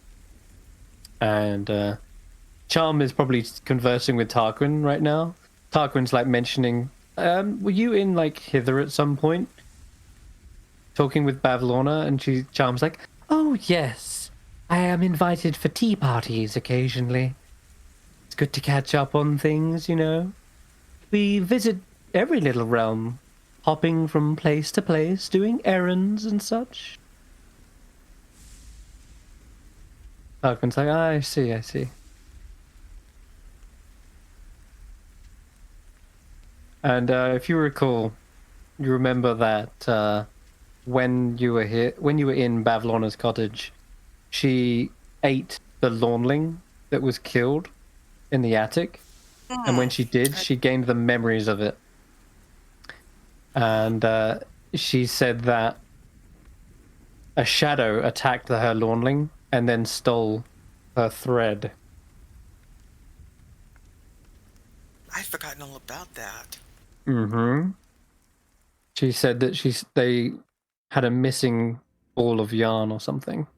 And Charm is probably conversing with Tarquin right now. Tarquin's like mentioning, were you in like hither at some point? Talking with Bavlorna, and Charm's like, oh yes, I am invited for tea parties occasionally. It's good to catch up on things, We visit every little realm, hopping from place to place, doing errands and such. Tarquin's like, I see. And if you recall, you remember that when you were here, when you were in Bavlona's cottage, she ate the lawnling that was killed in the attic. And when she did, she gained the memories of it. And she said that a shadow attacked her lawnling and then stole her thread. I'd forgotten all about that. Mm-hmm. She said that they had a missing ball of yarn or something.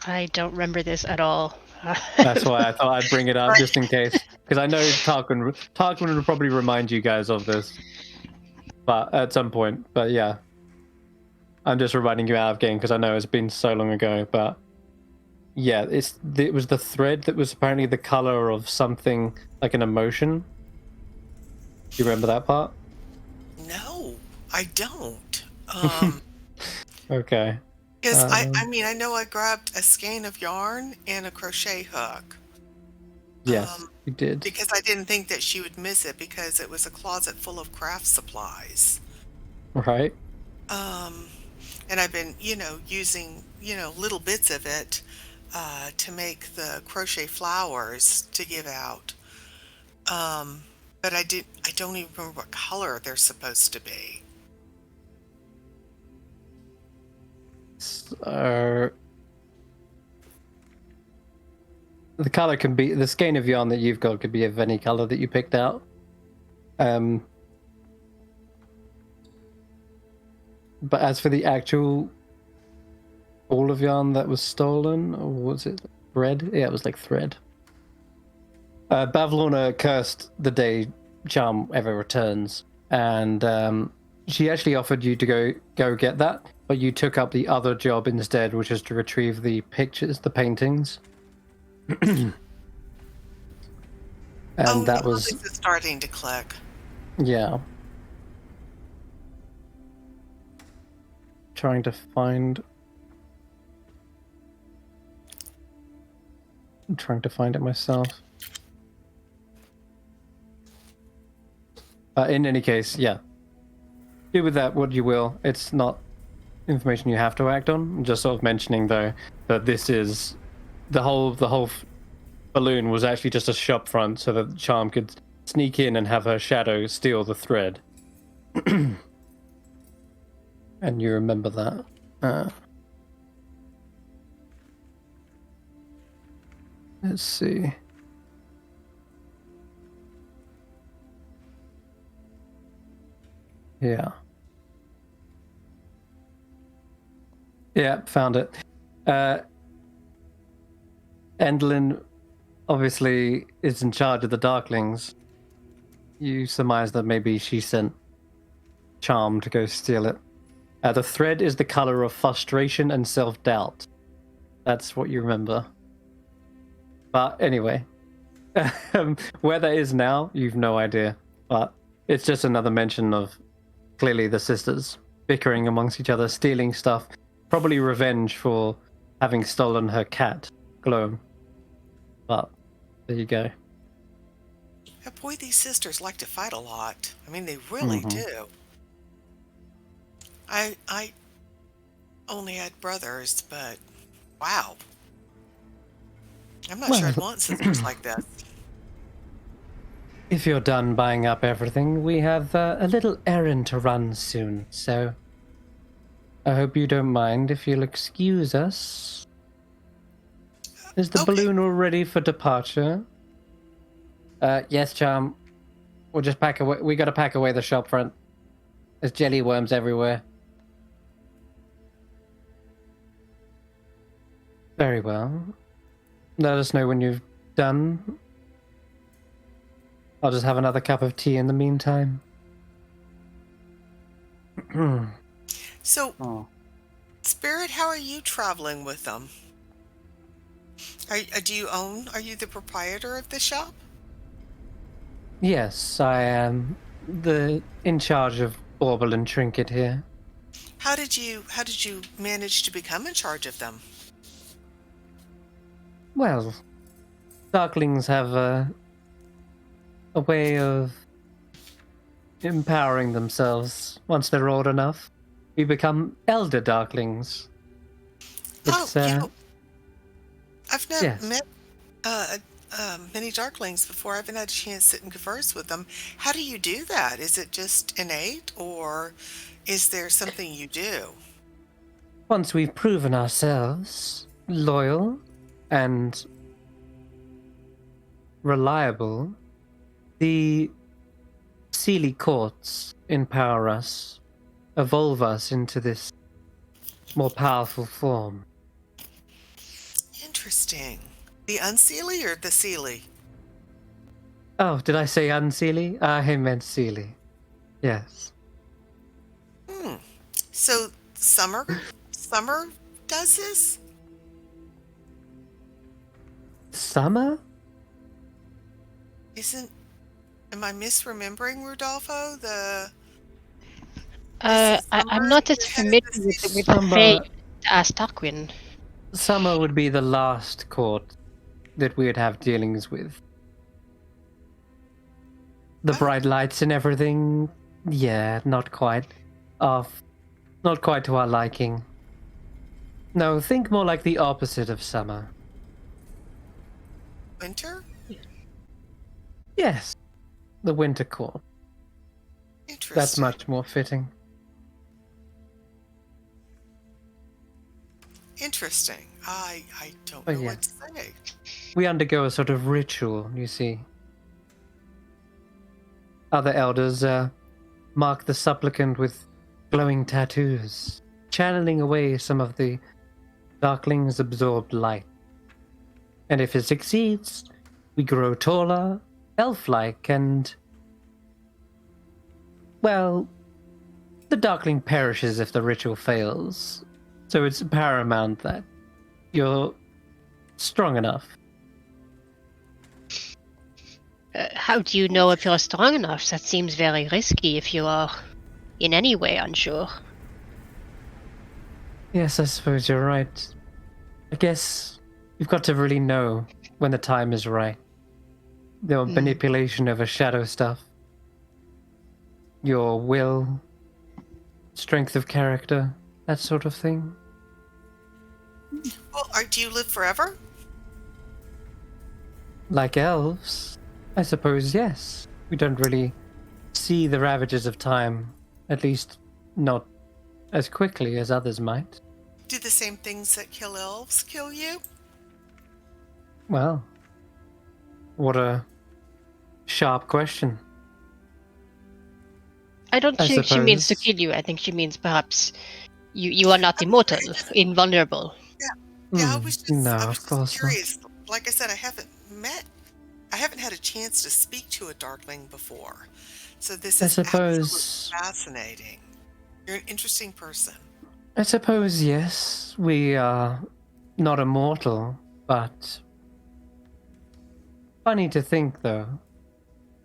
I don't remember this at all. That's why I thought I'd bring it up just in case, because I know Tarquin would probably remind you guys of this, but at some point. But yeah, I'm just reminding you out of game because I know it's been so long ago. But yeah, it was the thread that was apparently the color of something like an emotion. Do you remember that part? No, I don't. Okay. Because I mean, I know I grabbed a skein of yarn and a crochet hook. Yes, you did. Because I didn't think that she would miss it because it was a closet full of craft supplies. Right. And I've been, using, little bits of it to make the crochet flowers to give out. But I don't even remember what color they're supposed to be. So the color can be, the skein of yarn that you've got could be of any color that you picked out. But as for the actual ball of yarn that was stolen, or was it thread? Yeah, it was like thread. Bavlorna cursed the day Charm ever returns, and she actually offered you to go get that, but you took up the other job instead, which is to retrieve the pictures, the paintings. And that was... This is starting to click. Yeah. Trying to find... I'm trying to find it myself. In any case, yeah. Do with that what you will. It's not information you have to act on. I'm just sort of mentioning, though, that this is... The whole balloon was actually just a shop front so that Charm could sneak in and have her shadow steal the thread. And you remember that. Let's see. Yeah. Yeah, found it. Endlin obviously is in charge of the Darklings. You surmise that maybe she sent Charm to go steal it. The thread is the color of frustration and self-doubt. That's what you remember. But anyway, where that is now, you've no idea. But it's just another mention of clearly the sisters bickering amongst each other, stealing stuff. Probably revenge for having stolen her cat, Gloam. But there you go. Yeah, boy, these sisters like to fight a lot. I mean, they really do. I only had brothers, but wow. I'm not sure I'd want sisters like this. If you're done buying up everything, we have a little errand to run soon, so I hope you don't mind if you'll excuse us. Is the balloon all ready for departure? Yes, Charm. We'll just pack away. We gotta pack away the shop front. There's jelly worms everywhere. Very well. Let us know when you've done. I'll just have another cup of tea in the meantime. So, Spirit, how are you traveling with them? Are you the proprietor of the shop? Yes, I am in charge of Bauble and Trinket here. How did you manage to become in charge of them? Well, Darklings have a way of empowering themselves once they're old enough. We become elder darklings. It's, I've never yes. met many darklings before. I haven't had a chance to sit and converse with them. How do you do that? Is it just innate, or is there something you do? Once we've proven ourselves loyal and reliable, the Sealy courts empower us, evolve us into this more powerful form. Interesting. The unseelie or the sealy? Oh, did I say unsealy? I meant Sealy. Yes. So Summer does this? Summer? Am I misremembering Rodolfo? I'm not as familiar with the Fae as Tarquin. Summer would be the last court that we would have dealings with. The bright lights and everything, yeah, not quite. Not quite to our liking. No, think more like the opposite of Summer. Winter? Yes, the Winter Court. Interesting. That's much more fitting. Interesting. I don't know what to say. We undergo a sort of ritual, you see. Other elders mark the supplicant with glowing tattoos, channeling away some of the Darkling's absorbed light. And if it succeeds, we grow taller, elf-like, and... well, the Darkling perishes if the ritual fails. So it's paramount that you're strong enough. How do you know if you're strong enough? That seems very risky if you are in any way unsure. Yes, I suppose you're right. I guess you've got to really know when the time is right. Your manipulation over shadow stuff. Your will, strength of character, that sort of thing. Well, do you live forever? Like elves, I suppose, yes. We don't really see the ravages of time, at least not as quickly as others might. Do the same things that kill elves kill you? Well, what a sharp question. I don't think she means to suppose. kill you. I think she means perhaps you are not immortal, invulnerable. Yeah, I was of course just curious. Like I said, I haven't had a chance to speak to a Darkling before. So this is absolutely fascinating. You're an interesting person. I suppose, yes, we are not immortal, but funny to think, though,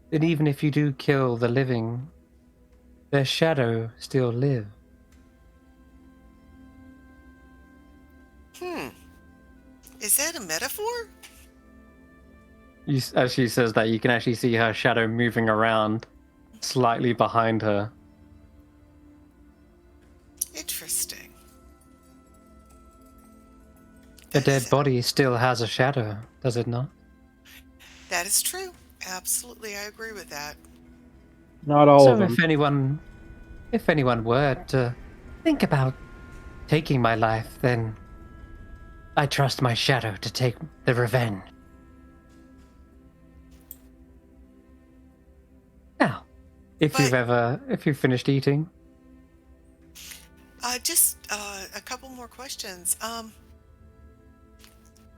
that even if you do kill the living, their shadow still live. Is that a metaphor? As she says that, you can actually see her shadow moving around slightly behind her. Interesting. A dead body still has a shadow, does it not? That is true. Absolutely, I agree with that. Not all of So them. if anyone were to think about taking my life, then I trust my shadow to take the revenge. Now, if you've finished eating. Just a couple more questions.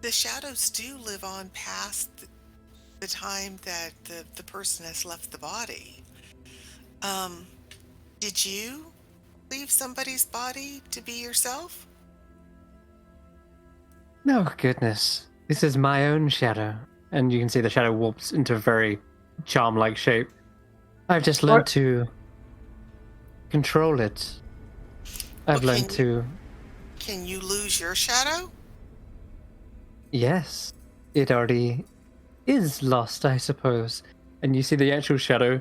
The shadows do live on past the time that the person has left the body. Did you leave somebody's body to be yourself? No, goodness. This is my own shadow. And you can see the shadow warps into a very charm-like shape. I've just learned to control it. I've learned to... Can you lose your shadow? Yes. It already is lost, I suppose. And you see the actual shadow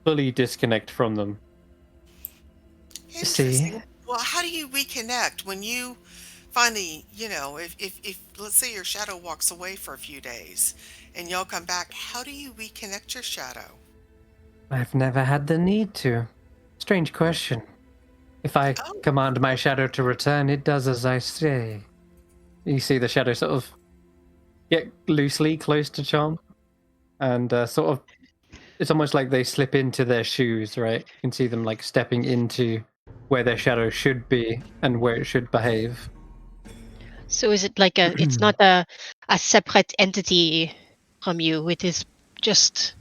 fully disconnect from them. Interesting. See? Well, how do you reconnect when you finally, if let's say your shadow walks away for a few days and y'all come back, how do you reconnect your shadow? I've never had the need to. Strange question. If I Oh, command my shadow to return, it does as I say. You see the shadow sort of get loosely close to Charm, and sort of, it's almost like they slip into their shoes, right? You can see them like stepping into where their shadow should be and where it should behave. So is it like it's not a separate entity from you, it is just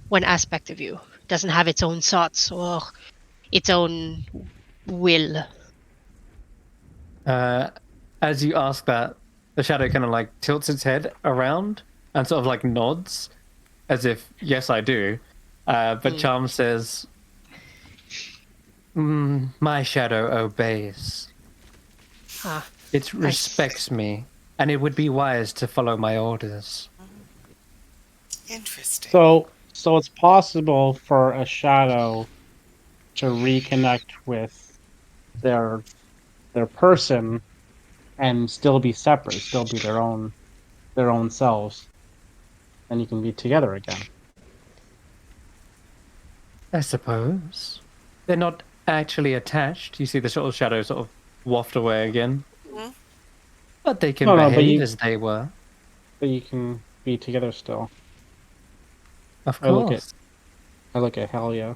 one aspect of you. It doesn't have its own thoughts or its own will. As you ask that, the shadow kind of like tilts its head around and sort of like nods as if, yes, I do. But Charm says, my shadow obeys. Ah, It respects me, and it would be wise to follow my orders. interesting. So it's possible for a shadow to reconnect with their person and still be separate, still be their own selves, and you can be together again. I suppose. They're not actually attached. You see the sort of shadow sort of waft away again. Mhm. But they can No, but behave as they were. But you can be together still. Of I look course. at hell yeah.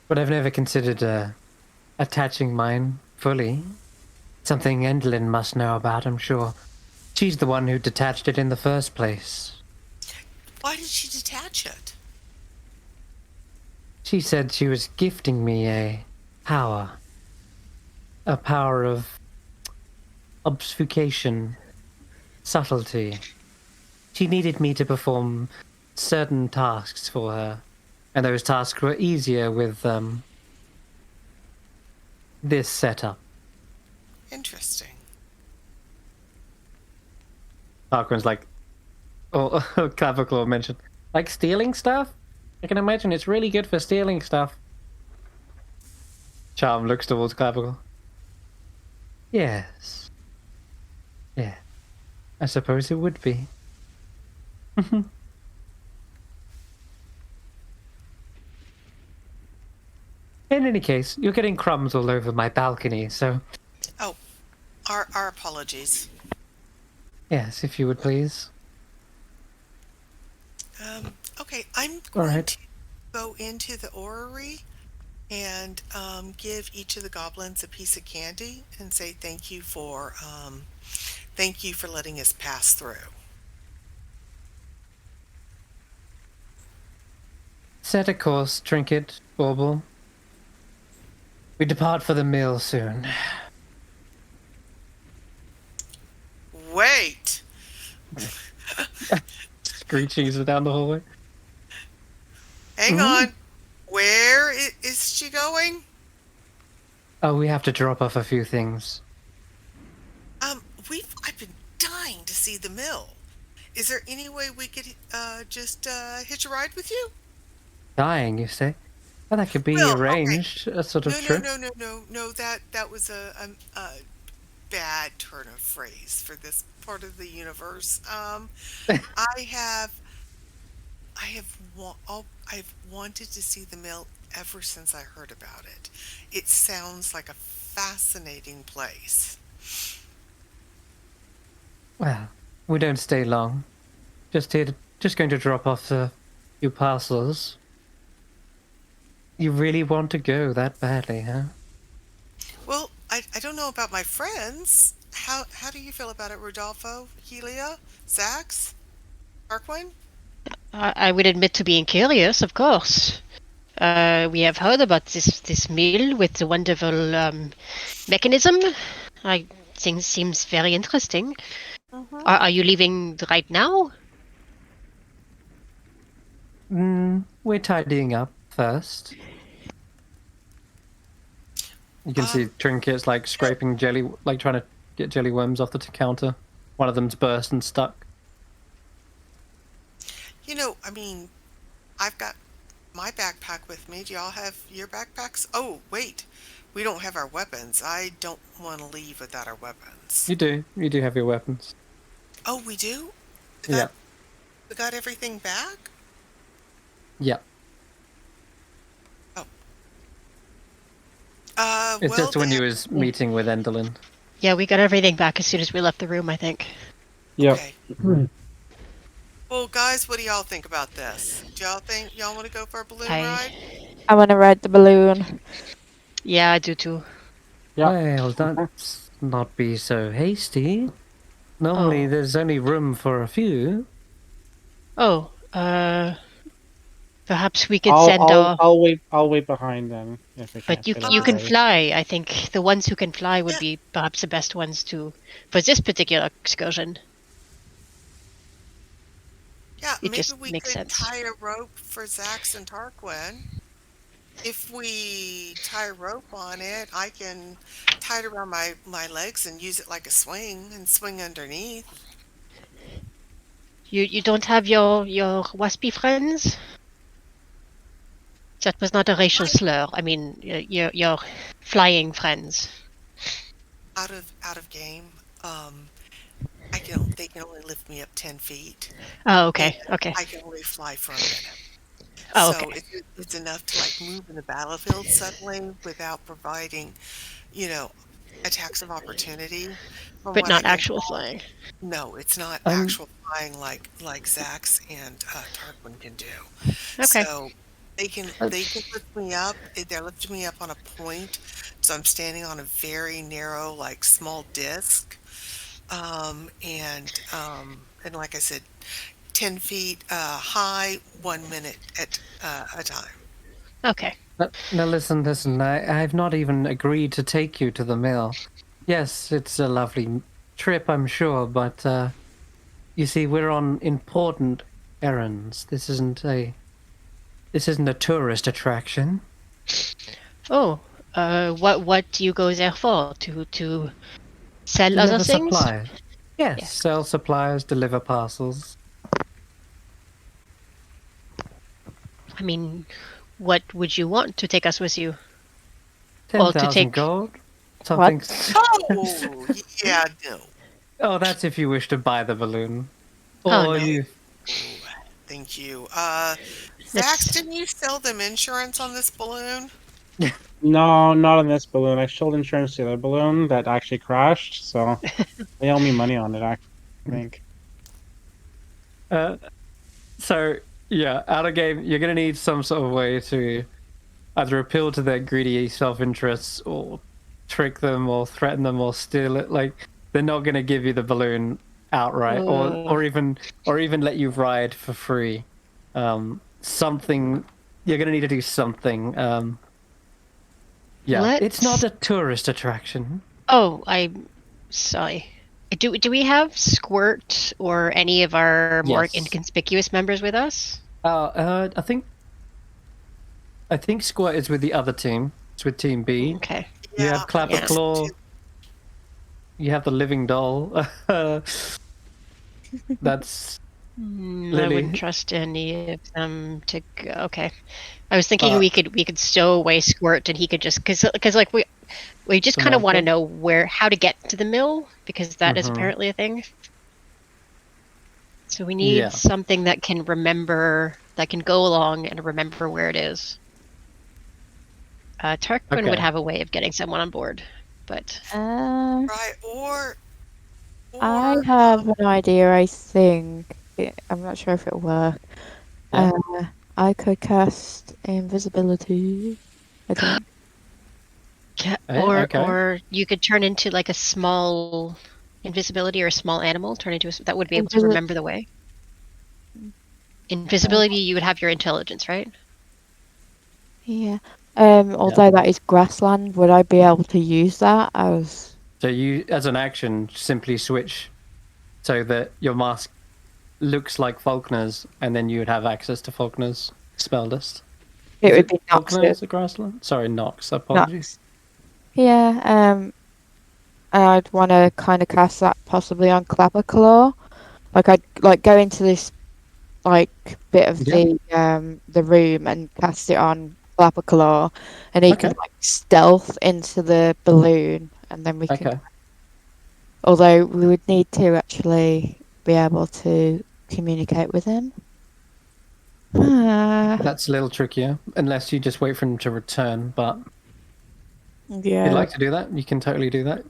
But I've never considered attaching mine fully. Something Endlin must know about, I'm sure. She's the one who detached it in the first place. Why did she detach it? She said she was gifting me a power. A power of obfuscation, subtlety. She needed me to perform certain tasks for her, and those tasks were easier with this setup. Interesting. Tarquin's like, Clavicle mentioned, like stealing stuff? I can imagine it's really good for stealing stuff. Charm looks towards Clavicle. Yes. Yeah. I suppose it would be. In any case, you're getting crumbs all over my balcony, so... Oh, our apologies. Yes, if you would please. Okay, I'm All going right. to go into the orrery and give each of the goblins a piece of candy and say thank you for letting us pass through. Set a course, Trinket, Bauble. We depart for the mill soon. Wait! Screeching down the hallway. Hang on. Where is she going? Oh, we have to drop off a few things. I've been dying to see the mill. Is there any way we could just hitch a ride with you? Dying, you say? Well, that could be Well, okay. arranged, a sort of trip. No. That was a bad turn of phrase for this part of the universe. I've wanted to see the mill ever since I heard about it. It sounds like a fascinating place. Well, we don't stay long. Just going to drop off a few parcels. You really want to go that badly, huh? Well, I don't know about my friends. How do you feel about it, Rodolfo, Helia, Xaxx, Tarquin? I would admit to being curious, of course. We have heard about this mill with the wonderful mechanism. I think seems very interesting. Are you leaving right now? We're tidying up first. You can see Trinket's like scraping jelly, like trying to get jelly worms off the counter. one of them's burst and stuck. You know, I mean, I've got my backpack with me. Do y'all have your backpacks? Oh, wait. We don't have our weapons. I don't want to leave without our weapons. You do have your weapons. Oh, we do? Yeah. We got everything back? Yeah. Oh. It's Well just when you then. was meeting with Enderlin. Yeah, we got everything back as soon as we left the room, I think. Yep. Okay. Well, guys, what do y'all think about this? Do y'all think y'all want to go for a balloon ride? I want to ride the balloon. Yeah, I do too. Yeah. Well, let's not be so hasty. Normally, Oh. there's only room for a few. Oh, perhaps we could send our... I'll wait behind then if we can't But you fit you can everybody. fly. I think the ones who can fly would Yeah. be perhaps the best ones for this particular excursion. Yeah, It maybe just we makes could sense. tie a rope for Xaxx and Tarquin. If we tie a rope on it, I can tie it around my legs and use it like a swing and swing underneath. You don't have your waspy friends? That was not a racial I- slur. I mean, your flying friends. Out of game. They can only lift me up 10 feet. Oh, okay, And okay. I can only fly for a minute. Oh, So okay. it's enough to like move in the battlefield suddenly without providing, you know, attacks of opportunity. From But what I not can actual tell. flying. No, it's not Um, actual flying like Xaxx and Tarquin can do. Okay. So they can lift me up. They're lifting me up on a point, so I'm standing on a very narrow, like small disc. And like I said, 10 feet high, 1 minute at a time. Okay. Now listen. I've not even agreed to take you to the mill. Yes, it's a lovely trip, I'm sure, but you see, we're on important errands. This isn't a tourist attraction. Oh, what do you go there for? To sell other Deliver things? supplies. Yes, Yes. sell supplies, deliver parcels. I mean, what would you want to take us with you? Or to 10,000 take... gold. Something. Oh, yeah, no. Oh, that's if you wish to buy the balloon. Oh, Or no. you. Thank you. Xaxx, That's... didn't you sell them insurance on this balloon? No, not on this balloon. I sold insurance to the other balloon that actually crashed, so they owe me money on it. I think. So yeah, out of game, you're gonna need some sort of way to either appeal to their greedy self-interests, or trick them, or threaten them, or steal it. Like, they're not gonna give you the balloon outright, or even let you ride for free. Something you're gonna need to do something. Yeah, it's not a tourist attraction. Oh, I'm sorry. Do we have Squirt or any of our more Yes. inconspicuous members with us? I think Squirt is with the other team. It's with Team B. Okay. You Yeah, have Clapper yeah. Claw. You have the living doll. That's I Lily. wouldn't trust any of them to go. Okay. I was thinking Uh, we could stow away Squirt and he could just because like we just The kind of want to mill know how to get to the mill, because that is Mhm. apparently a thing. So we need Yeah. something that can go along and remember where it is. Tarquin would Okay. have a way of getting someone on board, but right. Or I have an idea, I think. I'm not sure if it'll work. Yeah. I could cast invisibility, I think. Okay. or you could turn into like a small invisibility, or a small animal, that would be able to remember the way. Invisibility, you would have your intelligence, right? Yeah. Although that is grassland, would I be able to use that as... So you, as an action, simply switch so that your mask looks like Faulkner's, and then you would have access to Faulkner's spell list. It Is would be Faulkner Nox's. as a grassland? Sorry, Nox. Apologies. Yeah, and I'd want to kind of cast that possibly on Clapperclaw. Like I'd like go into this like bit of the room and cast it on Clapperclaw, and he can Okay. like stealth into the balloon, and then we can. Okay. Although we would need to actually be able to communicate with him. That's a little trickier, unless you just wait for him to return. But if Yeah. you'd like to do that, you can totally do that.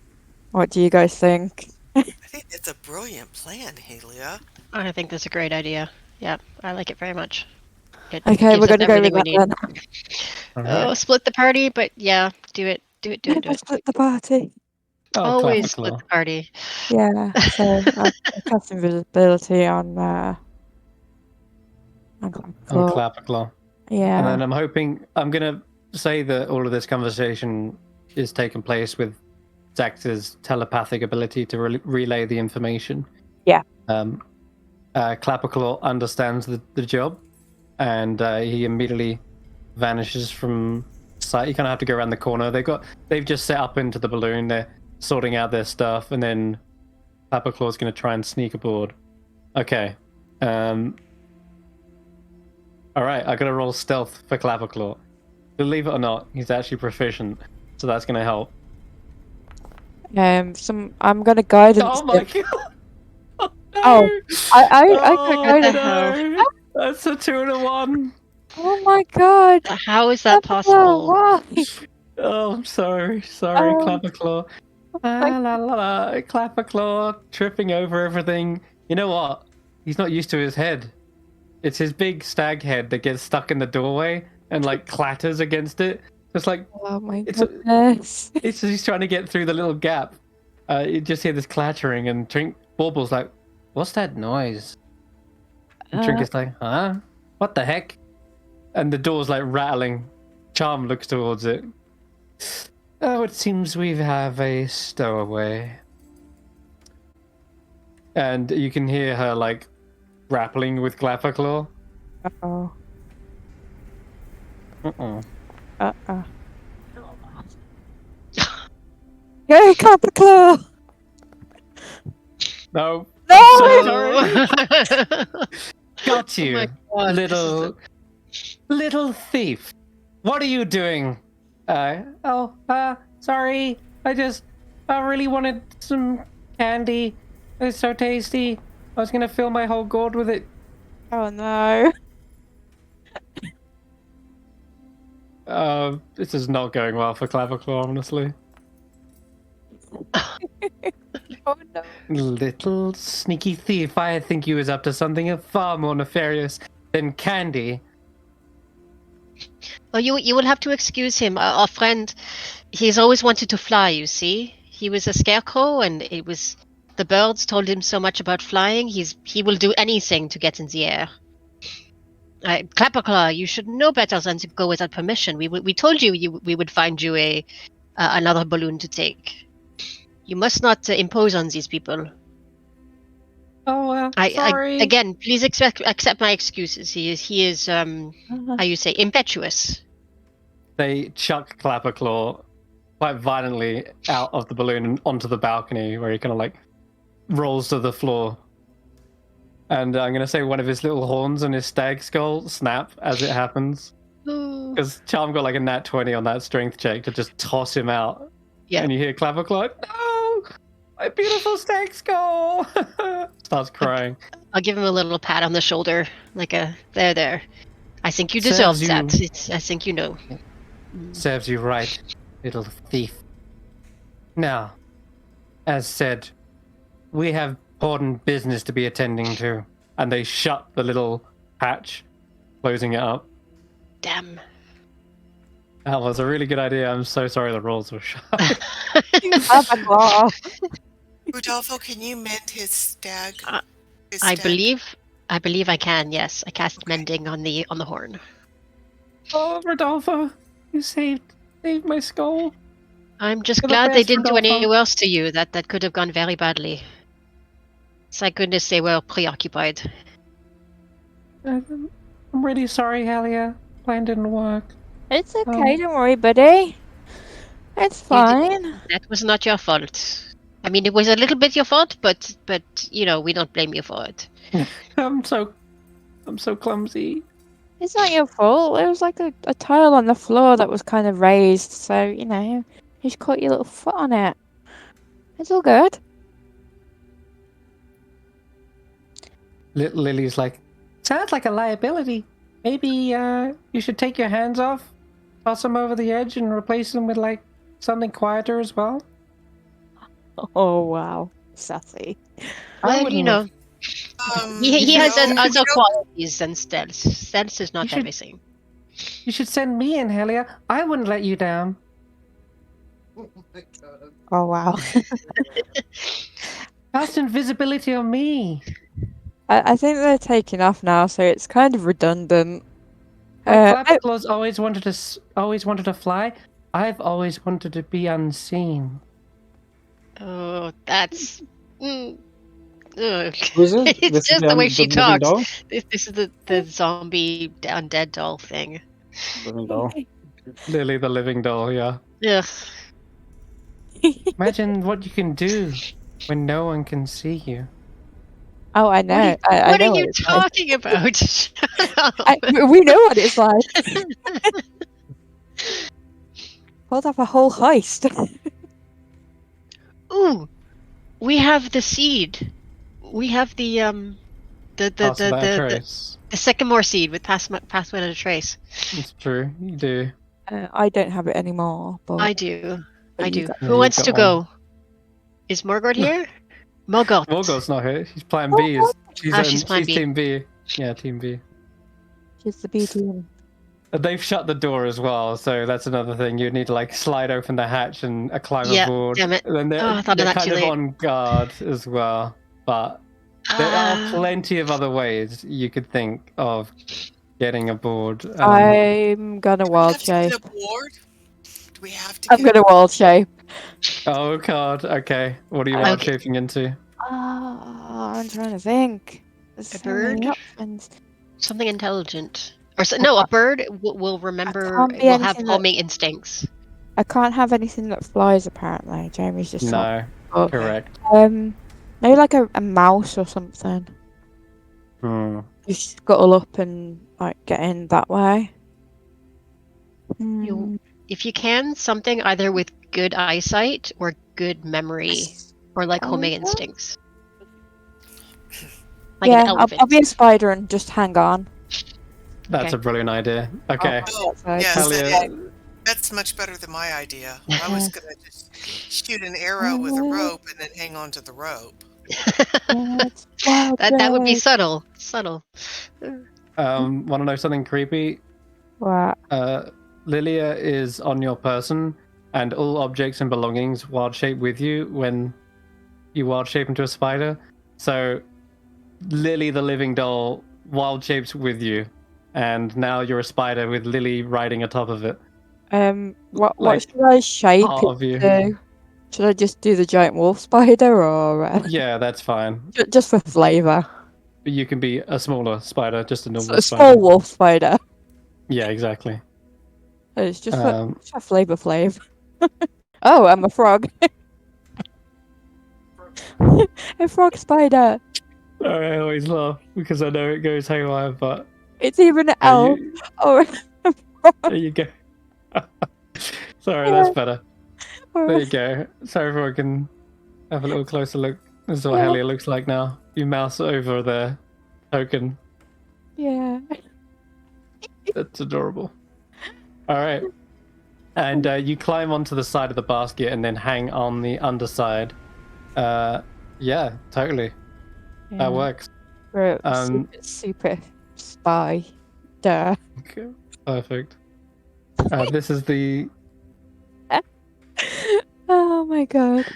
What do you guys think? I think it's a brilliant plan, Halia. I think that's a great idea. Yeah, I like it very much. It Okay, gives we're us going to go everything with we that need. then. All Oh, right. split the party, but yeah, do it. Let's split the party. Oh, Always split Clapperclaw. the party. Yeah, so I'll cast invisibility on On Clapperclaw. Clapperclaw. Yeah. And then I'm hoping, I'm going to say that all of this conversation is taking place with Xaxx's telepathic ability to relay the information. Yeah. Clapperclaw understands the job, and he immediately vanishes from sight. You kind of have to go around the corner. They've just set up into the balloon. They're sorting out their stuff, and then Clapperclaw's going to try and sneak aboard. Okay. All right, I got to roll stealth for Clapperclaw. Believe it or not, he's actually proficient, so that's going to help. I'm gonna guidance. Oh my him. god! Oh, I What the guidance. hell? That's a 2 and a 1. Oh my god! How is that Clapperclaw, possible? why? Oh, I'm sorry, Oh. Clapperclaw. La la la, Clapperclaw tripping over everything. You know what? He's not used to his head. It's his big stag head that gets stuck in the doorway and like clatters against it. It's like Oh my It's- goodness! he's trying to get through the little gap. You just hear this clattering, and Baubles like, "What's that noise?" And Trinket's like, "Huh? What the heck?" And the door's like rattling. Charm looks towards it. Oh, it seems we have a stowaway. And you can hear her like grappling with Clapperclaw. Uh-oh. Uh-uh. Uh-oh. Go, Clapperclaw! No. No! I'm so sorry. Got you, my God, this is little thief. What are you doing? Sorry. I really wanted some candy. It's so tasty. I was gonna fill my whole gourd with it. Oh no. This is not going well for Clapperclaw, honestly. Oh no. Little sneaky thief. I think he was up to something far more nefarious than candy. Oh, you will have to excuse him. Our friend, he's always wanted to fly. You see, he was a scarecrow, and it was the birds told him so much about flying. He will do anything to get in the air. Clapperclaw, you should know better than to go without permission. We told you we would find you another balloon to take. You must not impose on these people. Oh, sorry. Again, please accept my excuses. He is how you say, impetuous. They chuck Clapperclaw quite violently out of the balloon and onto the balcony, where he kind of like rolls to the floor. And I'm going to say one of his little horns and his stag skull snap as it happens. Because Charm got like a nat 20 on that strength check to just toss him out. Yeah. And you hear Clapperclaw, "No! My beautiful stag skull!" Starts crying. I'll give him a little pat on the shoulder, like a there. I think you deserve Serves that. I think you know. Serves you right, little thief. Now, as said, we have important business to be attending to. And they shut the little hatch, closing it up. Damn. That was a really good idea. I'm so sorry the rolls were shut. Clapperclaw. Rodolfo, can you mend his stag? I believe I can. Yes, I cast mending on the horn. Oh, Rodolfo, you saved my skull. I'm just You're the glad they best, didn't do Rodolfo. any worse to you. That could have gone very badly. Thank goodness they were preoccupied. I'm really sorry, Halia. Plan didn't work. It's okay, don't worry, buddy. It's fine. That was not your fault. I mean, it was a little bit your fault, but you know, we don't blame you for it. I'm so clumsy. It's not your fault. It was like a tile on the floor that was kind of raised, so you know, you just caught your little foot on it. It's all good. Lily's like, sounds like a liability. Maybe you should take your hands off, toss them over the edge, and replace them with like something quieter as well. Oh wow, sassy. Well, you know, he has no, other qualities than stealth. Stealth is not You should- everything. You should send me in, Helia. I wouldn't let you down. Oh wow. Cast invisibility on me. I think they're taking off now, so it's kind of redundant. Clapperclaw's always wanted to fly. I've always wanted to be unseen. Oh, that's. Ugh. Who's it? It's This is just the way she living talks. doll? This is the zombie undead doll thing. Living doll. Lily the living doll, yeah. Ugh. Imagine what you can do when no one can see you. Oh, I know. What I are know you it's like. talking about? Shut up. We know what it's like. Pulled off a whole heist. Ooh, we have the seed. We have the Pass without a trace. the sycamore seed with pass without a trace. It's true. You do. I don't have it anymore, but I do. I you do. got- Yeah, Who you wants got to one. go? Is Morgoth here? Morgoth. Morgoth's not here. She's plan B. She's plan B. Team B. Yeah, team B. she's the B team. They've shut the door as well, so that's another thing. You'd need to like slide open the hatch and climb Yeah, aboard. damn it. And then they're, Oh, I thought of they're that kind too of late. on guard as well. But there are Ah. plenty of other ways you could think of getting aboard. I'm gonna Do we wild have to get shape. aboard? Do we have to I'm get gonna wild shape. Oh god, okay. What are you Okay. wild shaping into? I'm trying to think. There's A so many bird? options. Something intelligent. Or no, a bird will remember. can't be Will have anything that- homing instincts. I can't have anything that flies. Apparently, Jamie's just No, like, correct. maybe like a mouse or something. Hmm. Just scuttle up and like get in that way. You- If you can, something either with good eyesight or good memory, or like Oh, homing yeah. instincts. Like yeah, an elephant. I'll be a spider and just hang on. That's Okay. a brilliant idea. Okay. Oh, That's yes, Hell that- yeah. that's much better than my idea. I was gonna just shoot an arrow with a rope and then hang on to the rope. That would be subtle. Subtle. Want to know something creepy? What? Lilia is on your person, and all objects and belongings wild shape with you when you wild shape into a spider. So, Lily the living doll wild shapes with you, and now you're a spider with Lily riding atop of it. What Like, should I shape part it of you. to? Should I just do the giant wolf spider or Yeah, that's fine. just for flavour? But you can be a smaller spider, just a normal A spider. small wolf spider. Yeah, exactly. It's just Um, for flavour flav. Oh, I'm a frog. A frog spider. I always laugh because I know it goes haywire, but It's even an there elf. you, Or, there you go. Sorry, that's better. or There you go. So everyone can have a little closer look. This is what Yeah. Helia looks like now. You mouse over there, token. yeah. That's adorable. All right. And you climb onto the side of the basket and then hang on the underside. Yeah, totally. That works. We're super spy. Duh. Okay, perfect. This is the. Oh my god. I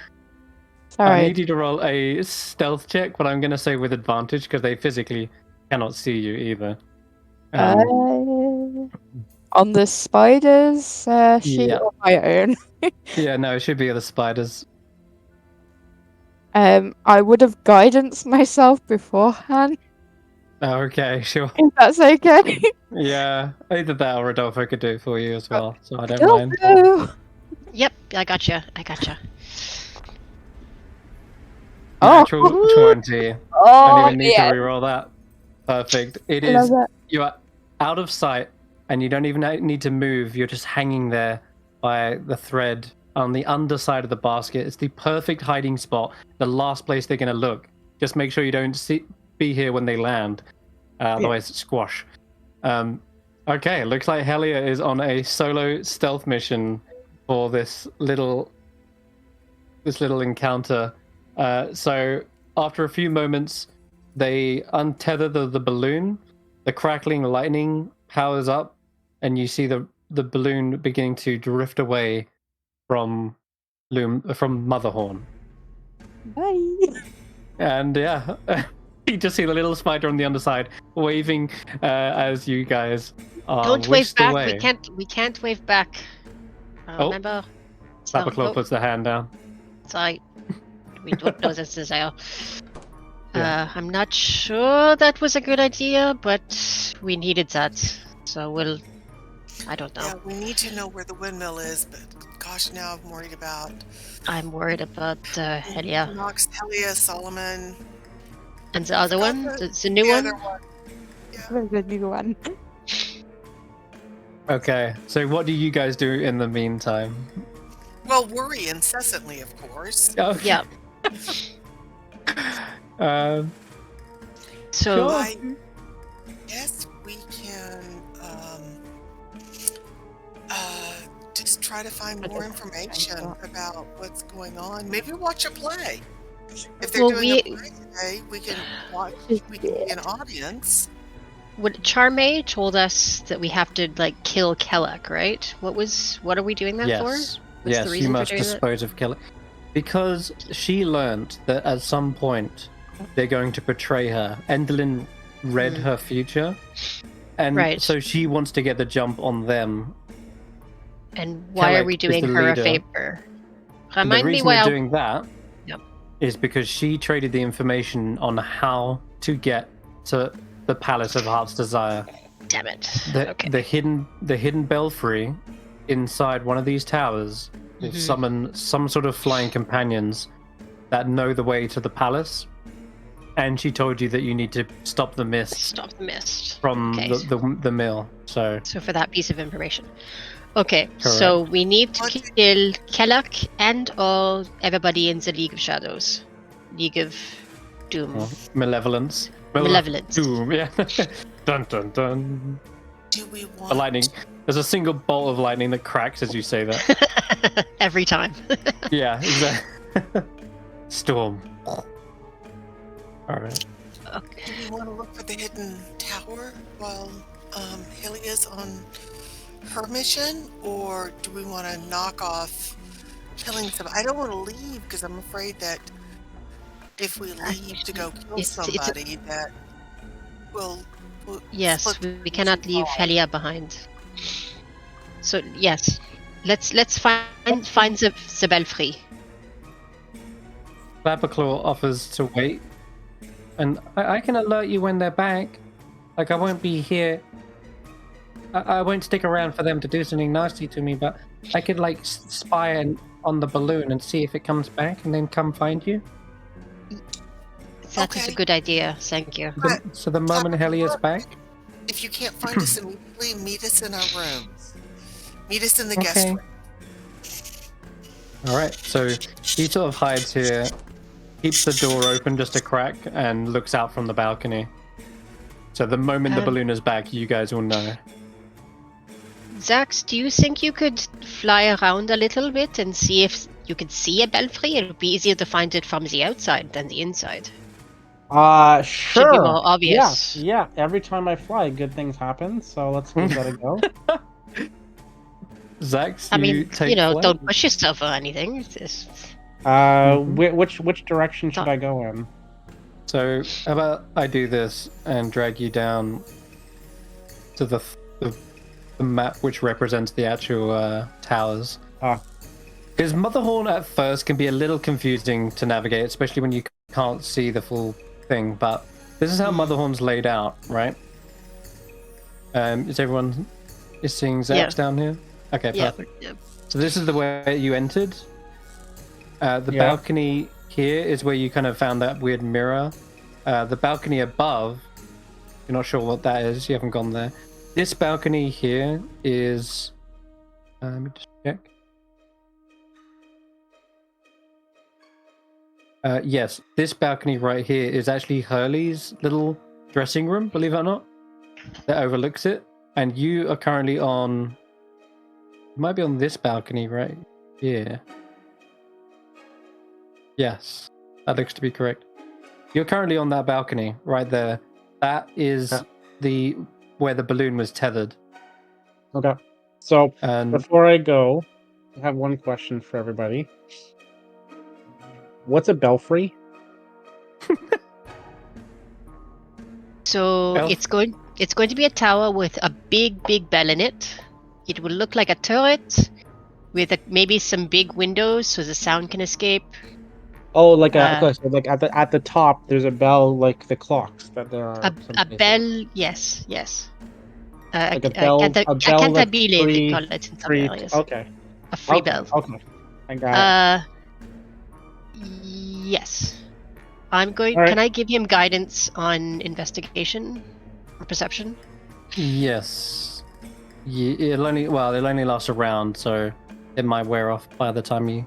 Sorry. need you to roll a stealth check, but I'm going to say with advantage because they physically cannot see you either. On the spiders sheet Yeah. or my own? Yeah, no, it should be the spiders. I would have guidance myself beforehand, Oh, okay, sure. if that's okay. Yeah, either that or Rodolfo could do it for you as well, so I don't Don't mind. know. Yep, I gotcha. I gotcha. Natural 20. Oh, Don't even need to yeah. reroll that. Perfect. It I love is. that. You are out of sight, and you don't even need to move. You're just hanging there by the thread on the underside of the basket. It's the perfect hiding spot. The last place they're going to look. Just make sure you don't be here when they land. Otherwise, squash. Okay, looks like Helia is on a solo stealth mission for this little encounter. So after a few moments, they untether the balloon. The crackling lightning powers up, and you see the balloon beginning to drift away from Motherhorn. Bye. And yeah, you just see the little spider on the underside waving as you guys are Don't wave whisked back. away. We can't wave back. Remember? Clapperclaw puts the hand down. Sorry. We don't know this desire. I'm not sure that was a good idea, but we needed that. So I don't know. Yeah, we need to know where the windmill is, but gosh, now I'm worried about Helia. Knox, Helia, Solomon. And the other one? The new the one? other one. The new one. Okay, so what do you guys do in the meantime? Well, worry incessantly, of course. Okay. Yeah. So I guess we can just try to find more information about what's going on. Maybe watch a play. If they're doing a play today, we can watch. We can be an audience. Charmey told us that we have to kill Kellek, right? What are we doing that for? Yes. What's the Yes, reason you for must doing that? dispose of Kellek. Because she learnt that at some point they're going to betray her. Endelyn read her future. And so she wants to get the jump on them. And why are we doing her a favor? Remind me why we're doing that is because she traded the information on how to get to the Palace of Heart's Desire. Damn it. The hidden belfry inside one of these towers will summon some sort of flying companions that know the way to the palace. And she told you that you need to stop the mist from the mill. So for that piece of information. Okay, correct. so we need to kill Kellek and everybody in the League of Shadows. League of Doom. Malevolence. Doom, yeah. Dun dun dun. Do we want the lightning? There's a single bolt of lightning that cracks as you say that. Every time. Yeah, exactly. Storm. Alright. Okay. Do we want to look for the hidden tower while Helia's on her mission, or do we want to knock off killing some? I don't want to leave because I'm afraid that if we leave to go kill somebody, that will yes, we cannot leave Helia behind. So yes, let's find the belfry. Clapperclaw offers to wait, and I can alert you when they're back. I won't be here. I won't stick around for them to do something nasty to me, but I could spy on the balloon and see if it comes back, and then come find you. That is a good idea. Thank you. So the moment Helia's back, if you can't find us immediately, meet us in our rooms. Meet us in the guest room. All right. So he sort of hides here, keeps the door open just a crack, and looks out from the balcony. So the moment the balloon is back, you guys will know. Xaxx, do you think you could fly around a little bit and see if you could see a belfry? It would be easier to find it from the outside than the inside. Sure. Should be more obvious. Yeah. Every time I fly, good things happen. So let's give that a go. Xaxx, I mean, don't push yourself or anything. It's just... Which direction should I go in? So, how about I do this and drag you down to the map which represents the actual towers. Because Motherhorn at first can be a little confusing to navigate, especially when you can't see the full thing. But this is how Motherhorn's laid out, right? Is everyone seeing Xaxx down here? Okay, perfect. Yeah. So this is the way you entered. The balcony here is where you kind of found that weird mirror. The balcony above, you're not sure what that is. You haven't gone there. This balcony here is. Let me just check. Yes, this balcony right here is actually Hurley's little dressing room, believe it or not, that overlooks it. And you are currently on. You might be on this balcony right here. Yes, that looks to be correct. You're currently on that balcony right there. That is where the balloon was tethered. Okay. So And before I go, I have one question for everybody. What's a belfry? So it's going to be a tower with a big bell in it. It will look like a turret with maybe some big windows so the sound can escape. Oh, like so like at the top, there's a bell, like the clocks that there are. A bell, yes. Like a bell. A cantabile, they call it in some areas. Okay. A free bell. Okay. I got it. Yes. I'm going. All right. Can I give him guidance on investigation or perception? yes, it'll only last a round, so it might wear off by the time he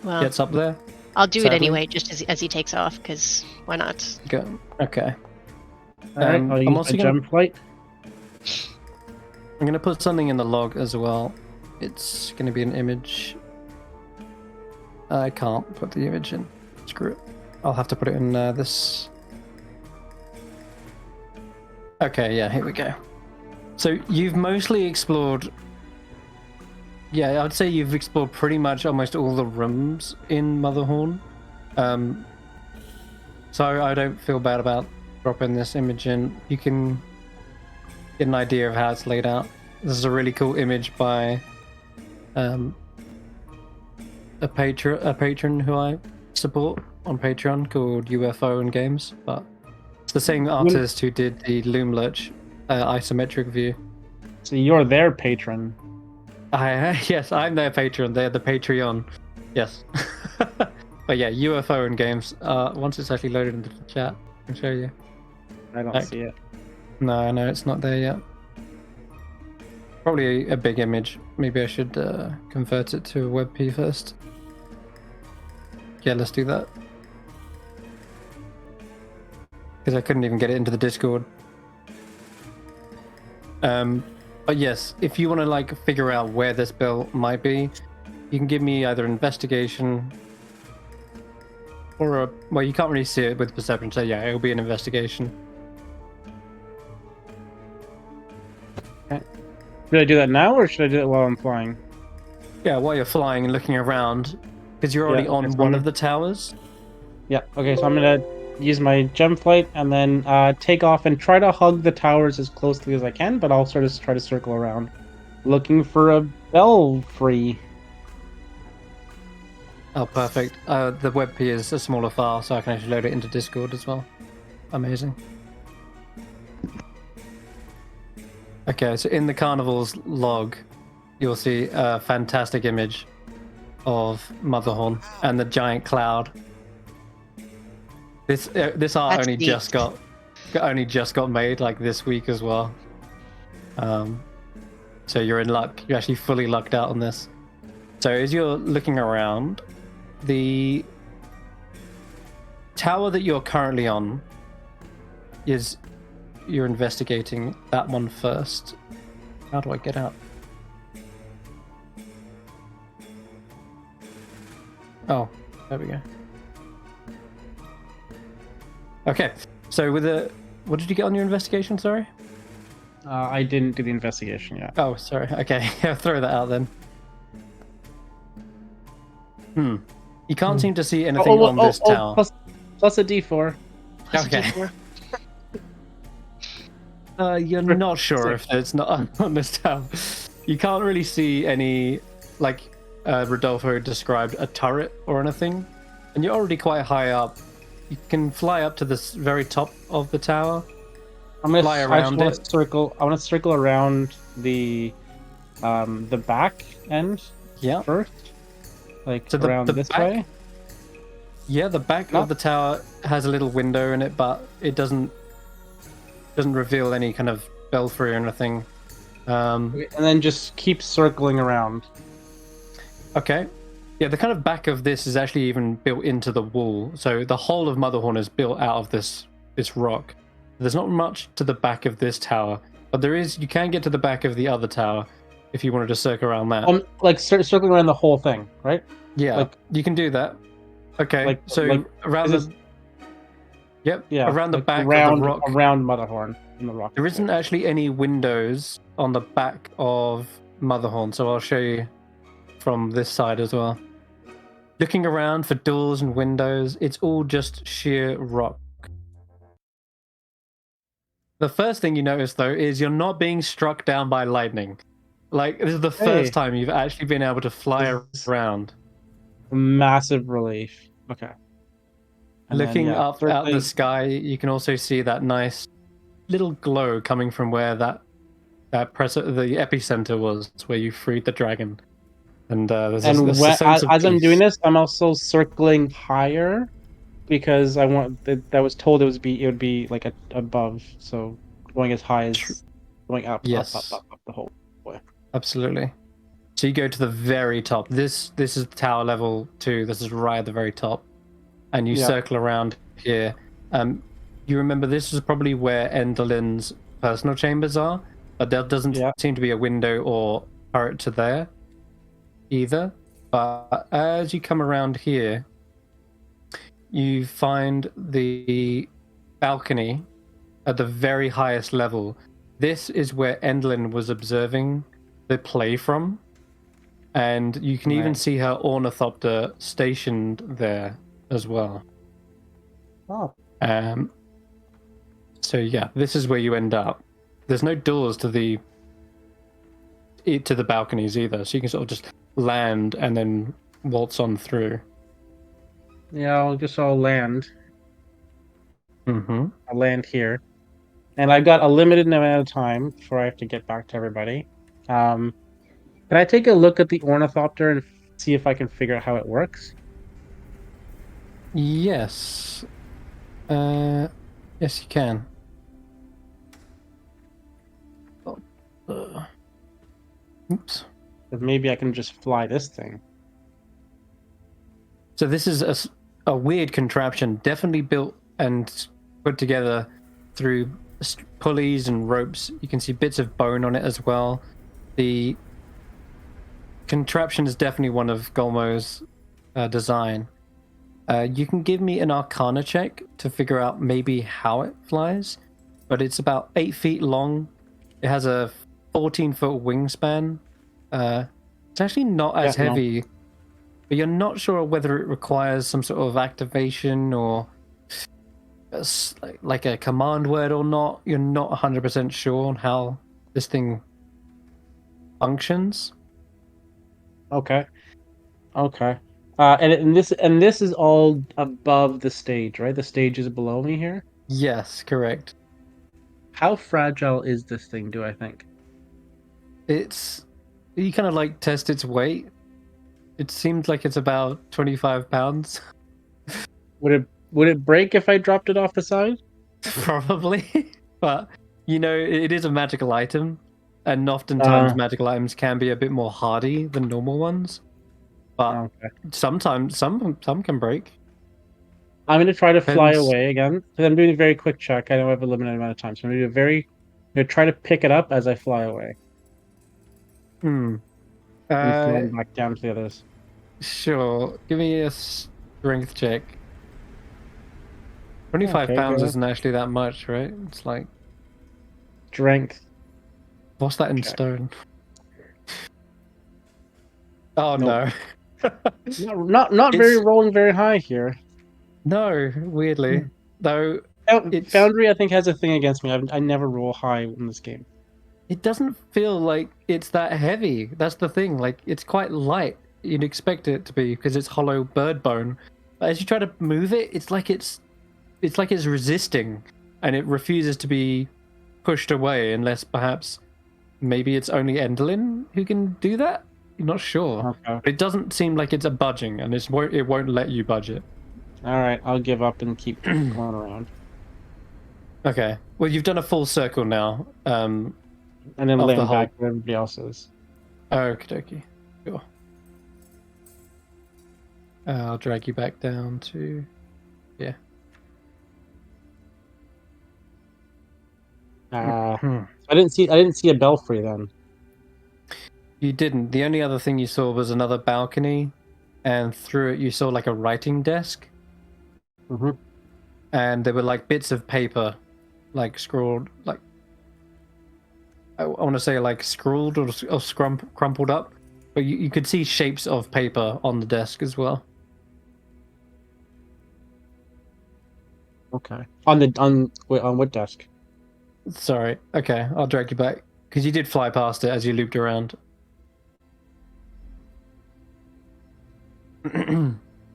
gets up there. I'll do it Sadly. anyway, just as he takes off, because why not? Go. Okay. All right. I'll use my gem plate. I'm gonna put something in the log as well. It's gonna be an image. I can't put the image in. Screw it. I'll have to put it in this. Okay, yeah, here we go. So you've mostly explored. Yeah, I'd say you've explored pretty much almost all the rooms in Motherhorn. So I don't feel bad about dropping this image in. You can get an idea of how it's laid out. This is a really cool image by a patron who I support on Patreon called UFO and Games, but it's the same artist who did the Loom Lurch isometric view. So you're their patron. Yes, I'm their patron. They're the Patreon. Yes. But yeah, UFO and Games. Once it's actually loaded into the chat, I can show you. I don't see it. No, it's not there yet. Probably a big image. Maybe I should convert it to a WebP first. Yeah, let's do that. Because I couldn't even get it into the Discord. But yes, if you want to like figure out where this bell might be, you can give me either investigation or well, you can't really see it with perception, so yeah, it'll be an investigation. Okay. Should I do that now, or should I do it while I'm flying? Yeah, while you're flying and looking around, because you're already on one of the towers. Yeah. Okay, so I'm gonna use my gem plate and then take off and try to hug the towers as closely as I can, but I'll sort of try to circle around, looking for a belfry. Oh, perfect. The WebP is a smaller file, so I can actually load it into Discord as well. Amazing. Okay, so in the Carnival's log, you'll see a fantastic image of Motherhorn and the giant cloud. This art That's only neat. just got made like this week as well. So you're in luck. You're actually fully lucked out on this. So as you're looking around, the tower that you're currently on is you're investigating that one first. How do I get out? Oh, there we go. Okay, so what did you get on your investigation, sorry? I didn't do the investigation yet. Oh, sorry. Okay, I'll throw that out then. You can't seem to see anything on this tower. Plus a D4. Okay. You're not sure if it's not on this tower. You can't really see any, like Rodolfo described, a turret or anything. And you're already quite high up. You can fly up to this very top of the tower. I'm gonna fly around it. I want to circle around the back end. Yeah. First, like So around this way. Yeah, the back No. of the tower has a little window in it, but it doesn't reveal any kind of belfry or anything. And then just keep circling around. Okay. Yeah, the kind of back of this is actually even built into the wall. So the whole of Motherhorn is built out of this rock. There's not much to the back of this tower, but you can get to the back of the other tower if you wanted to circle around that. Like circling around the whole thing, right? Yeah, like- you can do that. Okay, so like, around is the... Yep, Yeah, around the like back around, of the rock. around Motherhorn in the rock. There isn't actually any windows on the back of Motherhorn, so I'll show you from this side as well. Looking around for doors and windows, it's all just sheer rock. The first thing you notice, though, is you're not being struck down by lightning. Like, this is the first time you've actually been able to fly around. Massive relief. Okay. And Looking then, up out the sky, you can also see that nice little glow coming from where the epicenter was, where you freed the dragon. And there's a sense of as I'm peace. doing this, I'm also circling higher because I want that was told it would be like above, so going as high as going up, Yes. up the whole way. Absolutely. So you go to the very top. This is tower level 2. This is right at the very top, and you circle around here. You remember this is probably where Enderlin's personal chambers are, but there doesn't seem to be a window or turret to there either. But as you come around here, you find the balcony at the very highest level. This is where Enderlin was observing the play from, and you can even see her ornithopter stationed there as well. Oh. So yeah, this is where you end up. There's no doors to the balconies either, so you can sort of just land and then waltz on through. Yeah, I'll land. Mm-hmm. I'll land here, and I've got a limited amount of time before I have to get back to everybody. Can I take a look at the ornithopter and see if I can figure out how it works? Yes. Yes, you can. Oops. But maybe I can just fly this thing. So this is a weird contraption, definitely built and put together through pulleys and ropes. You can see bits of bone on it as well. The contraption is definitely one of Golmo's design. You can give me an Arcana check to figure out maybe how it flies, but it's about 8 feet long. It has a 14-foot wingspan. It's actually not as heavy, but you're not sure whether it requires some sort of activation or like a command word or not. You're not 100% sure on how this thing functions. Okay. And this is all above the stage, right? The stage is below me here. Yes, correct. How fragile is this thing, do I think? You kind of like test its weight. It seems like it's about 25 pounds. Would it break if I dropped it off the side? Probably. But, it is a magical item. And oftentimes magical items can be a bit more hardy than normal ones. But sometimes some can break. I'm going to try to fly away again. Because I'm doing a very quick check. I know I have a limited amount of time. So I'm going to try to pick it up as I fly away. And flying back down to the others. Sure. Give me a strength check. 25 pounds isn't actually that much, right? It's like... Strength. What's that in stone? Oh, no. Not very rolling very high here. No, weirdly. Though Foundry, I think, has a thing against me. I never roll high in this game. It doesn't feel like it's that heavy. That's the thing. Like, it's quite light. You'd expect it to be because it's hollow bird bone. But as you try to move it, it's like it's resisting, and it refuses to be pushed away unless perhaps maybe it's only Enderlin who can do that. You're not sure. Okay. But it doesn't seem like it's a budging, and it won't let you budge it. All right, I'll give up and keep going around. Okay. Well, you've done a full circle now. And then Of the land whole- back where everybody else is. Okie dokie. Sure. I'll drag you back down to. Yeah. I didn't see a belfry then. You didn't. The only other thing you saw was another balcony, and through it you saw like a writing desk. Mm-hmm. And there were like bits of paper, like scrawled, like I want to say like scrawled or crumpled up, but you could see shapes of paper on the desk as well. Okay. On what desk? Sorry. Okay, I'll drag you back because you did fly past it as you looped around.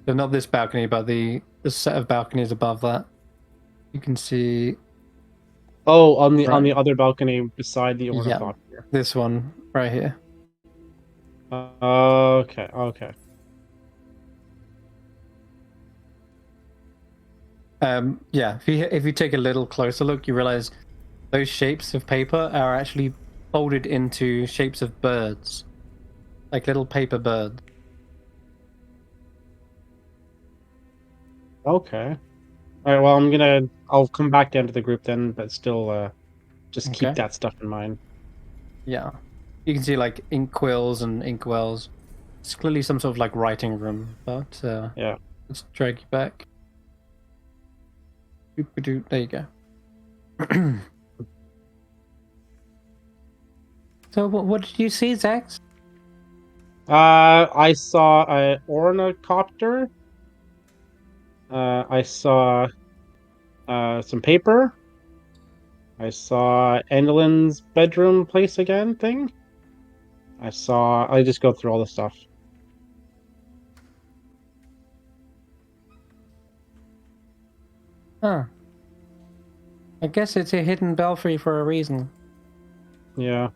So not this balcony, but the set of balconies above that. You can see. Oh, on the Right. other balcony beside the ornithopter. This one right here. Okay. Yeah. If you take a little closer look, you realize those shapes of paper are actually folded into shapes of birds, like little paper birds. Okay. All right. Well, I'll come back down to the group then, but still, just keep Okay. that stuff in mind. Yeah. You can see like ink quills and inkwells. It's clearly some sort of like writing room, but Yeah. let's drag you back. There you go. So what did you see, Xaxx? I saw an ornithopter. I saw some paper. I saw Endelin's bedroom place again thing. I just go through all the stuff. Huh. I guess it's a hidden belfry for a reason. Yeah.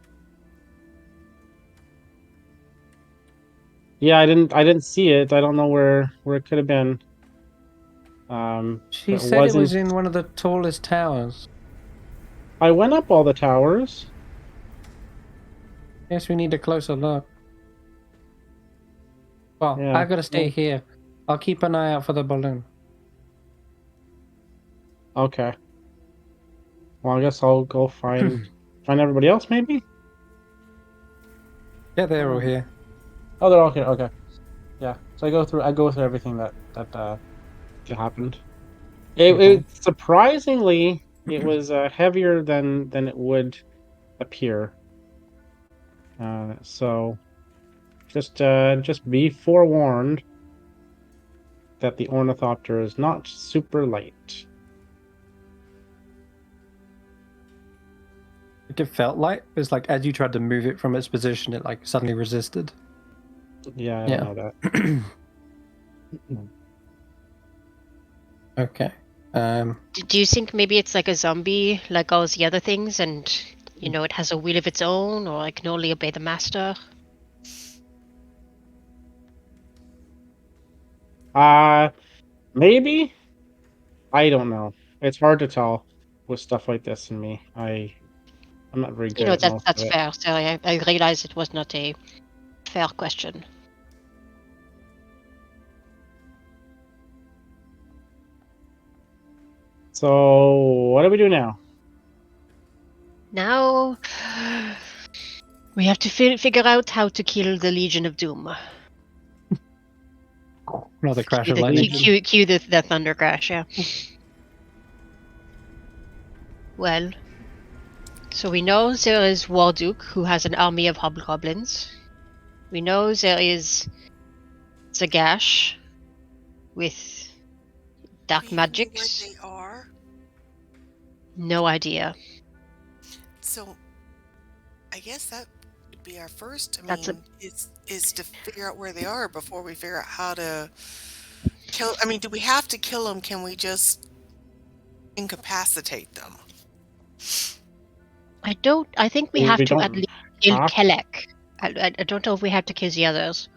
Yeah, I didn't see it. I don't know where it could have been. She but said it was wasn't- in one of the tallest towers. I went up all the towers. Guess we need a closer look. Well, Yeah. I gotta stay here. I'll keep an eye out for the balloon. Okay. Well, I guess I'll go find everybody else, maybe? Yeah, they're all here. Oh, they're all here. Okay. Yeah. So I go through everything that happened. It surprisingly it was heavier than it would appear. So just be forewarned that the ornithopter is not super light. It felt like it was like as you tried to move it from its position, it like suddenly resisted. Yeah, I Yeah. know that. Okay. Do you think maybe it's like a zombie, like all the other things, and it has a will of its own, or it can only obey the master? Maybe. I don't know. It's hard to tell with stuff like this in me. I'm not very good at most That's of it. fair. Sorry, I realized it was not a fair question. So, what do we do now? Now we have to figure out how to kill the Legion of Doom. Another crash Cue of the, lightning. cue the thunder crash, yeah. Well, so we know there is Warduke, who has an army of hobgoblins. We know there is Xaxx with dark Do you know magics. where they are? No idea. So, I guess that would be our first. That's is to figure out where they are before we figure out how to kill. I mean, do we have to kill them? Can we just incapacitate them? I think we We have to don't at least kill have- Kelek. I don't know if we have to kill the others.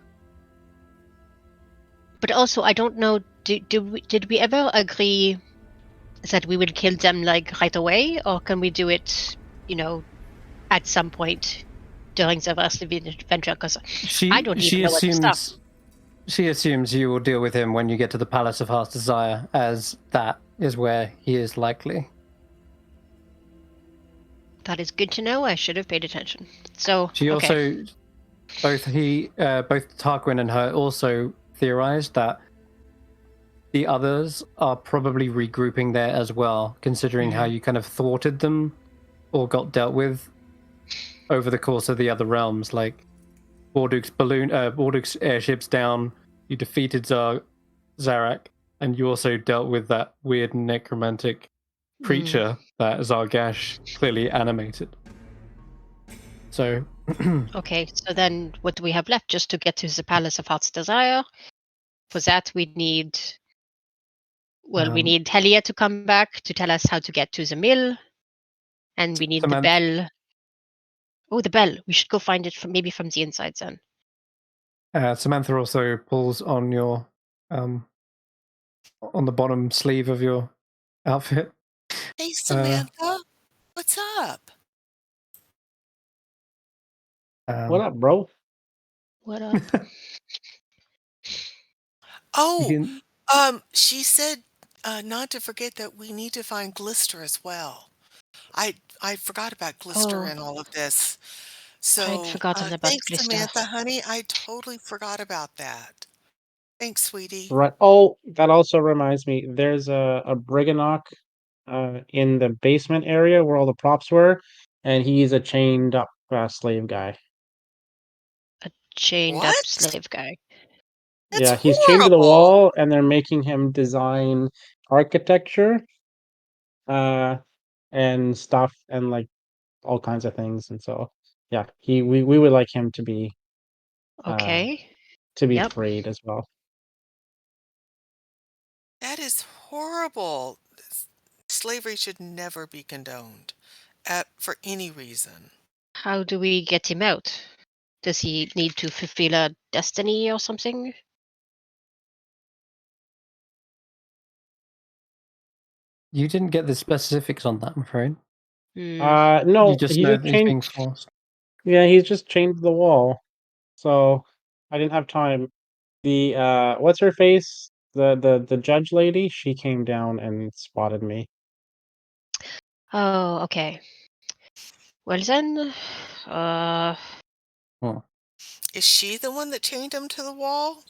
But also, I don't know, did we ever agree that we would kill them like right away, or can we do it, at some point during the rest of the adventure? Because I don't even know what to start. She assumes you will deal with him when you get to the Palace of Heart's Desire, as that is where he is likely. That is good to know. I should have paid attention. So She okay. also, both Tarquin and her also theorized that the others are probably regrouping there as well, considering how you kind of thwarted them or got dealt with over the course of the other realms. Like Borduk's airships down, you defeated Zarak, and you also dealt with that weird necromantic creature that Zargash clearly animated. So Okay, so then what do we have left? Just to get to the Palace of Heart's Desire. For that, we need Helia to come back to tell us how to get to the mill, and we need the bell. Oh, the bell! We should go find it from the inside then. Samantha also pulls on your on the bottom sleeve of your outfit. Hey, Samantha, what's up? What up, bro? What up? She said not to forget that we need to find Glister as well. I forgot about Glister and all of this. So I'd forgotten about thanks, Glister. Samantha, honey. I totally forgot about that. Thanks, sweetie. Right. Oh, that also reminds me. There's a Briganock in the basement area where all the props were, and he's a chained up slave guy. A chained up slave guy. That's He's chained to the horrible. wall, and they're making him design architecture, and stuff, and like all kinds of things. And so, yeah, we would like him to be okay. freed as well. That is horrible. Slavery should never be condoned for any reason. How do we get him out? Does he need to fulfill a destiny or something? You didn't get the specifics on that, I'm afraid. No, you just know that he's being forced. Yeah, he's just chained to the wall. So I didn't have time. The what's her face? The judge lady, she came down and spotted me. Oh, okay. Well then, Is she the one that chained him to the wall?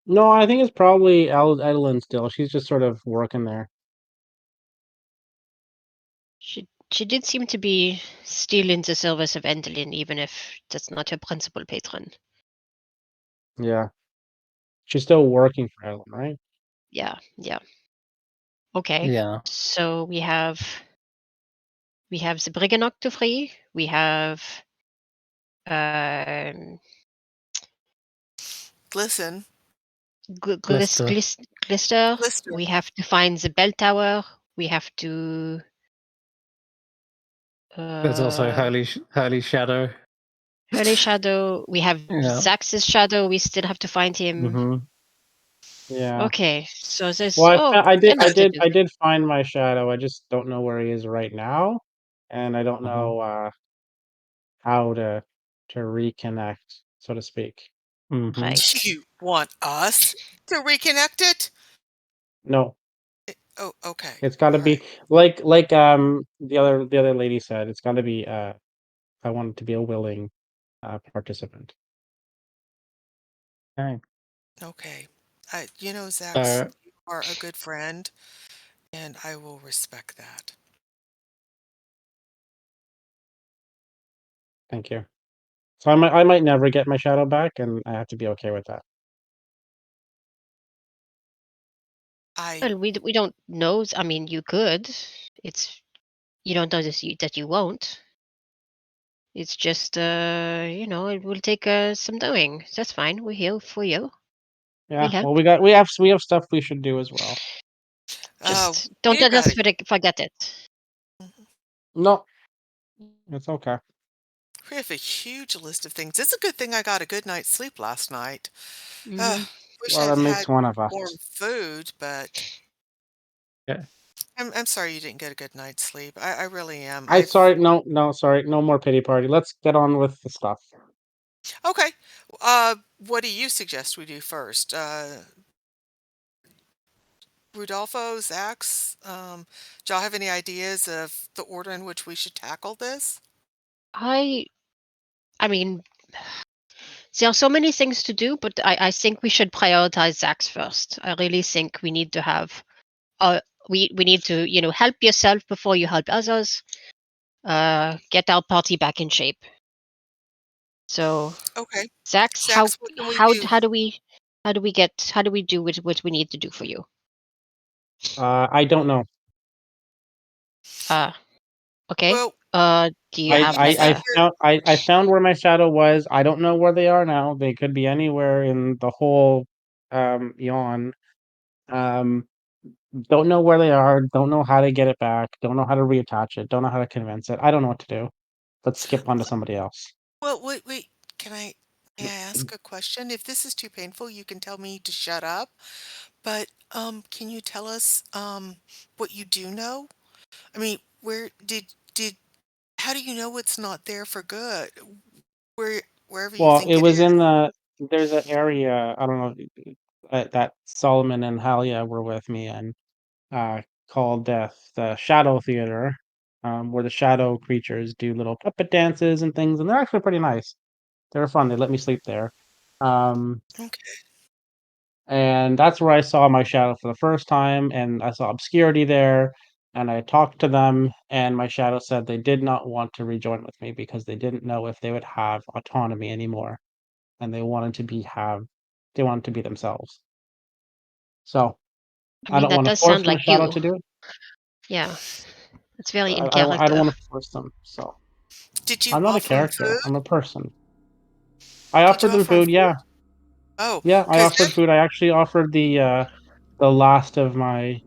No, I think it's probably Edelyn still. She's just sort of working there. She did seem to be still in the service of Endelyn, even if that's not her principal patron. Yeah. She's still working for Edelyn, right? Yeah. Okay. Yeah. So we have the Briganock to free. We have Glisten. Glister. We have to find the bell tower. We have to. There's also Hurley Shadow. Hurley Shadow. We have Xaxx's Shadow. We still have to find him. Yeah. Okay, so there's. Well, I did find my shadow. I just don't know where he is right now, and I don't know how to reconnect, so to speak. Right. You want us to reconnect it? No. Oh, okay. It's got to be like the other lady said. It's got to be I want it to be a willing participant. Okay. Xaxx, you are a good friend, and I will respect that. Thank you. So I might never get my shadow back, and I have to be okay with that. Well, we don't know. I mean, you could. You don't know that you won't. It's just it will take some doing. That's fine. We're here for you. Yeah. Well, we have stuff we should do as well. Just don't let us forget it. No, it's okay. We have a huge list of things. It's a good thing I got a good night's sleep last night. We wish Well, I'd that makes had one of warm us. food, but Yeah. I'm sorry you didn't get a good night's sleep. I really am. I sorry, no, sorry, no more pity party. Let's get on with the stuff. Okay. What do you suggest we do first? Rodolfo, Xaxx, do y'all have any ideas of the order in which we should tackle this? I mean, there are so many things to do, but I think we should prioritize Xaxx first. I really think we need to have we need to, help yourself before you help others. Get our party back in shape. So, Okay. Xaxx, Xaxx, what can we do? how do we do what we need to do for you? I don't know. Uh, okay. Well, Do you have you like said I a you're found I found where my shadow was. I don't know where they are now. They could be anywhere in the whole yawn. Um, don't know where they are. Don't know how to get it back. Don't know how to reattach it. Don't know how to convince it. I don't know what to do. Let's skip on to somebody else. well, wait. Can I may I ask a question? If this is too painful, you can tell me to shut up. But can you tell us what you do know? I mean, where did how do you know it's not there for good? Wherever you Well, think it it was is. in there's an area, I don't know, that Solomon and Halia were with me in, called the Shadow Theater, where the shadow creatures do little puppet dances and things, and they're actually pretty nice. They were fun. They let me sleep there. Um, Okay. and that's where I saw my shadow for the first time, and I saw obscurity there, and I talked to them, and my shadow said they did not want to rejoin with me because they didn't know if they would have autonomy anymore, and they wanted to be themselves. So I I mean, don't that want to does sound force my like shadow you. to do it. Yeah, it's very in I don't character. want to force them. So Did you I'm not a offer them character. food? I'm a person. I Did you offered them offer them food. food? Yeah, Oh, yeah. I because offered food. I actually offered the last of my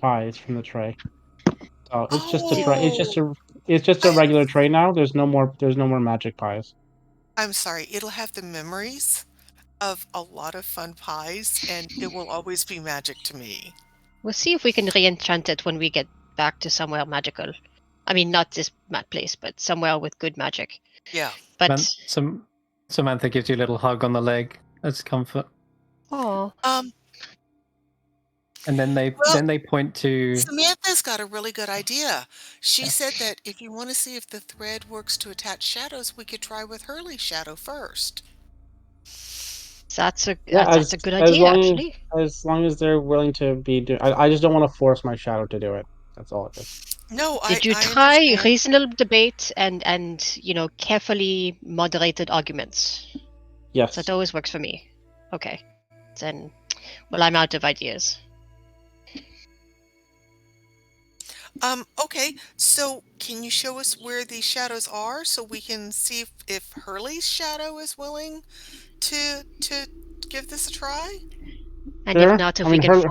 pies from the tray. So it's just a Did, tray. It's just a I regular tray now. There's no more magic pies. I'm sorry. It'll have the memories of a lot of fun pies, and it will always be magic to me. we'll see if we can re-enchant it when we get back to somewhere magical. I mean, not this place, but somewhere with good magic. Yeah. But Samantha gives you a little hug on the leg as comfort, oh, Um, and then well, they point to. Samantha's got a really good idea. She said that if you want to see if the thread works to attach shadows, we could try with Hurley's shadow first. Yeah, that's a good as idea, long actually. as long as they're willing to be do. I just don't want to force my shadow to do it. That's all it is. No, Did you I try understand. reasonable debate and carefully moderated arguments? That Yes. always works for me. Okay, then, well, I'm out of ideas. Okay, so can you show us where these shadows are so we can see if Hurley's shadow is willing to give this a try? And if Sure. not, I if we mean, can force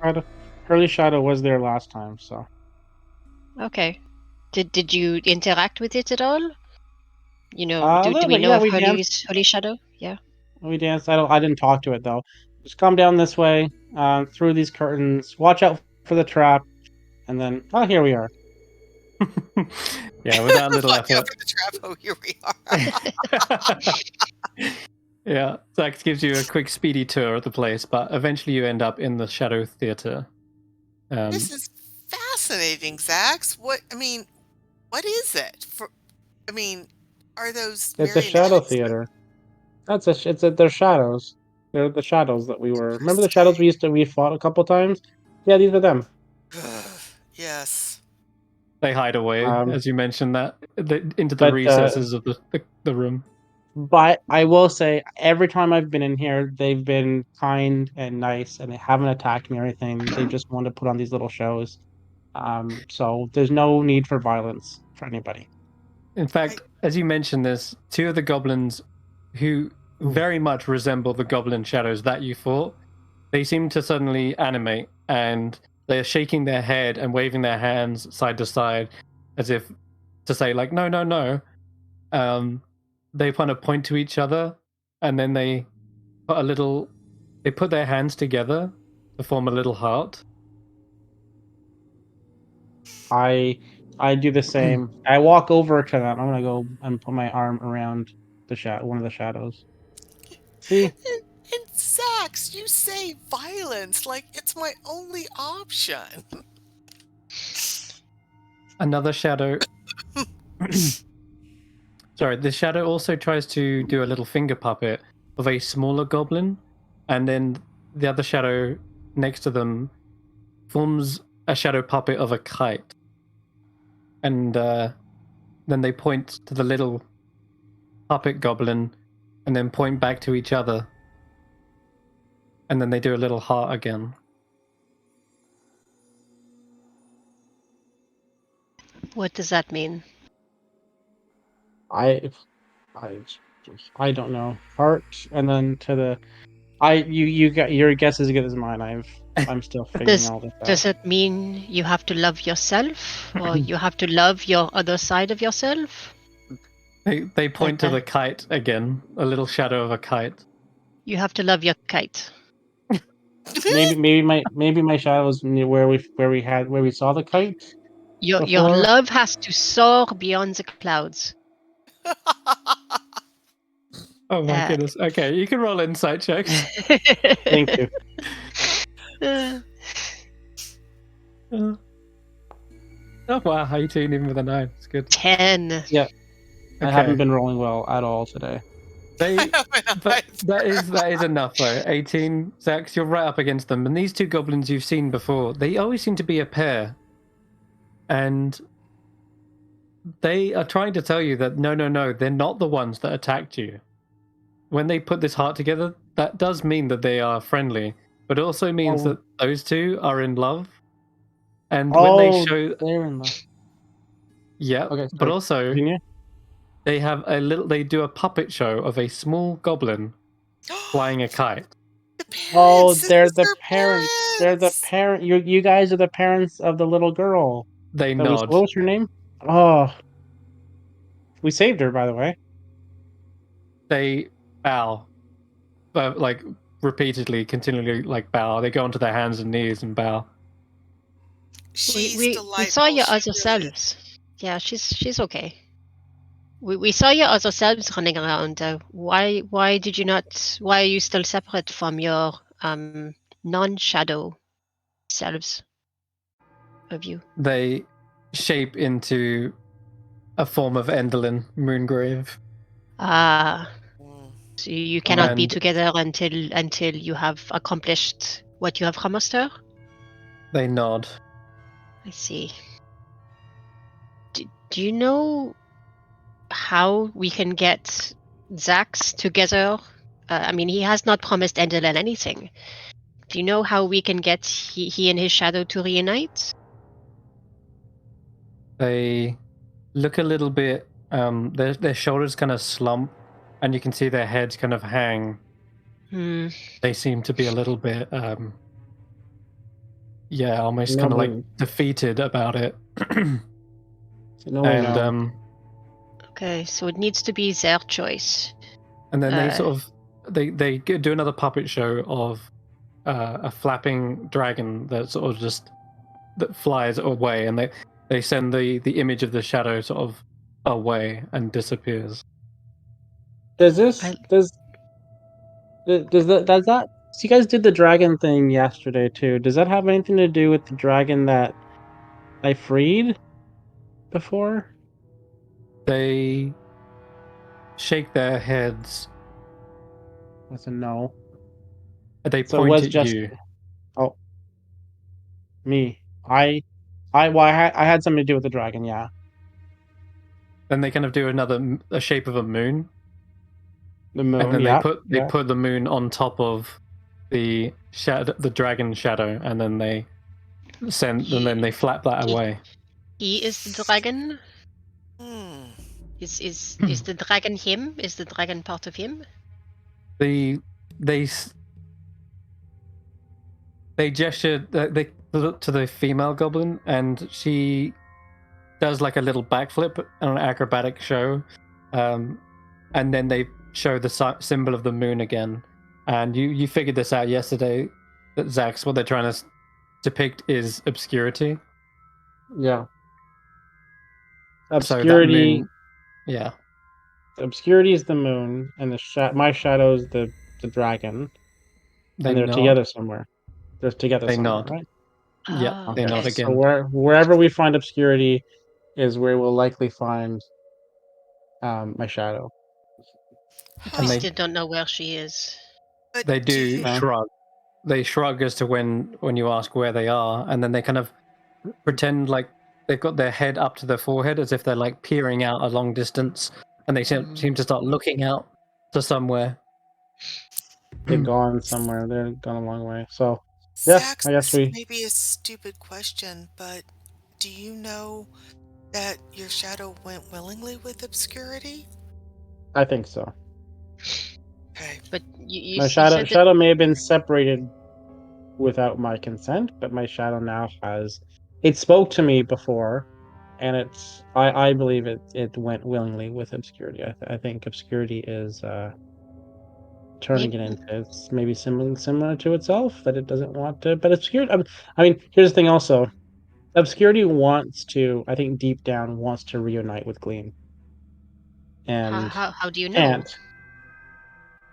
them. Hurley's shadow was there last time, so Okay. Did you interact with it at all? a Do little we bit. know Yeah, of Holy Shadow? Yeah. we danced. I didn't talk to it though. Just come down this way, through these curtains. Watch out for the trap, and then here we are. Yeah, without a little Watch out effort. for the trap. Oh, here we are. Yeah, Zax gives you a quick, speedy tour of the place, but eventually you end up in the Shadow Theater. This is fascinating, Zax. What is it? I mean, are those It's a shadow marionettes? theater. They're shadows. They're the shadows that we were. Remember the shadows Interesting. we fought a couple times? Yeah, these are them. Yes. They hide away, Um, as you mentioned, into the but recesses of the room. but I will say every time I've been in here, they've been kind and nice, and they haven't attacked me or anything. They just want to put on these little shows. So there's no need for violence for anybody. In I fact, as you mentioned, there's two of the goblins who very much resemble the goblin shadows that you fought. They seem to suddenly animate, and they're shaking their head and waving their hands side to side as if to say, like, no, no, no. They kind of point to each other, and then they put a little they put their hands together to form a little heart. I do the same. I walk over to them. I'm gonna go and put my arm around one of the shadows. See? And Xaxx, you say violence like it's my only option. Another shadow. Sorry, the shadow also tries to do a little finger puppet of a smaller goblin, and then the other shadow next to them forms a shadow puppet of a kite. And then they point to the little puppet goblin and then point back to each other. And then they do a little heart again. What does that mean? I don't know. Heart, and then to the you got your guess is as good as mine. I'm still figuring all this out. Does it mean you have to love yourself, or you have to love your other side of yourself? They point to the kite again, a little shadow of a kite. You have to love your kite. maybe my shadow was near where we saw the kite. Your Before? love has to soar beyond the clouds. Oh my goodness. Okay, you can roll insight checks. Thank you. Oh wow, 18 even with a 9. It's good. 10. Yeah. I Okay. haven't been rolling well at all today. But that is enough though. 18, Xaxx, you're right up against them. And these two goblins you've seen before, they always seem to be a pair. And they are trying to tell you that no, they're not the ones that attacked you. When they put this heart together, that does mean that they are friendly, but it also means that those two are in love. And when they show, they're in love. yeah, Okay, but also continue. they do a puppet show of a small goblin flying a kite. Oh, they're the parents. They're the parent. You guys are the parents of the little girl. They What nod. was her name? Oh, we saved her, by the way. They bow, like repeatedly, continually, like bow. They go onto their hands and knees and bow. We saw your other selves. Yeah, she's okay. We saw your other selves running around. Why did you not? Why are you still separate from your non-shadow selves of you? They shape into a form of Enderlin, Moongrave. Ah, so you cannot be And together until you have accomplished what you have promised her? they nod. I see. Do you know how we can get Xaxx together? I mean, he has not promised Enderlin anything. Do you know how we can get he and his shadow to reunite? They look a little bit. Their shoulders kind of slump, and you can see their heads kind of hang. They seem to be a little bit, almost kind of like defeated about it. Okay, so it needs to be their choice. And then they sort of they do another puppet show of a flapping dragon that sort of just that flies away, and they send the image of the shadow sort of away and disappears. Does that? So you guys did the dragon thing yesterday too. Does that have anything to do with the dragon that I freed before? They shake their heads. That's a no. They point at you. Oh, me. I had something to do with the dragon. Yeah. Then they kind of do a shape of a moon. The moon. And then they put the moon on top of the dragon shadow, and then they flap that away. He is the dragon. Is the dragon him? Is the dragon part of him? They gesture. They look to the female goblin, and she does like a little backflip on an acrobatic show, and then they show the symbol of the moon again, And you figured this out yesterday, that Xaxx, what they're trying to depict is obscurity. Yeah. So that Obscurity. moon, yeah. Obscurity is the moon, and my shadow is the dragon, and they're nod. together somewhere. They're together They somewhere, nod. right? Yeah, Oh, they Okay. nod okay. again. So wherever we find obscurity is where we'll likely find my shadow. We And they still don't know where she is. But they do do you, shrug. They shrug as to when you ask where they are, and then they kind of pretend like they've got their head up to their forehead as if they're like peering out a long distance, and they seem to start looking out to somewhere. They've gone somewhere. They're gone a long way. So yeah, Zach, I guess this we. may be a stupid question, but do you know that your shadow went willingly with obscurity? I think so. Okay. But you My said that. shadow may have been separated without my consent, but my shadow now has. It spoke to me before, and I believe it went willingly with obscurity. I think obscurity is turning it into it's maybe similar to itself, that it doesn't want to. But obscurity. I mean, here's the thing. Also, obscurity wants to. I think deep down wants to reunite with Gleam, and How do you know? can't.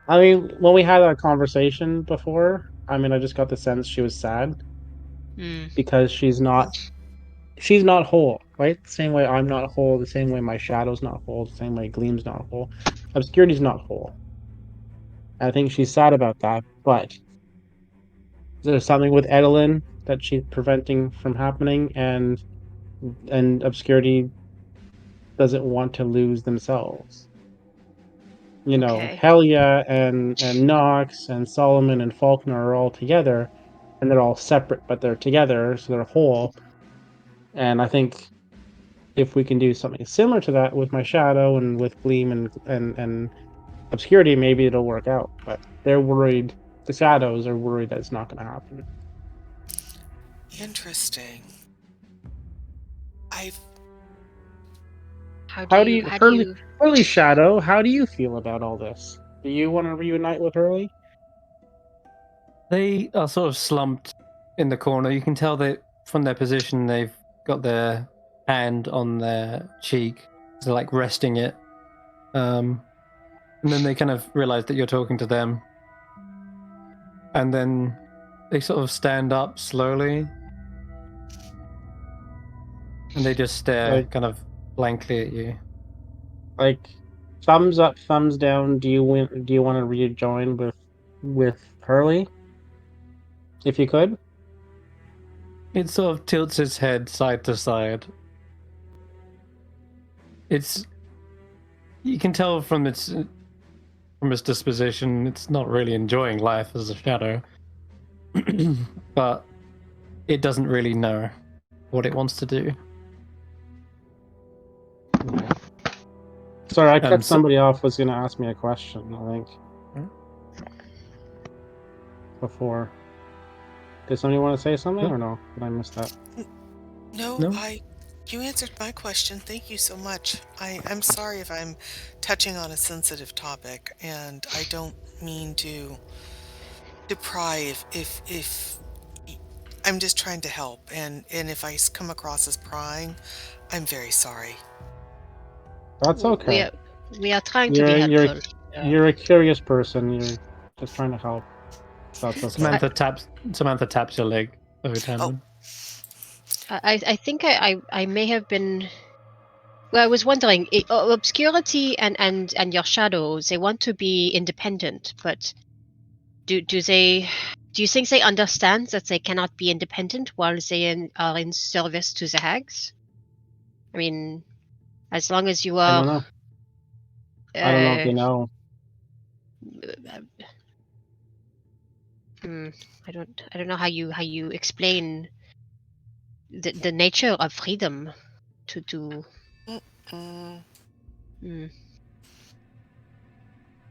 I mean, when we had a conversation before, I mean, I just got the sense she was sad Hmm. because she's not whole, right? The same way I'm not whole, the same way my shadow's not whole, the same way Gleam's not whole, obscurity's not whole. I think she's sad about that, but there's something with Edelyn that she's preventing from happening, and obscurity doesn't want to lose themselves. You know, Okay. Helia and Nox and Solomon and Faulkner are all together, and they're all separate, but they're together, so they're whole. And I think if we can do something similar to that with my shadow and with Gleam and obscurity, maybe it'll work out. But they're worried. The shadows are worried that it's not going to happen. Interesting. I've How do How do you? you, How do you? Hurley Shadow? How do you feel about all this? Do you want to reunite with Hurley? They are sort of slumped in the corner. You can tell that from their position, they've got their hand on their cheek, so like resting it. And then they kind of realize that you're talking to them, and then they sort of stand up slowly, and they just stare Like, kind of blankly at you. like, thumbs up, thumbs down. Do you win? Do you want to rejoin with Hurley? If you could. It sort of tilts its head side to side. You can tell from its disposition, it's not really enjoying life as a shadow. But it doesn't really know what it wants to do. Okay. Sorry, I cut And so- somebody off. Was going to ask me a question. I think before. Did somebody want to say something or no? Did I miss that? no, No? you answered my question. Thank you so much. I'm sorry if I'm touching on a sensitive topic, and I don't mean to deprive if I'm just trying to help, and if I come across as prying, I'm very sorry. That's okay. We are trying to be You're helpful. you're a curious person. You're just trying to help. That's okay. Samantha taps your leg. Tanwen. I think I may have been. Well, I was wondering, obscurity and your shadows, they want to be independent, but do you think they understand that they cannot be independent while they are in service to the hags? I mean, as long as you I are. don't know. I don't know if they know. I don't know how you explain the nature of freedom to. Mm, It's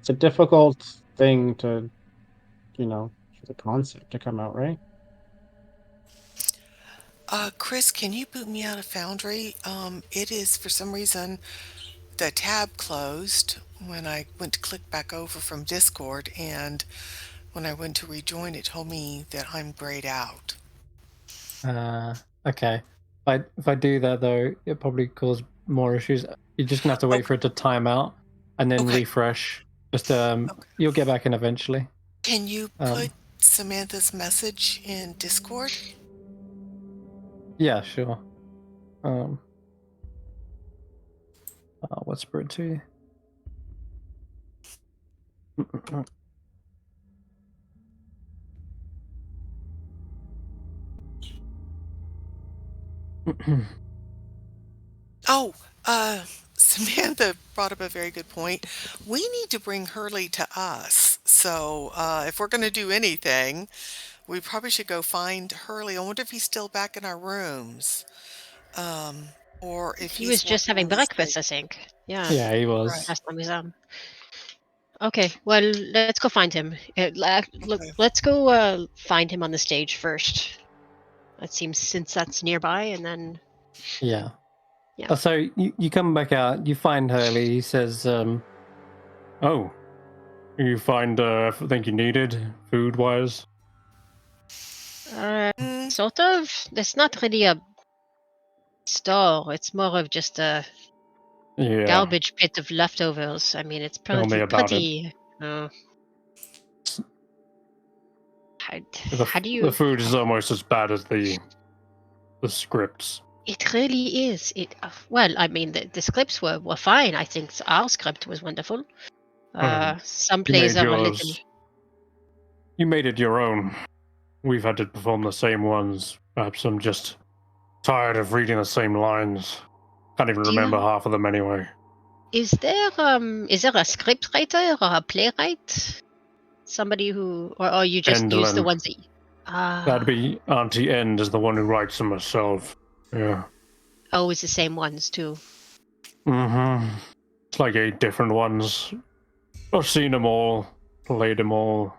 a difficult thing to, for the concept to come out, right? Chris, can you boot me out of Foundry? It is for some reason the tab closed when I went to click back over from Discord, and when I went to rejoin, it told me that I'm grayed out. Okay. If I do that though, it probably cause more issues. You're just gonna have to wait for it to time out and then Okay. refresh. Just Okay. you'll get back in eventually. Can you put Samantha's message in Discord? Yeah, sure. I'll whisper it to you. Oh, Samantha brought up a very good point. We need to bring Hurley to us. So, if we're going to do anything, we probably should go find Hurley. I wonder if he's still back in our rooms. Or if He he's was just working having on the breakfast, site. I think. Yeah. Yeah, he was. Right. Last time we saw him. Okay, well, let's go find him. Look, Okay. let's go find him on the stage first. It seems since that's nearby, and then Yeah. Yeah. So you come back out, you find Hurley, he says, Oh, you find everything you needed, food-wise? Mm, sort of. It's not really a store. It's more of just a Yeah. garbage pit of leftovers. I mean, it's Tell me about it. pretty. The, How do you? the food is almost as bad as the scripts. It really is. Well, I mean, the scripts were fine. I think our script was wonderful. Some You plays made are a little. yours. You made it your own. We've had to perform the same ones. Perhaps I'm just tired of reading the same lines. Can't even remember half of them anyway. Is there a script writer or a playwright? Somebody who, or you just use the Endlin. ones that. That'd be Auntie End is the one who writes them herself. Yeah. Oh, it's the same ones too. Mm-hmm. It's like 8 different ones. I've seen them all, played them all.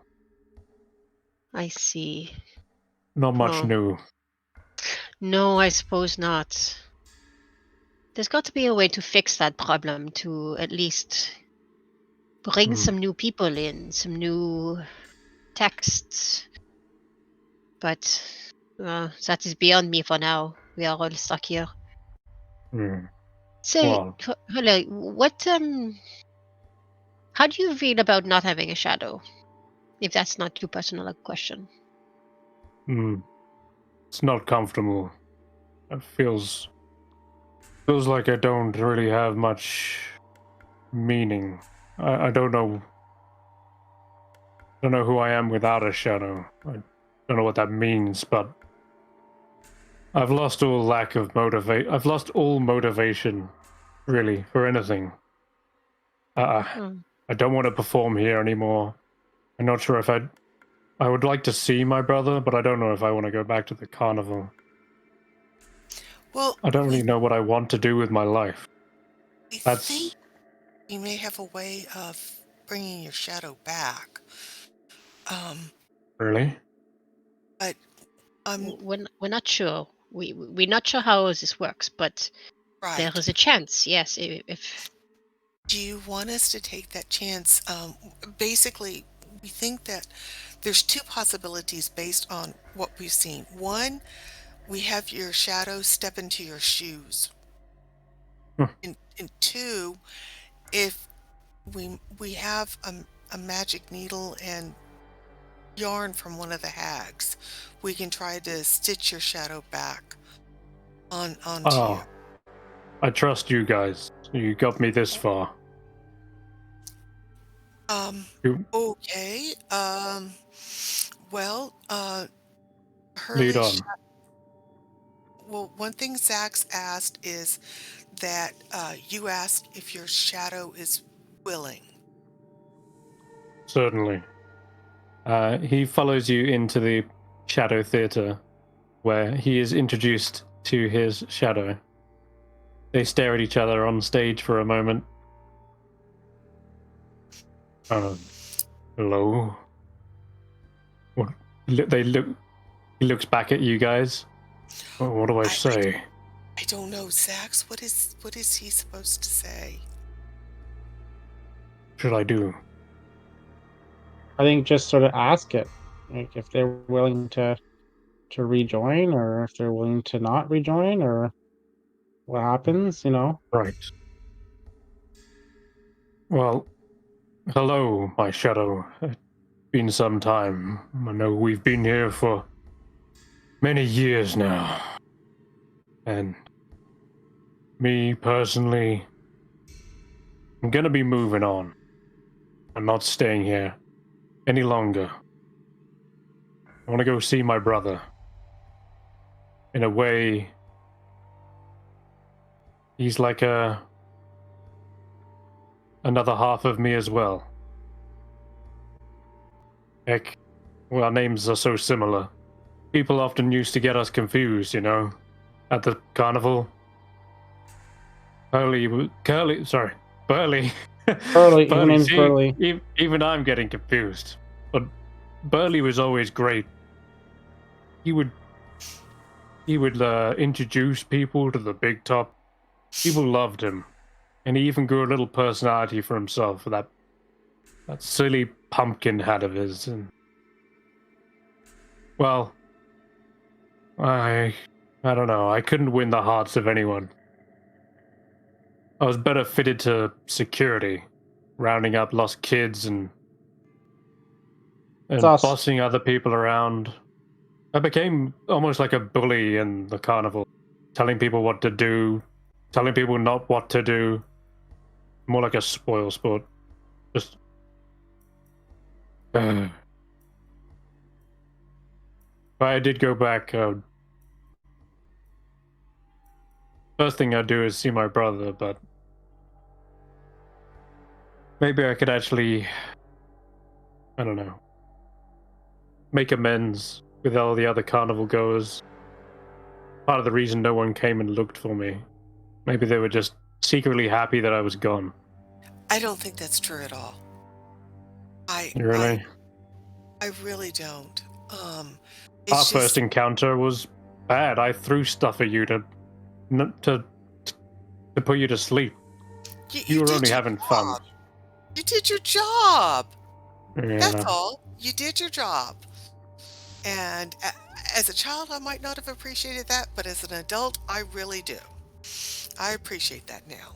I see. Not much new. No, I suppose not. There's got to be a way to fix that problem, to at least bring some new people in, some new texts. But that is beyond me for now. We are all stuck here. Say, Hule, what how do you feel about not having a shadow? If that's not too personal a question. It's not comfortable. It feels like I don't really have much meaning. I don't know who I am without a shadow. I don't know what that means, but I've lost all I've lost all motivation, really, for anything. I don't want to perform here anymore. I'm not sure if I would like to see my brother, but I don't know if I want to go back to the carnival. well, I don't really know what I want to do with my life. I think we may have a way of bringing your shadow back. Really? But we're not sure. We're not sure how this works, but there is a chance. Yes, if. Do you want us to take that chance? Basically, we think that there's 2 possibilities based on what we've seen. One, we have your shadow step into your shoes. And 2, if we have a magic needle and yarn from one of the hags, we can try to stitch your shadow back onto you. I trust you guys. You got me this far. Okay. Well, Lead on. Well, one thing Xaxx asked is that you ask if your shadow is willing. Certainly. He follows you into the shadow theater, where he is introduced to his shadow. They stare at each other on stage for a moment. Hello? What? He looks back at you guys. What do I say? I don't know, Xaxx. What is he supposed to say? Should I do? I think just sort of ask it, like if they're willing to rejoin, or if they're willing to not rejoin, or what happens. Right. Well, hello, my shadow. It's been some time. I know we've been here for many years now. And me personally, I'm gonna be moving on. I'm not staying here any longer. I want to go see my brother. In a way, he's like another half of me as well. Heck, well, our names are so similar. People often used to get us confused, at the carnival. Burley. Burley, your Burley, name's see, Burley. even I'm getting confused. But Burley was always great. He would introduce people to the big top. People loved him. And he even grew a little personality for himself, for that silly pumpkin hat of his. And, well, I don't know. I couldn't win the hearts of anyone. I was better fitted to security, rounding up lost kids and bossing other people around. I became almost like a bully in the carnival, telling people what to do, telling people not what to do. More like a spoil sport. Just. But I did go back. First thing I'd do is see my brother, but maybe I could actually, I don't know, make amends with all the other carnival goers. Part of the reason no one came and looked for me. Maybe they were just secretly happy that I was gone. I don't think that's true at all. Really? I really don't. Our first encounter was bad. I threw stuff at you to put you to sleep. You were only having fun. You did your job. Yeah. That's all. You did your job. And as a child, I might not have appreciated that, but as an adult, I really do. I appreciate that now.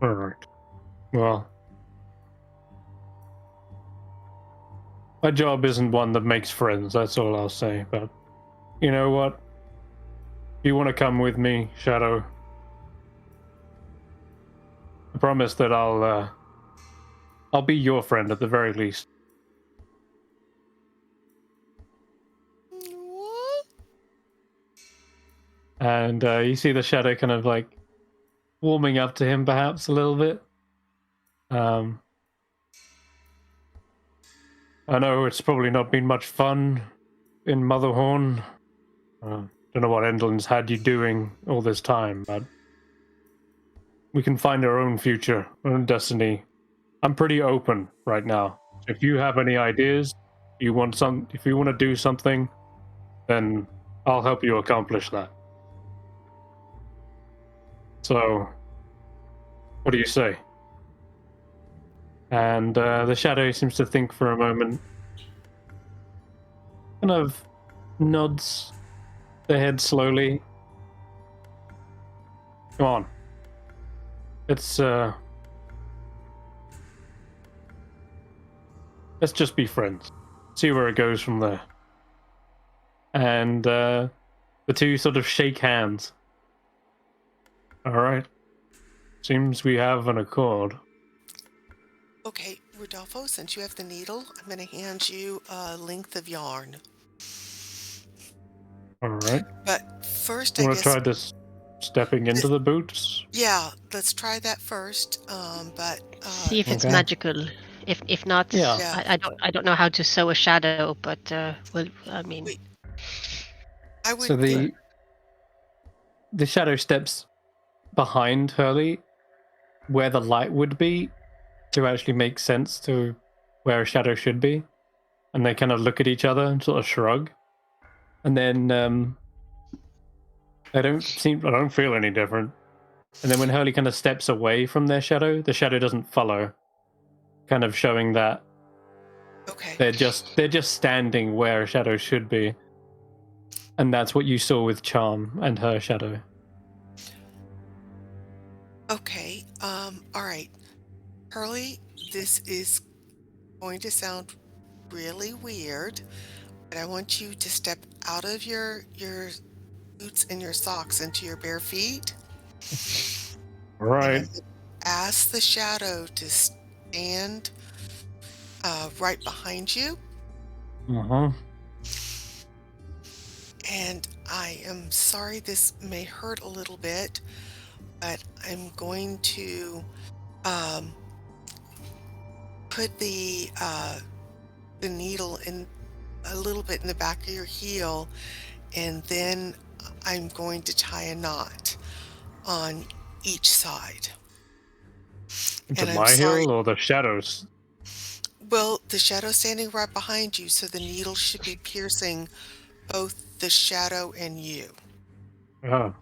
All right. Well, my job isn't one that makes friends, that's all I'll say. But you know what? If you want to come with me, Shadow, I promise that I'll be your friend at the very least. What? And you see the shadow kind of like warming up to him perhaps a little bit. I know it's probably not been much fun in Motherhorn. Don't know what Endlin's had you doing all this time, but we can find our own future, our own destiny. I'm pretty open right now. If you have any ideas, if you want to do something, then I'll help you accomplish that. So, what do you say? And the shadow seems to think for a moment, kind of nods the head slowly. Come on. Let's just be friends. See where it goes from there. And the two sort of shake hands. All right. Seems we have an accord. Okay, Rodolfo, since you have the needle, I'm going to hand you a length of yarn. All right. But first, Want to try this stepping into the boots? Yeah, let's try that first. See if it's magical. If not, I don't know how to sew a shadow, but well, I mean. Wait. I would. So the shadow steps behind Hurley, where the light would be, to actually make sense to where a shadow should be, and they kind of look at each other and sort of shrug, and then I don't feel any different. And then when Hurley kind of steps away from their shadow, the shadow doesn't follow, kind of showing that Okay. They're just standing where a shadow should be. And that's what you saw with Charm and her shadow. Okay. All right. Hurley, this is going to sound really weird, but I want you to step out of your boots and your socks into your bare feet. All right. And I'm gonna ask the shadow to stand right behind you. Uh-huh. And I am sorry this may hurt a little bit, but I'm going to put the needle in a little bit in the back of your heel, and then I'm going to tie a knot on each side. Into And I'm my sorry. heel or the shadows? Well, the shadow's standing right behind you, so the needle should be piercing both the shadow and you. Can't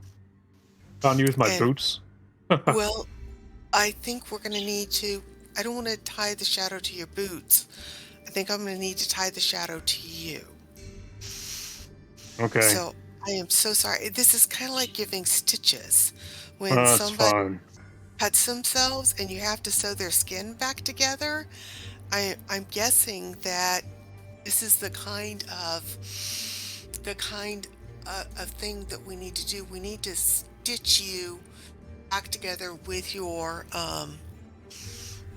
use my And- boots. Well, I think we're going to need to. I don't want to tie the shadow to your boots. I think I'm going to need to tie the shadow to you. Okay. So I am so sorry. This is kind of like giving stitches when That's somebody fine. cuts themselves and you have to sew their skin back together. I'm guessing that this is the kind of thing that we need to do. We need to stitch you back together with your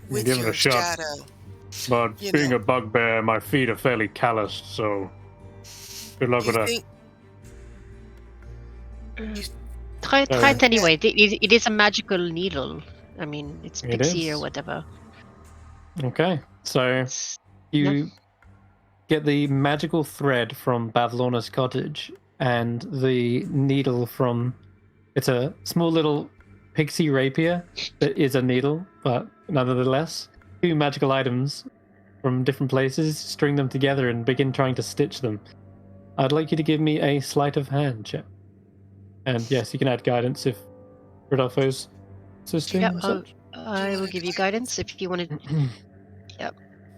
Give it a shot. shadow. But You being know. a bugbear, my feet are fairly calloused, so good luck You with that. think Try it anyway. It is a magical needle. I mean, it's It pixie or is. whatever. Okay, so you get the magical thread from Bavlorna's cottage and the needle from... It's a small little pixie rapier that is a needle, but nonetheless, 2 magical items from different places, string them together and begin trying to stitch them. I'd like you to give me a sleight of hand check. And yes, you can add guidance if Rodolfo's assisting Yeah, or such. I will give you guidance if you want to. Yep.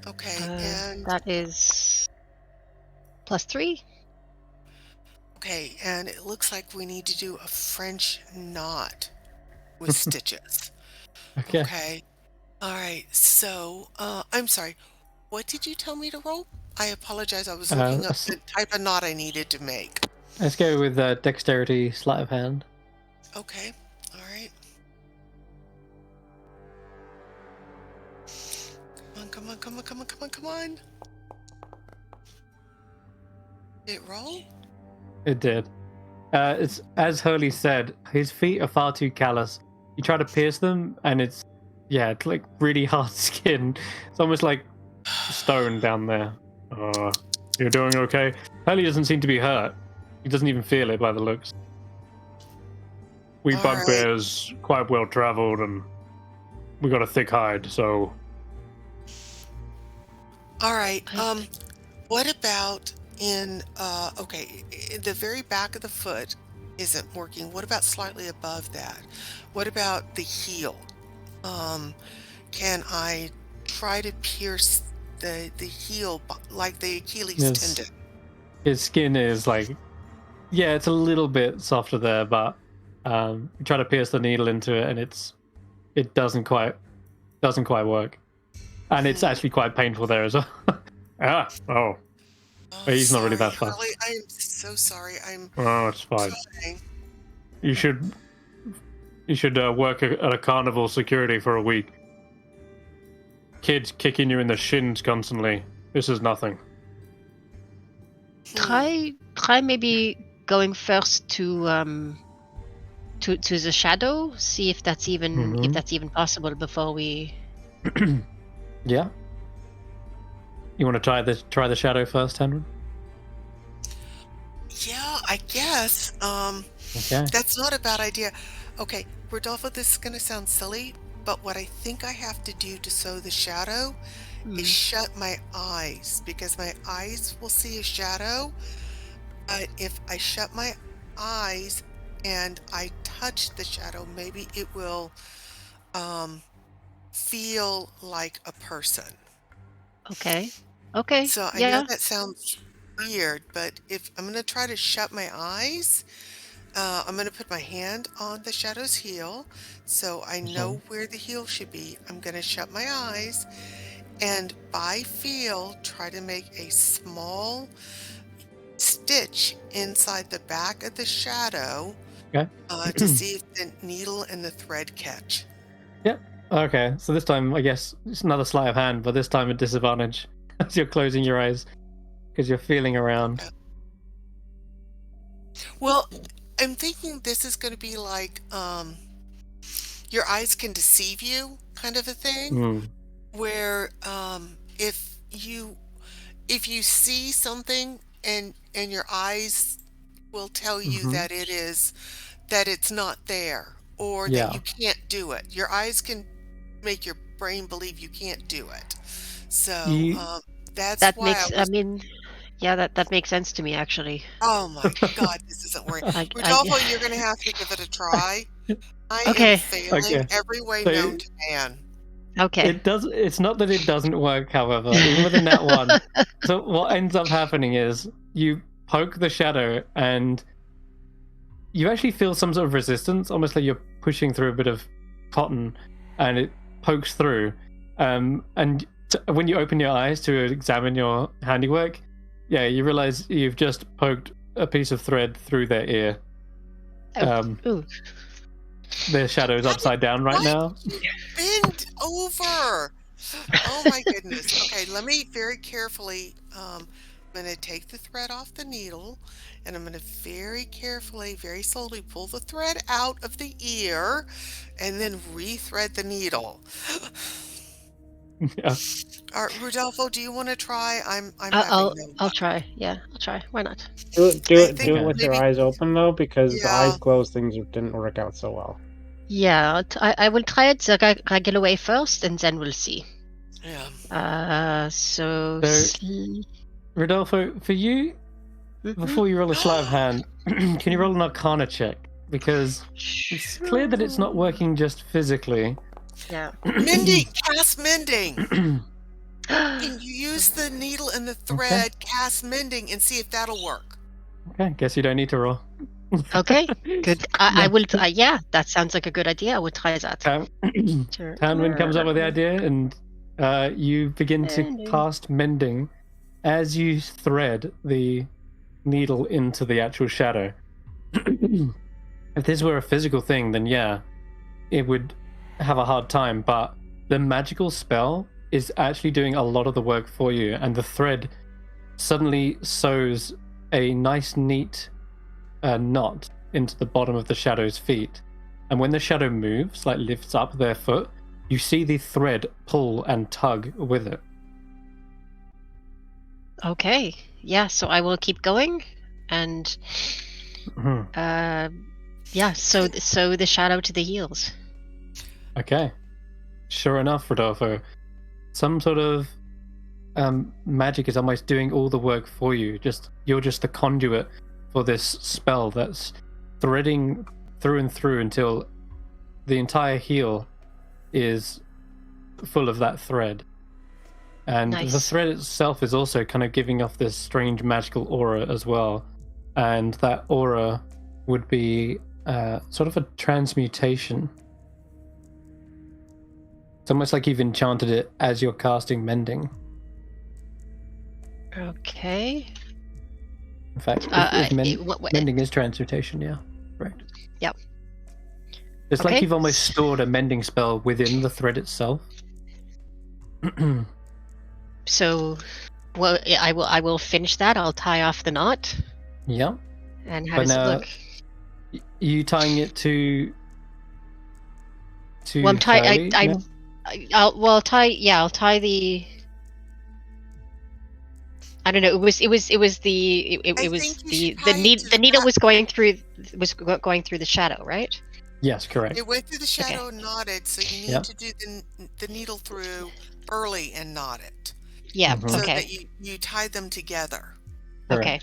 okay, and That is +3. okay, and it looks like we need to do a French knot with stitches. Okay. Okay. All right. So, I'm sorry. What did you tell me to roll? I apologize. I was looking up the type of knot I needed to make. Let's go with dexterity sleight of hand. Okay. All right. Come on, come on, come on, come on, come on, come on. Did it roll? It did. It's as Hurley said, his feet are far too callous. You try to pierce them, and it's like really hard skin. It's almost like stone down there. You're doing okay? Hurley doesn't seem to be hurt. He doesn't even feel it by the looks. We All bugbears quite well traveled, and we got a thick hide, so All right. What about in the very back of the foot isn't working. What about slightly above that? What about the heel? Can I try to pierce the heel like the Achilles tendon? His skin is like, it's a little bit softer there, but you try to pierce the needle into it, and it doesn't quite work, and it's actually quite painful there as well. Oh, He's not really that far. Harley, I am so sorry. it's fine. Trying. You should work at a carnival security for a week. Kids kicking you in the shins constantly. This is nothing. Try maybe going first to the shadow. See if that's even possible before we. Yeah. You want to try the shadow first, Tanwen? Yeah, I guess. Okay. That's not a bad idea. Okay, Rodolfo, this is going to sound silly, but what I think I have to do to sew the shadow is shut my eyes, because my eyes will see a shadow. But if I shut my eyes and I touch the shadow, maybe it will feel like a person. Okay. Okay. So I know that sounds weird, but if I'm going to try to shut my eyes, I'm going to put my hand on the shadow's heel, so I know where the heel should be. I'm going to shut my eyes, and by feel, try to make a small stitch inside the back of the shadow to see if the needle and the thread catch. Yep. Okay, so this time, I guess, it's another sleight of hand, but this time at disadvantage as you're closing your eyes because you're feeling around. Well, I'm thinking this is going to be like your eyes can deceive you kind of a thing, where if you see something and your eyes will tell you that it's not there, or that you can't do it. Your eyes can make your brain believe you can't do it. So that makes that makes sense to me, actually. Oh my God, this isn't working. Rodolfo, you're going to have to give it a try. I am failing every way known to man. Okay. It does. It's not that it doesn't work, however, even within that one. So what ends up happening is you poke the shadow and you actually feel some sort of resistance, almost like you're pushing through a bit of cotton, and it pokes through. And when you open your eyes to examine your handiwork, you realize you've just poked a piece of thread through their ear. Their shadow is upside down right now. Bend over. Oh my goodness. Okay, let me very carefully. I'm going to take the thread off the needle, and I'm going to very carefully, very slowly pull the thread out of the ear, and then re-thread the needle. Yeah. Rodolfo, do you want to try? I'll try. Yeah, I'll try. Why not? Do it with your eyes open though, because the eyes closed things didn't work out so well. Yeah, I will try it the regular way first, and then we'll see. Yeah. So Rodolfo, for you, before you roll a sleight of hand, can you roll an Arcana check? Because it's clear that it's not working just physically. Yeah. Mending! Cast mending! Can you use the needle and the thread, cast mending, and see if that'll work? Okay, guess you don't need to roll. Okay, good. I will. Yeah, that sounds like a good idea. I will try that. Tanwen comes up with the idea, and you begin to cast mending as you thread the needle into the actual shadow. If this were a physical thing, then it would have a hard time, but the magical spell is actually doing a lot of the work for you, and the thread suddenly sews a nice neat knot into the bottom of the shadow's feet, and when the shadow moves, like lifts up their foot, you see the thread pull and tug with it. Okay, so I will keep going, and so the shadow to the heels. Okay, sure enough, Rodolfo, some sort of magic is almost doing all the work for you. You're just the conduit for this spell that's threading through and through until the entire heel is full of that thread. And the thread itself is also kind of giving off this strange magical aura as well. And that aura would be sort of a transmutation. It's almost like you've enchanted it as you're casting mending. Okay. In fact, mending is transmutation, correct. Yep. It's like you've almost stored a mending spell within the thread itself. So, I will finish that. I'll tie off the knot. Yeah. And how does it look? You tying it to well, I'm tying. I'll tie the. I don't know. It was the needle was going through the shadow, right? Yes, correct. It went through the shadow and knotted, so you need to do the needle through early and knot it. Yeah. So that you tie them together. Correct. Okay.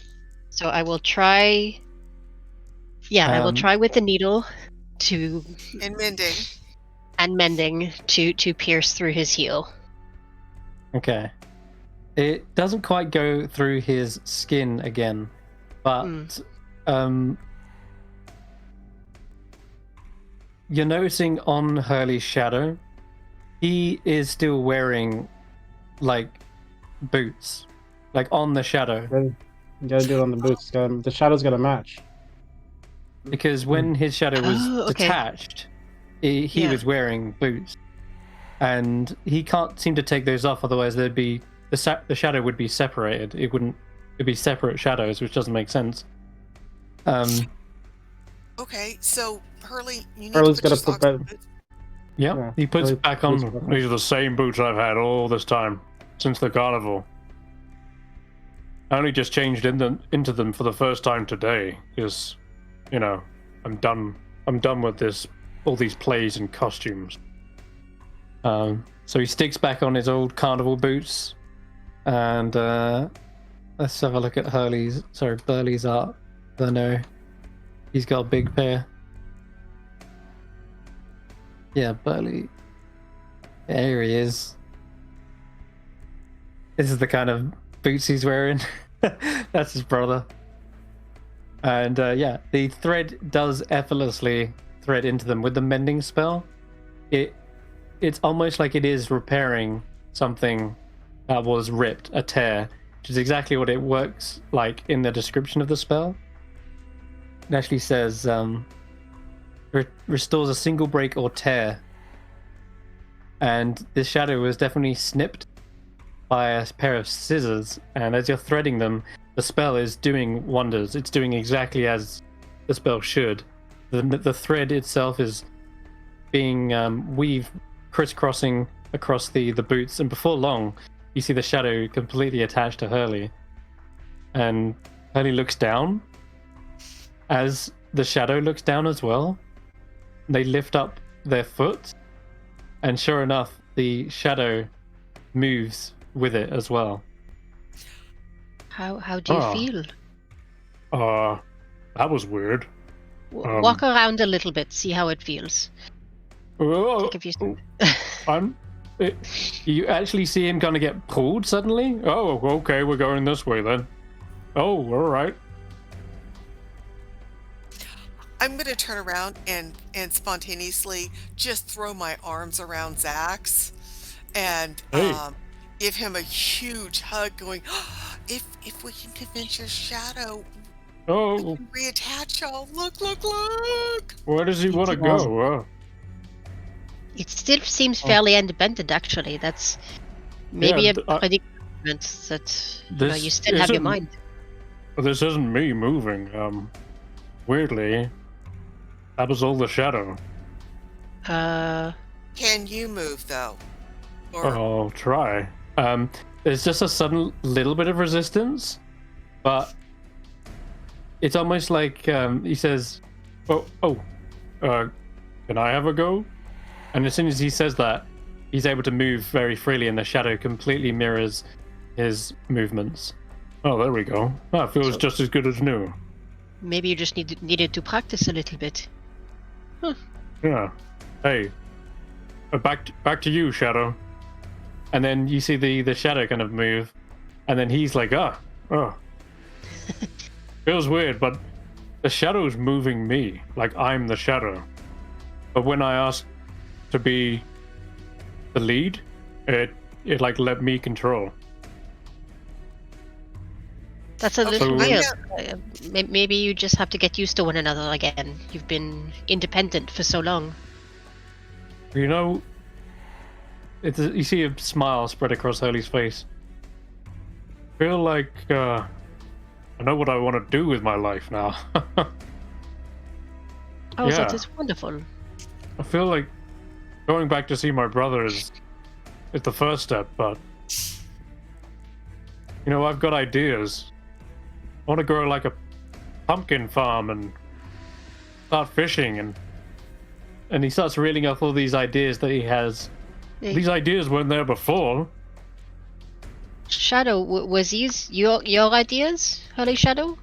So I will try. Yeah, I will try with the needle to mending to pierce through his heel. Okay. It doesn't quite go through his skin again, but you're noticing on Hurley's shadow, he is still wearing like boots, like on the shadow. You gotta do it on the boots. The shadow's gotta match. Because when his shadow was detached, he was wearing boots, and he can't seem to take those off. Otherwise, there'd be the shadow would be separated. It'd be separate shadows, which doesn't make sense. Okay, so Hurley, you need Hurley's to put gotta put that. Yeah, he puts it back on. These are the same boots I've had all this time since the carnival. I only just changed into them for the first time today, because, you know, I'm done with all these plays and costumes. So he sticks back on his old carnival boots, and let's have a look at Burley's art. I know he's got a big pair. Yeah, Burley. There he is. This is the kind of boots he's wearing. That's his brother. And yeah, the thread does effortlessly thread into them with the mending spell. It's almost like it is repairing something that was ripped, a tear, which is exactly what it works like in the description of the spell. It actually says restores a single break or tear, and this shadow was definitely snipped by a pair of scissors, and as you're threading them, the spell is doing wonders. It's doing exactly as the spell should. The thread itself is being weaved, crisscrossing across the boots, and before long you see the shadow completely attached to Hurley, and Hurley looks down as the shadow looks down as well. They lift up their foot, and sure enough, the shadow moves with it as well. How do you feel? That was weird. Walk around a little bit, see how it feels. You actually see him gonna get pulled suddenly? Oh, okay, we're going this way then. Oh, all right. I'm going to turn around and spontaneously just throw my arms around Xaxx and give him a huge hug, going, oh, if we can convince your shadow, we can reattach y'all. Look. Where does he want to go? It still seems fairly independent, actually. That's maybe a predicament that you still have your mind. This isn't me moving. Weirdly, that was all the shadow. Can you move, though? I'll try. There's just a sudden little bit of resistance, but it's almost like he says, can I have a go? And as soon as he says that, he's able to move very freely, and the shadow completely mirrors his movements. Oh, there we go. That feels just as good as new. Maybe you just needed to practice a little bit. Huh. Yeah. Hey, back to you, Shadow. And then you see the shadow kind of move, and then he's like, feels weird, but the shadow's moving me, like I'm the shadow. But when I asked to be the lead, it like let me control. That's a little weird. Maybe you just have to get used to one another again. You've been independent for so long. You know, you see a smile spread across Hurley's face. I feel like I know what I want to do with my life now. That is wonderful. I feel like going back to see my brother is the first step, but you know, I've got ideas. I want to grow like a pumpkin farm and start fishing, and he starts reeling off all these ideas that he has. These ideas weren't there before. Shadow, was these your ideas, Hurley Shadow?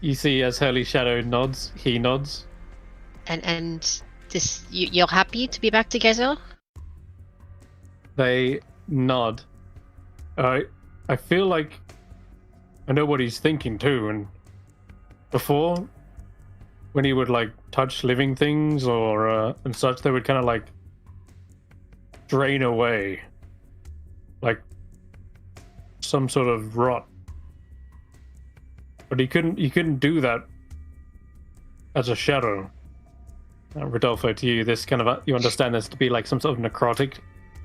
You see, as Hurley Shadow nods, he nods. And this, you're happy to be back together? They nod, I feel like I know what he's thinking too. And before, when he would like touch living things or and such, they would kind of like drain away, like some sort of rot. But he couldn't do that as a shadow. Rodolfo, to you, this kind of you understand this to be like some sort of necrotic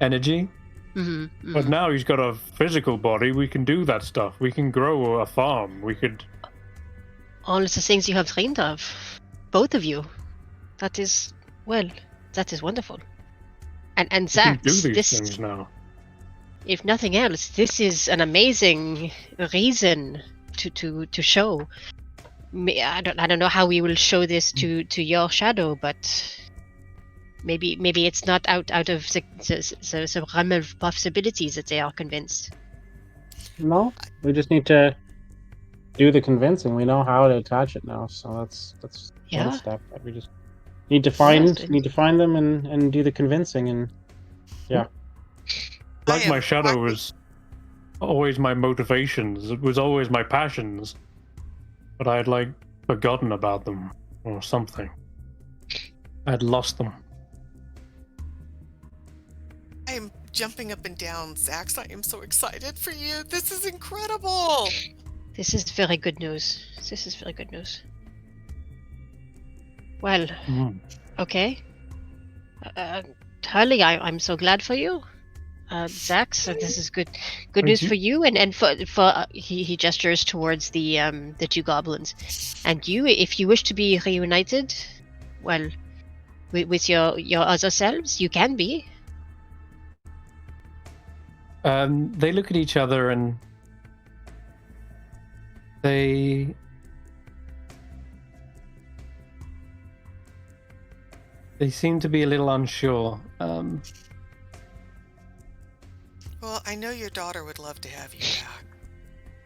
energy. But now he's got a physical body. We can do that stuff. We can grow a farm. We could. All the things you have dreamed of, both of you. That is wonderful. And We can Xaxx, do these this, things now. if nothing else, this is an amazing reason to show. I don't know how we will show this to your shadow, but maybe it's not out of the realm of possibilities that they are convinced. No, we just need to do the convincing. We know how to attach it now, so that's Yeah. one step. We just need to find Yes. them and do the convincing, and yeah. I Like my am shadow quite- was always my motivations. It was always my passions. But I had like forgotten about them or something. I had lost them. I am jumping up and down, Xaxx. I am so excited for you. This is incredible. This is very good news. Well, okay. Hurley, I'm so glad for you. Xaxx, this is good news for you, and for he gestures towards the two goblins, and you, if you wish to be reunited, well, with your other selves, you can be. They look at each other and they seem to be a little unsure. Well, I know your daughter would love to have you back.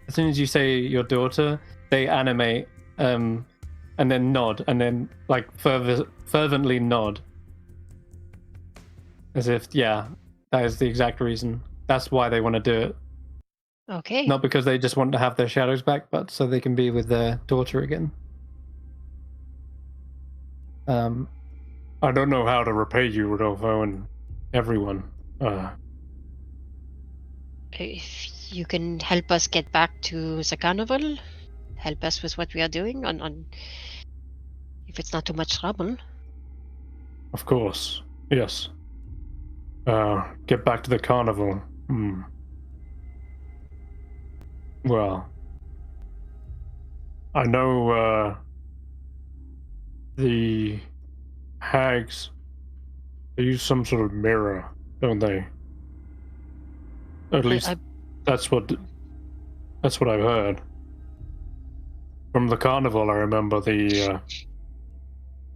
As soon as you say your daughter, they animate and then nod, and then like fervently nod, as if that is the exact reason. That's why they want to do it. Okay. Not because they just want to have their shadows back, but so they can be with their daughter again. I don't know how to repay you, Rodolfo, and everyone. If you can help us get back to the carnival, help us with what we are doing, on if it's not too much trouble. Of course, yes. Get back to the carnival. Well, I know the hags, they use some sort of mirror, don't they? At least that's what I've heard. From the carnival, I remember the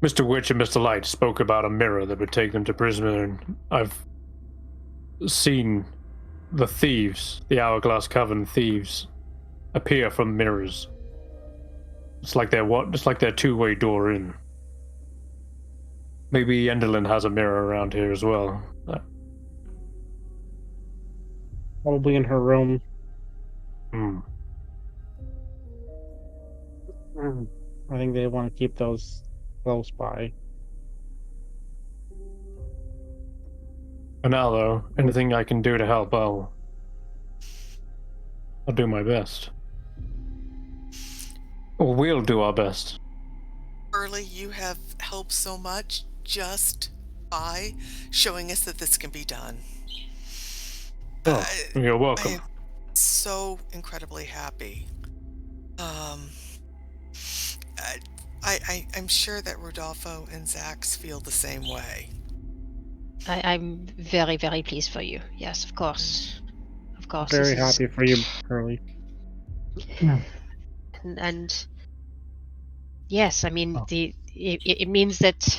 Mr. Witch and Mr. Light spoke about a mirror that would take them to prison, and I've seen the thieves, the Hourglass Coven thieves, appear from mirrors. It's like their two-way door in. Maybe Enderlin has a mirror around here as well. Probably in her room. I think they want to keep those close by. For now, though, anything I can do to help, I'll do my best. Or we'll do our best. Early, you have helped so much just by showing us that this can be done. You're welcome. I am so incredibly happy. I'm sure that Rodolfo and Xaxx feel the same way. I'm very, very pleased for you. Yes, of course. Very happy for you, Curly. And yes, I mean it means that,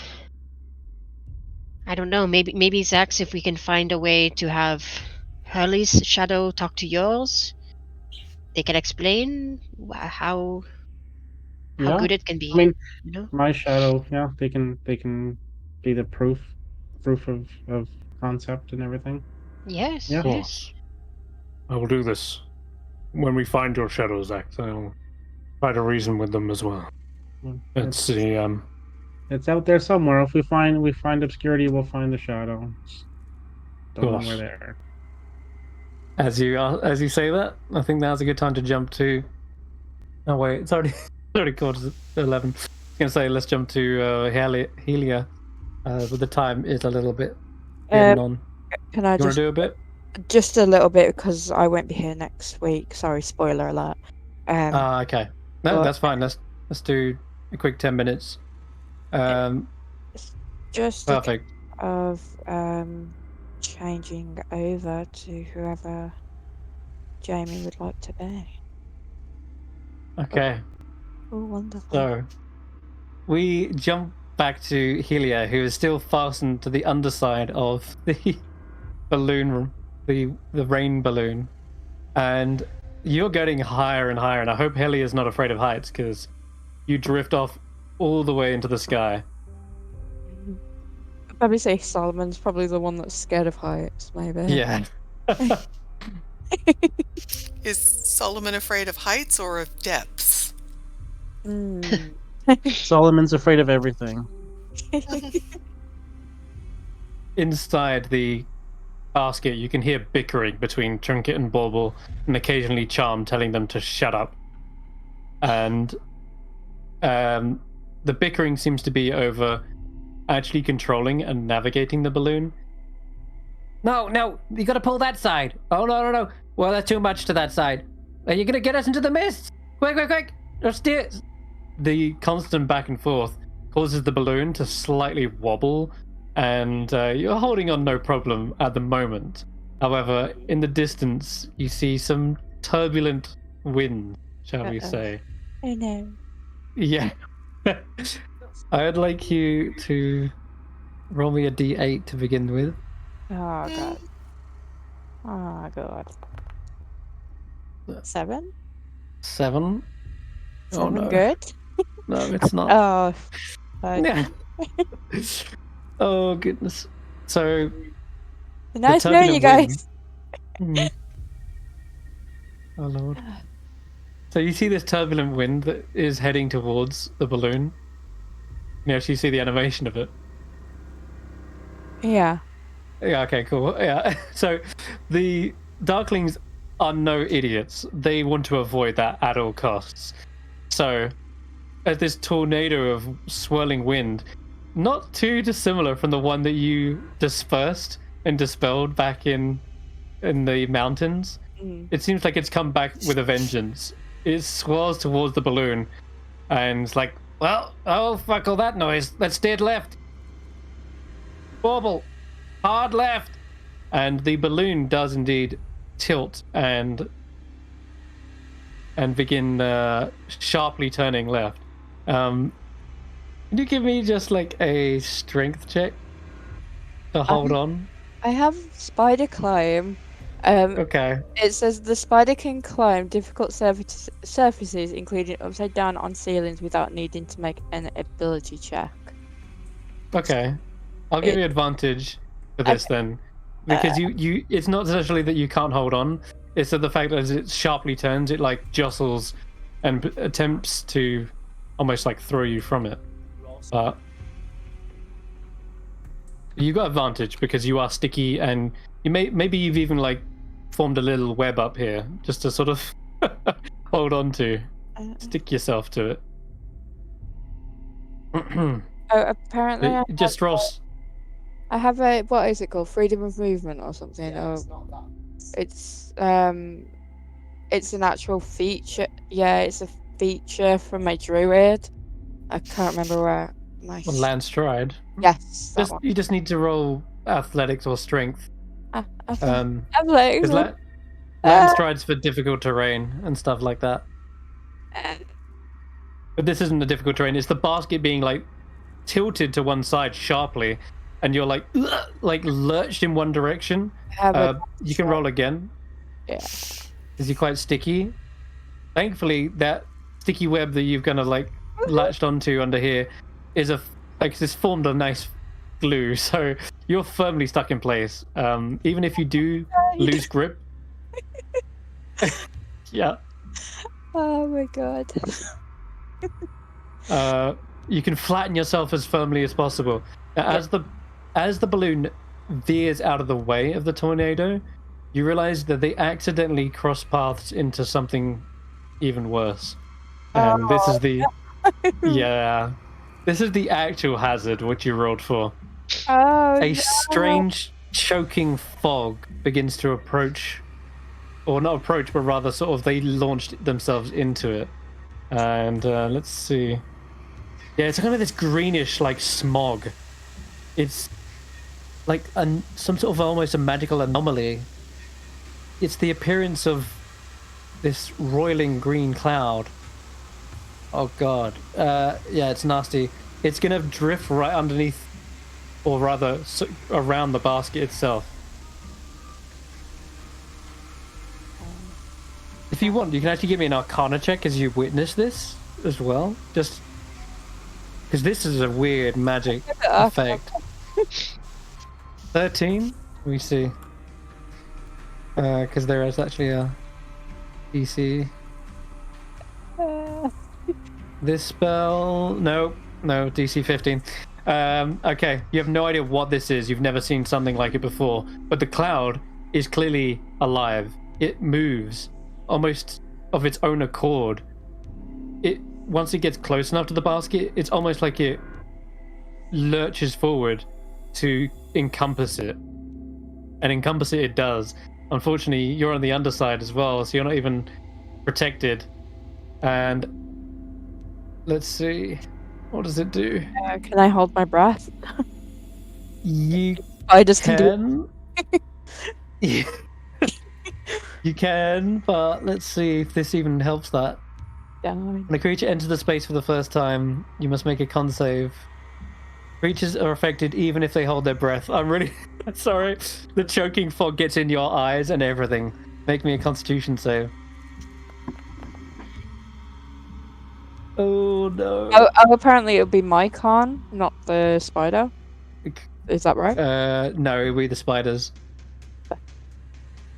I don't know, maybe Xaxx, if we can find a way to have Hurley's shadow talk to yours, they can explain how good it can be. I mean, you know? my shadow, they can be the proof of concept and everything. Yes, Yeah. yes. I will do this. When we find your shadows, Xaxx, I'll try to reason with them as well. Let's see. It's out there somewhere. If we find obscurity, we'll find the shadow. Don't know where they are. As you say that, I think now's a good time to jump to. Oh wait, it's already quarter to 11. I was gonna say let's jump to Helia, but the time is a little bit getting on. Can I You want to do a bit? just a little bit because I won't be here next week. Sorry, spoiler alert. Okay. No, that's fine. Let's do a quick 10 minutes. Just Perfect. of changing over to whoever Jamey would like to be. Okay. Oh, wonderful. So we jump back to Helia, who is still fastened to the underside of the balloon, the rain balloon, and you're getting higher and higher. And I hope Helia is not afraid of heights, because you drift off all the way into the sky. I'd probably say Solomon's probably the one that's scared of heights, maybe. Yeah. Is Solomon afraid of heights or of depths? Solomon's afraid of everything. Inside the basket, you can hear bickering between Trinket and Bauble, and occasionally Charm telling them to shut up. And the bickering seems to be over actually controlling and navigating the balloon. No, you gotta pull that side. Oh, no. Well, that's too much to that side. Are you gonna get us into the mist? Quick. Let's steer. The constant back and forth causes the balloon to slightly wobble, and you're holding on no problem at the moment. However, in the distance, you see some turbulent wind, shall we say. Oh no. Yeah. I'd like you to roll me a d8 to begin with. Oh god. Oh god. 7? 7? Oh no. Good? No, it's not. Oh. Yeah. Oh goodness. So Nice knowing you guys. Oh lord. So you see this turbulent wind that is heading towards the balloon. You actually see the animation of it. Yeah. Yeah, okay, cool. Yeah. So the Darklings are no idiots. They want to avoid that at all costs. So as this tornado of swirling wind, not too dissimilar from the one that you dispersed and dispelled back in the mountains, it seems like it's come back with a vengeance. It swirls towards the balloon and it's like, well, oh fuck all that noise. Let's steer left. Bauble, hard left. And the balloon does indeed tilt and begin sharply turning left. Can you give me just like a strength check to hold on? I have spider climb. Okay. It says the spider can climb difficult surfaces, including upside down on ceilings, without needing to make an ability check. Okay. I'll give you advantage for this then. Because you it's not essentially that you can't hold on, it's that the fact that as it sharply turns, it like jostles and attempts to almost like throw you from it. But you got advantage because you are sticky, and you maybe you've even like formed a little web up here just to sort of hold on to, stick yourself to it. Apparently, Just Ross. I have a, what is it called? Freedom of movement or something? It's an actual feature. Yeah, it's a feature from my druid. I can't remember where. Nice. Land stride. Yes. You just need to roll athletics or strength. Athletics. Land strides for difficult terrain and stuff like that. But this isn't the difficult terrain. It's the basket being like tilted to one side sharply, and you're like lurched in one direction. You can roll again. Yeah. Is he quite sticky? Thankfully, that sticky web that you've kind of like latched onto under here is it's formed a nice glue, so you're firmly stuck in place. Even if you do lose grip, Yeah. Oh my god. You can flatten yourself as firmly as possible. Now, as the balloon veers out of the way of the tornado, you realize that they accidentally cross paths into something even worse. And this is the this is the actual hazard which you rolled for. Oh, A strange choking fog begins to approach, or not approach, but rather sort of they launched themselves into it. And let's see. Yeah, it's kind of this greenish like smog. It's like some sort of almost a magical anomaly. It's the appearance of this roiling green cloud. Oh god. Yeah, it's nasty. It's gonna drift right underneath, or rather around the basket itself. If you want, you can actually give me an Arcana check as you witness this as well. Just because this is a weird magic effect. 13? We see. Because there is actually a DC. This spell... No, DC 15. Okay, you have no idea what this is. You've never seen something like it before. But the cloud is clearly alive. It moves almost of its own accord. Once it gets close enough to the basket, it's almost like it lurches forward to encompass it. And encompass it does. Unfortunately, you're on the underside as well, so you're not even protected. And let's see, what does it do? Can I hold my breath? You I just can. Yeah. You can, but let's see if this even helps that. When a creature enters the space for the first time, you must make a con save. Creatures are affected even if they hold their breath. I'm really sorry. The choking fog gets in your eyes and everything. Make me a Constitution save. Oh no. Oh, apparently it'll be my con, not the spider. Is that right? No, we the spiders.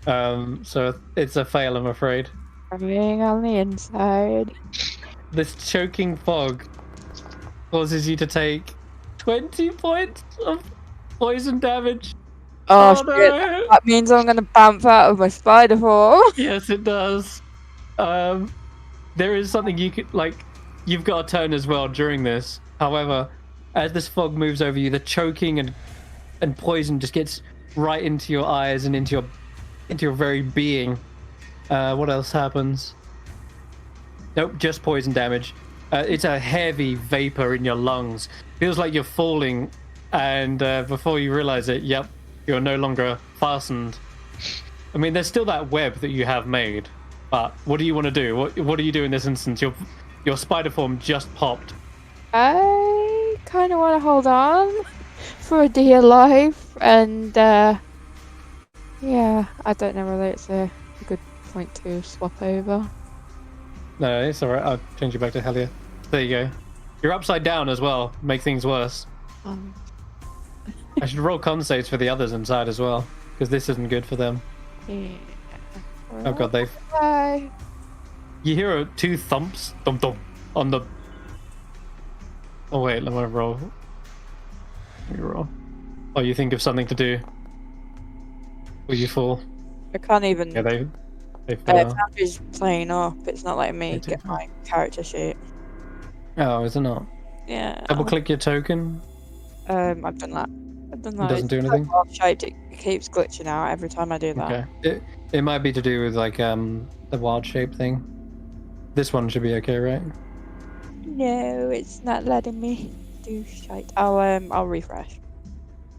So it's a fail, I'm afraid. Being on the inside. This choking fog causes you to take 20 points of poison damage. Oh shit! No. That means I'm gonna bounce out of my spider form. Yes, it does. There is something you could like. You've got a turn as well during this. However, as this fog moves over you, the choking and poison just gets right into your eyes and into your very being. What else happens? Nope, just poison damage. It's a heavy vapor in your lungs. Feels like you're falling, and before you realize it, yep, you're no longer fastened. I mean, there's still that web that you have made, but what do you want to do? What do you do in this instance? Your spider form just popped. I kind of want to hold on for dear life, and yeah, I don't know whether it's a good point to swap over. No, it's alright. I'll change you back to Helia. There you go. You're upside down as well. Make things worse. I should roll con saves for the others inside as well, because this isn't good for them. Yeah. Oh god, they've... Bye. You hear two thumps, thump thump, on the... Oh wait, let me roll. Let me roll. Oh, you think of something to do. Will you fall? I can't even... Yeah, they fell. Foundry's playing up. It's not letting me get my character sheet. Oh, is it not? Yeah. Double click your token. I've done that. It doesn't do anything? Shaped. It keeps glitching out every time I do that. Okay. It might be to do with like the wild shape thing. This one should be okay, right? No, it's not letting me do shite. I'll refresh.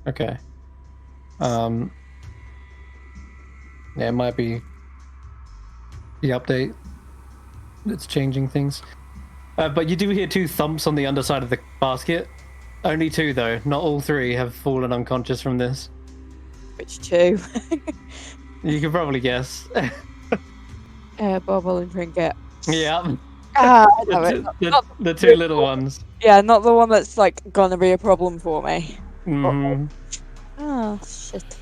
Okay. Yeah, it might be the update that's changing things. But you do hear two thumps on the underside of the basket. Only two, though. Not all three have fallen unconscious from this. Which two? You can probably guess. Bubble and Trinket. Yeah. The two little ones. Yeah, not the one that's like gonna be a problem for me. Mm-hmm. Oh shit.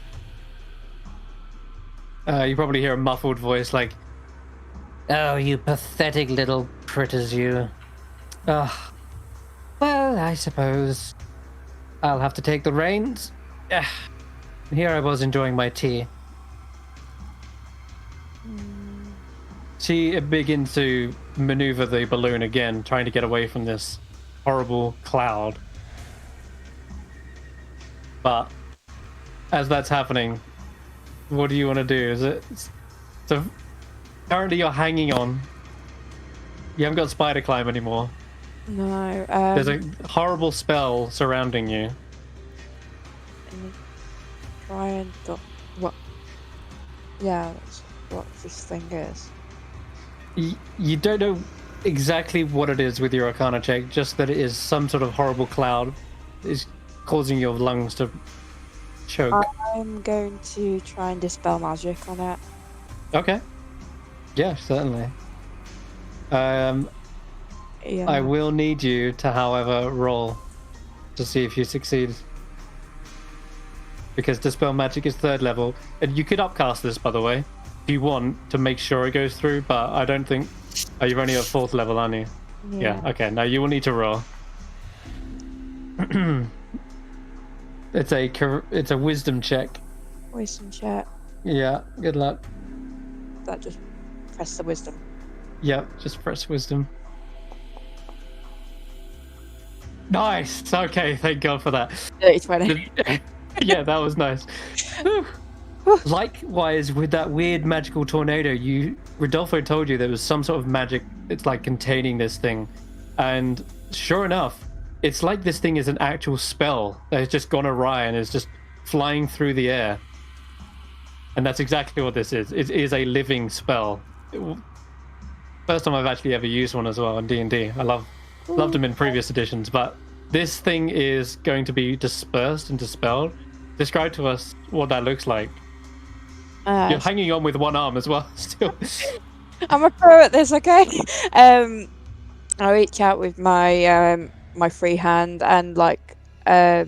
You probably hear a muffled voice like, Oh, you pathetic little critters, you. Ah. Well, I suppose I'll have to take the reins. Here I was enjoying my tea. She begins to maneuver the balloon again, trying to get away from this horrible cloud. But as that's happening, what do you want to do? So currently you're hanging on. You haven't got spider climb anymore. No. There's a horrible spell surrounding you. Try and what? Yeah, that's what this thing is. You don't know exactly what it is with your Arcana check, just that it is some sort of horrible cloud is causing your lungs to choke. I'm going to try and dispel magic on it. Okay. Yeah, certainly. Yeah. I will need you to, however, roll to see if you succeed. Because Dispel Magic is 3rd level. And you could upcast this, by the way, if you want, to make sure it goes through, but I don't think... Oh, you're only at 4th level, aren't you? Yeah, okay. Now you will need to roll. It's a wisdom check. Wisdom check. Yeah, good luck. That just press the wisdom. Yep, just press wisdom. Nice! Okay, thank God for that. 30-20. Yeah, that was nice. Likewise, with that weird magical tornado, Rodolfo told you there was some sort of magic it's like containing this thing. And sure enough, it's like this thing is an actual spell that has just gone awry and is just flying through the air. And that's exactly what this is. It is a living spell. First time I've actually ever used one as well in D&D. I loved them in previous editions, but this thing is going to be dispersed and dispelled. Describe to us what that looks like. You're hanging on with one arm as well, still. I'm a pro at this, okay? I reach out with my my free hand and like a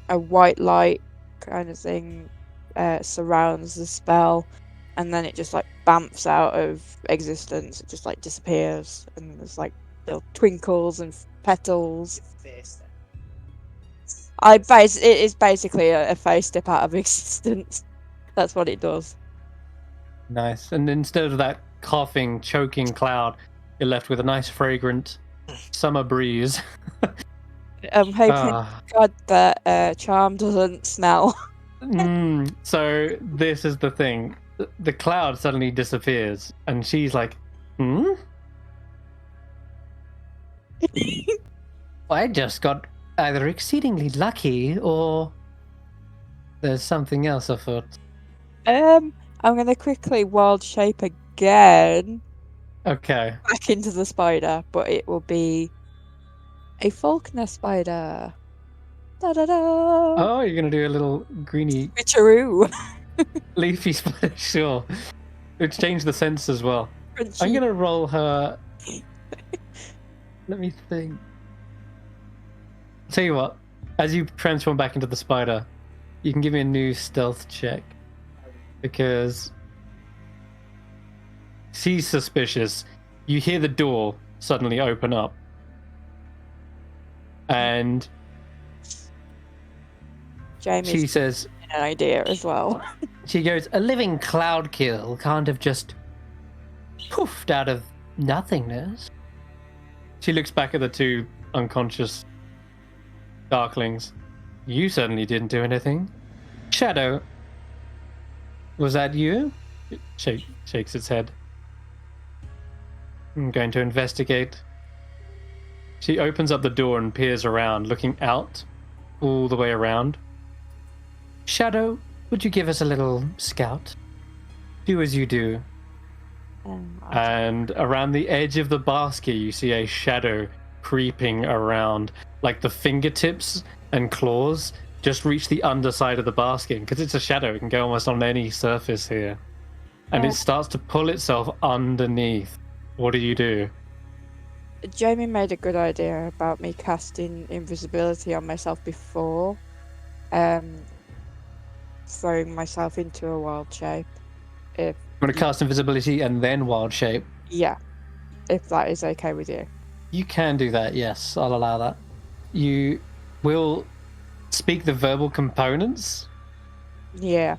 white light kind of thing surrounds the spell, and then it just like bamfs out of existence. It just like disappears, and there's like little twinkles and petals. It is basically a face step out of existence. That's what it does. Nice. And instead of that coughing, choking cloud, you're left with a nice, fragrant summer breeze. I'm hoping God that charm doesn't smell. So this is the thing. The cloud suddenly disappears, and she's like, I just got either exceedingly lucky or there's something else afoot. I'm gonna quickly wild shape again. Okay. Back into the spider, but it will be a Faulkner spider. Da da da. Oh, you're gonna do a little greeny Switcheroo. leafy spider, sure. It's changed the sense as well. Crunchy. I'm gonna roll her. Let me think. Tell you what, as you transform back into the spider, you can give me a new stealth check. Because she's suspicious. You hear the door suddenly open up. And Jamey's she says, an idea as well. she goes, a living cloud kill can't have just poofed out of nothingness. She looks back at the two unconscious darklings. You certainly didn't do anything. Shadow, was that you? It shakes its head. I'm going to investigate. She opens up the door and peers around, looking out all the way around. Shadow, would you give us a little scout? Do as you do. And around the edge of the basket, you see a shadow creeping around, like the fingertips and claws just reach the underside of the basket. Because it's a shadow, it can go almost on any surface here. And it starts to pull itself underneath. What do you do? Jamey made a good idea about me casting invisibility on myself before. Throwing myself into a wild shape. I'm going to cast invisibility and then wild shape. Yeah, if that is okay with you. You can do that, yes, I'll allow that. You will speak the verbal components, Yeah.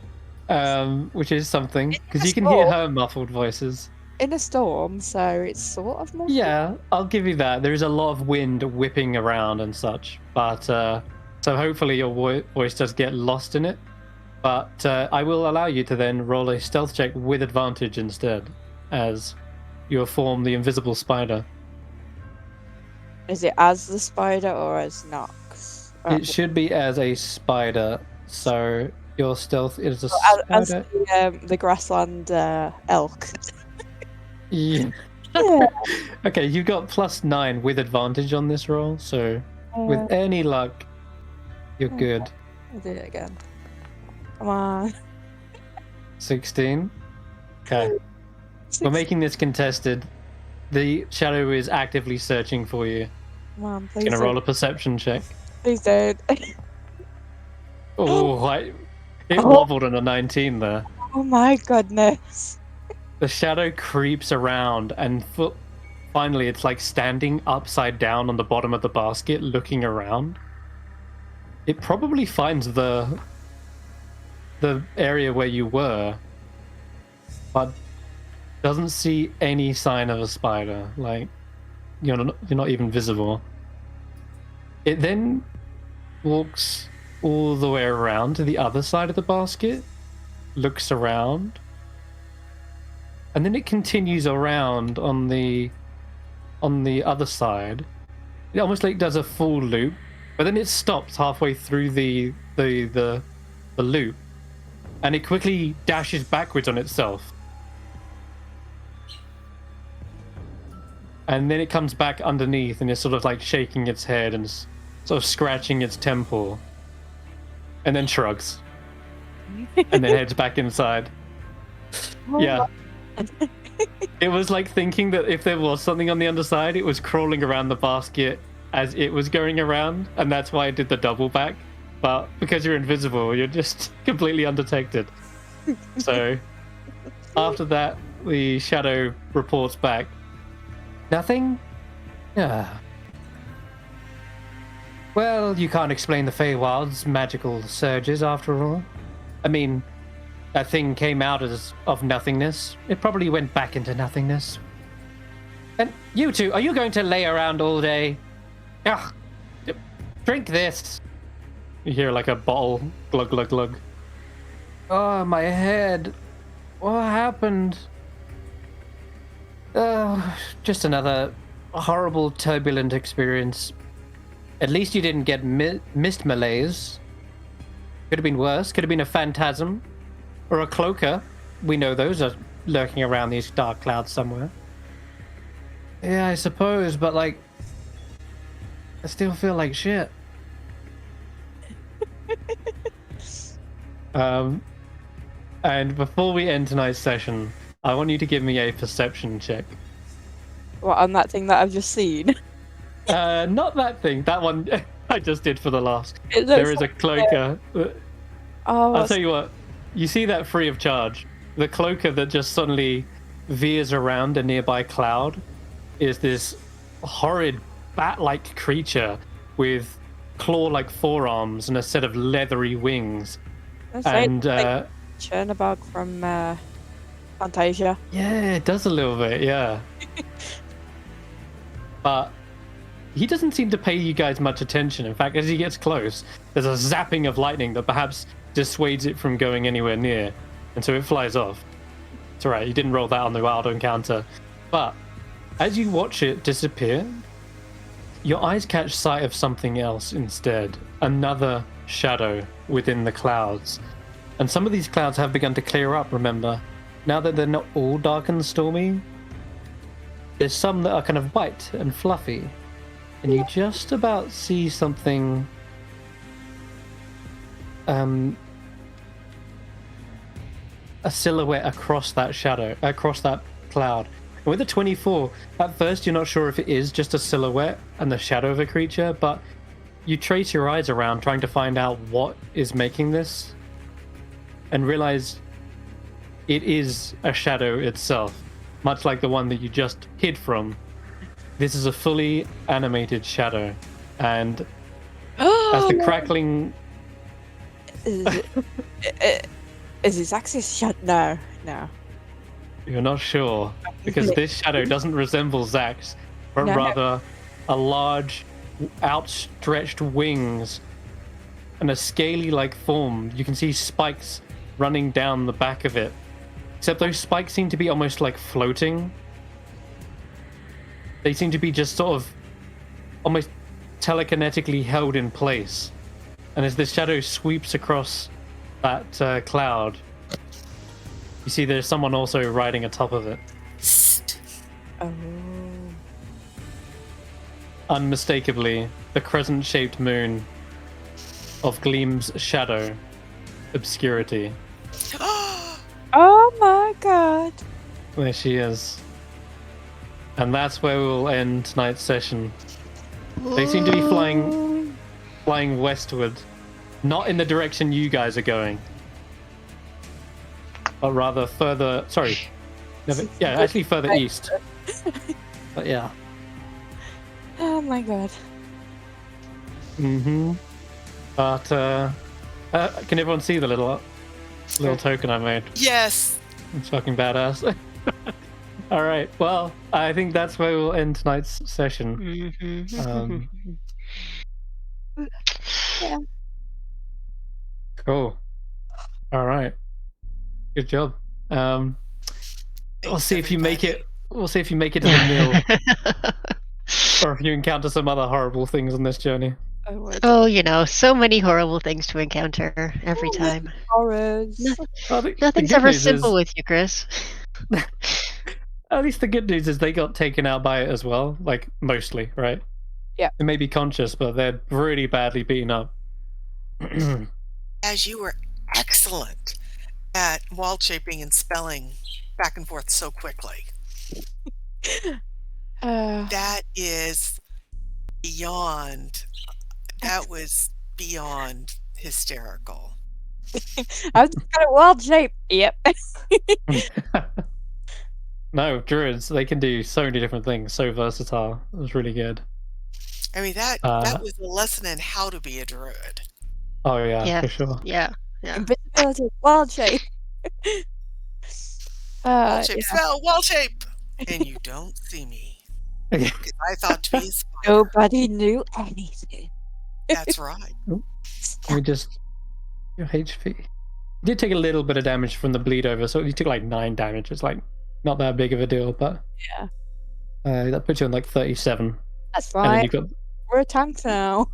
which is something, because a you can hear storm. her muffled voices. In a storm, so it's sort of more. Yeah, I'll give you that. There is a lot of wind whipping around and such, but so hopefully your voice does get lost in it. But I will allow you to then roll a stealth check with advantage instead, as you form the invisible spider. Is it as the spider or as Nox? It should be as a spider, so your stealth is a as spider. the grassland elk. Yeah. Yeah. Okay, you got +9 with advantage on this roll, so with any luck, you're good. I'll do it again. Come on. 16. Okay. We're making this contested. The shadow is actively searching for you. Come on, please. Gonna roll a perception check. Please don't. Oh, it wobbled on a 19 there. Oh my goodness. The shadow creeps around and finally it's like standing upside down on the bottom of the basket looking around. It probably finds the area where you were, but doesn't see any sign of a spider. Like, you're not even visible. It then walks all the way around to the other side of the basket, looks around, and then it continues around on the other side. It almost like does a full loop, but then it stops halfway through the loop, and it quickly dashes backwards on itself. And then it comes back underneath and is sort of like shaking its head and sort of scratching its temple. And then shrugs. And then heads back inside. Yeah. It was like thinking that if there was something on the underside, it was crawling around the basket as it was going around. And that's why I did the double back. But because you're invisible, you're just completely undetected. So after that, the shadow reports back. Nothing? Yeah. Well, you can't explain the Feywild's magical surges after all. I mean, that thing came out of nothingness. It probably went back into nothingness. And you two, are you going to lay around all day? Ugh. Drink this. You hear like a bottle glug glug glug. Oh, my head. What happened? Just another horrible, turbulent experience. At least you didn't get mist malaise. Could have been worse. Could have been a phantasm. Or a cloaker. We know those are lurking around these dark clouds somewhere. Yeah, I suppose, but like... I still feel like shit. And before we end tonight's session, I want you to give me a perception check. What, on that thing that I've just seen? Not that thing. That one I just did for the last. It There looks is a cloaker. Oh, I'll tell you what. You see that free of charge. The cloaker that just suddenly veers around a nearby cloud is this horrid bat-like creature with claw-like forearms and a set of leathery wings. And like Chernobog from Fantasia. yeah, it does a little bit, yeah. But he doesn't seem to pay you guys much attention. In fact, as he gets close, there's a zapping of lightning that perhaps dissuades it from going anywhere near. And so it flies off. It's alright, you didn't roll that on the wild encounter. But as you watch it disappear, your eyes catch sight of something else instead. Another shadow within the clouds. And some of these clouds have begun to clear up, remember? Now that they're not all dark and stormy, there's some that are kind of white and fluffy. And you just about see something... a silhouette across that shadow, across that cloud. And with a 24, at first you're not sure if it is just a silhouette and the shadow of a creature, but you trace your eyes around trying to find out what is making this, and realize it is a shadow itself. much like the one that you just hid from. This is a fully animated shadow, and as the crackling... Is it Xaxx's shadow? No. You're not sure, because this shadow doesn't resemble Xaxx, but rather a large, outstretched wings and a scaly-like form. You can see spikes running down the back of it, except those spikes seem to be almost like floating. They seem to be just sort of almost telekinetically held in place. And as the shadow sweeps across that cloud, you see there's someone also riding atop of it. Oh. Unmistakably, the crescent-shaped moon of Gleam's shadow, obscurity. Oh my god. There she is. And that's where we'll end tonight's session. They seem to be flying westward, not in the direction you guys are going, but rather further. Sorry, actually further east. But yeah. Oh my god. But can everyone see the little token I made? Yes. It's fucking badass. All right. Well, I think that's where we'll end tonight's session. Yeah. Cool. All right. Good job. We'll see if you make it. We'll see if you make it to the mill, or if you encounter some other horrible things on this journey. Oh, so many horrible things to encounter every time. Horrors. Nothing's ever simple with you, Chris. At least the good news is they got taken out by it as well, like mostly, right? Yeah. They may be conscious, but they're really badly beaten up. As you were excellent at wall shaping and spelling back and forth so quickly. That is beyond. That was beyond hysterical. I was just kind of wild shape. Yep. No, druids, they can do so many different things, so versatile. It was really good. I mean, that was a lesson in how to be a druid. Oh, yeah, for sure. Yeah. Invisibility, wild shape. Wall shape, spell, wall shape! And you don't see me. Because I thought to be a spider. Nobody knew anything. That's right. Let me just... Your HP. You did take a little bit of damage from the bleed over, so you took like 9 damage. It's like not that big of a deal, but... Yeah. That puts you on like 37. That's fine. And then you got... We're tanks now.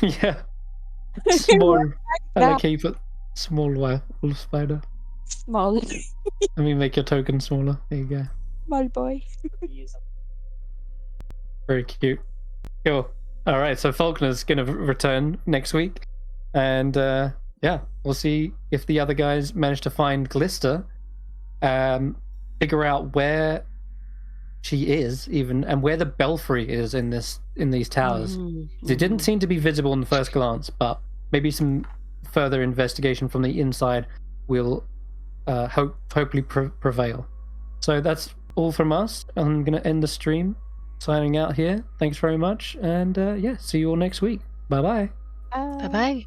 Yeah. Small. I like how you put small wolf spider. Small. Let me make your token smaller. There you go. Small boy. Very cute. Cool. All right, so Faulkner's going to return next week. And we'll see if the other guys manage to find Glista, figure out where she is even, and where the belfry is in these towers. It didn't seem to be visible in the first glance, but maybe some further investigation from the inside will hopefully prevail. So that's all from us. I'm going to end the stream. Signing out here. Thanks very much. And see you all next week. Bye-bye. Bye-bye.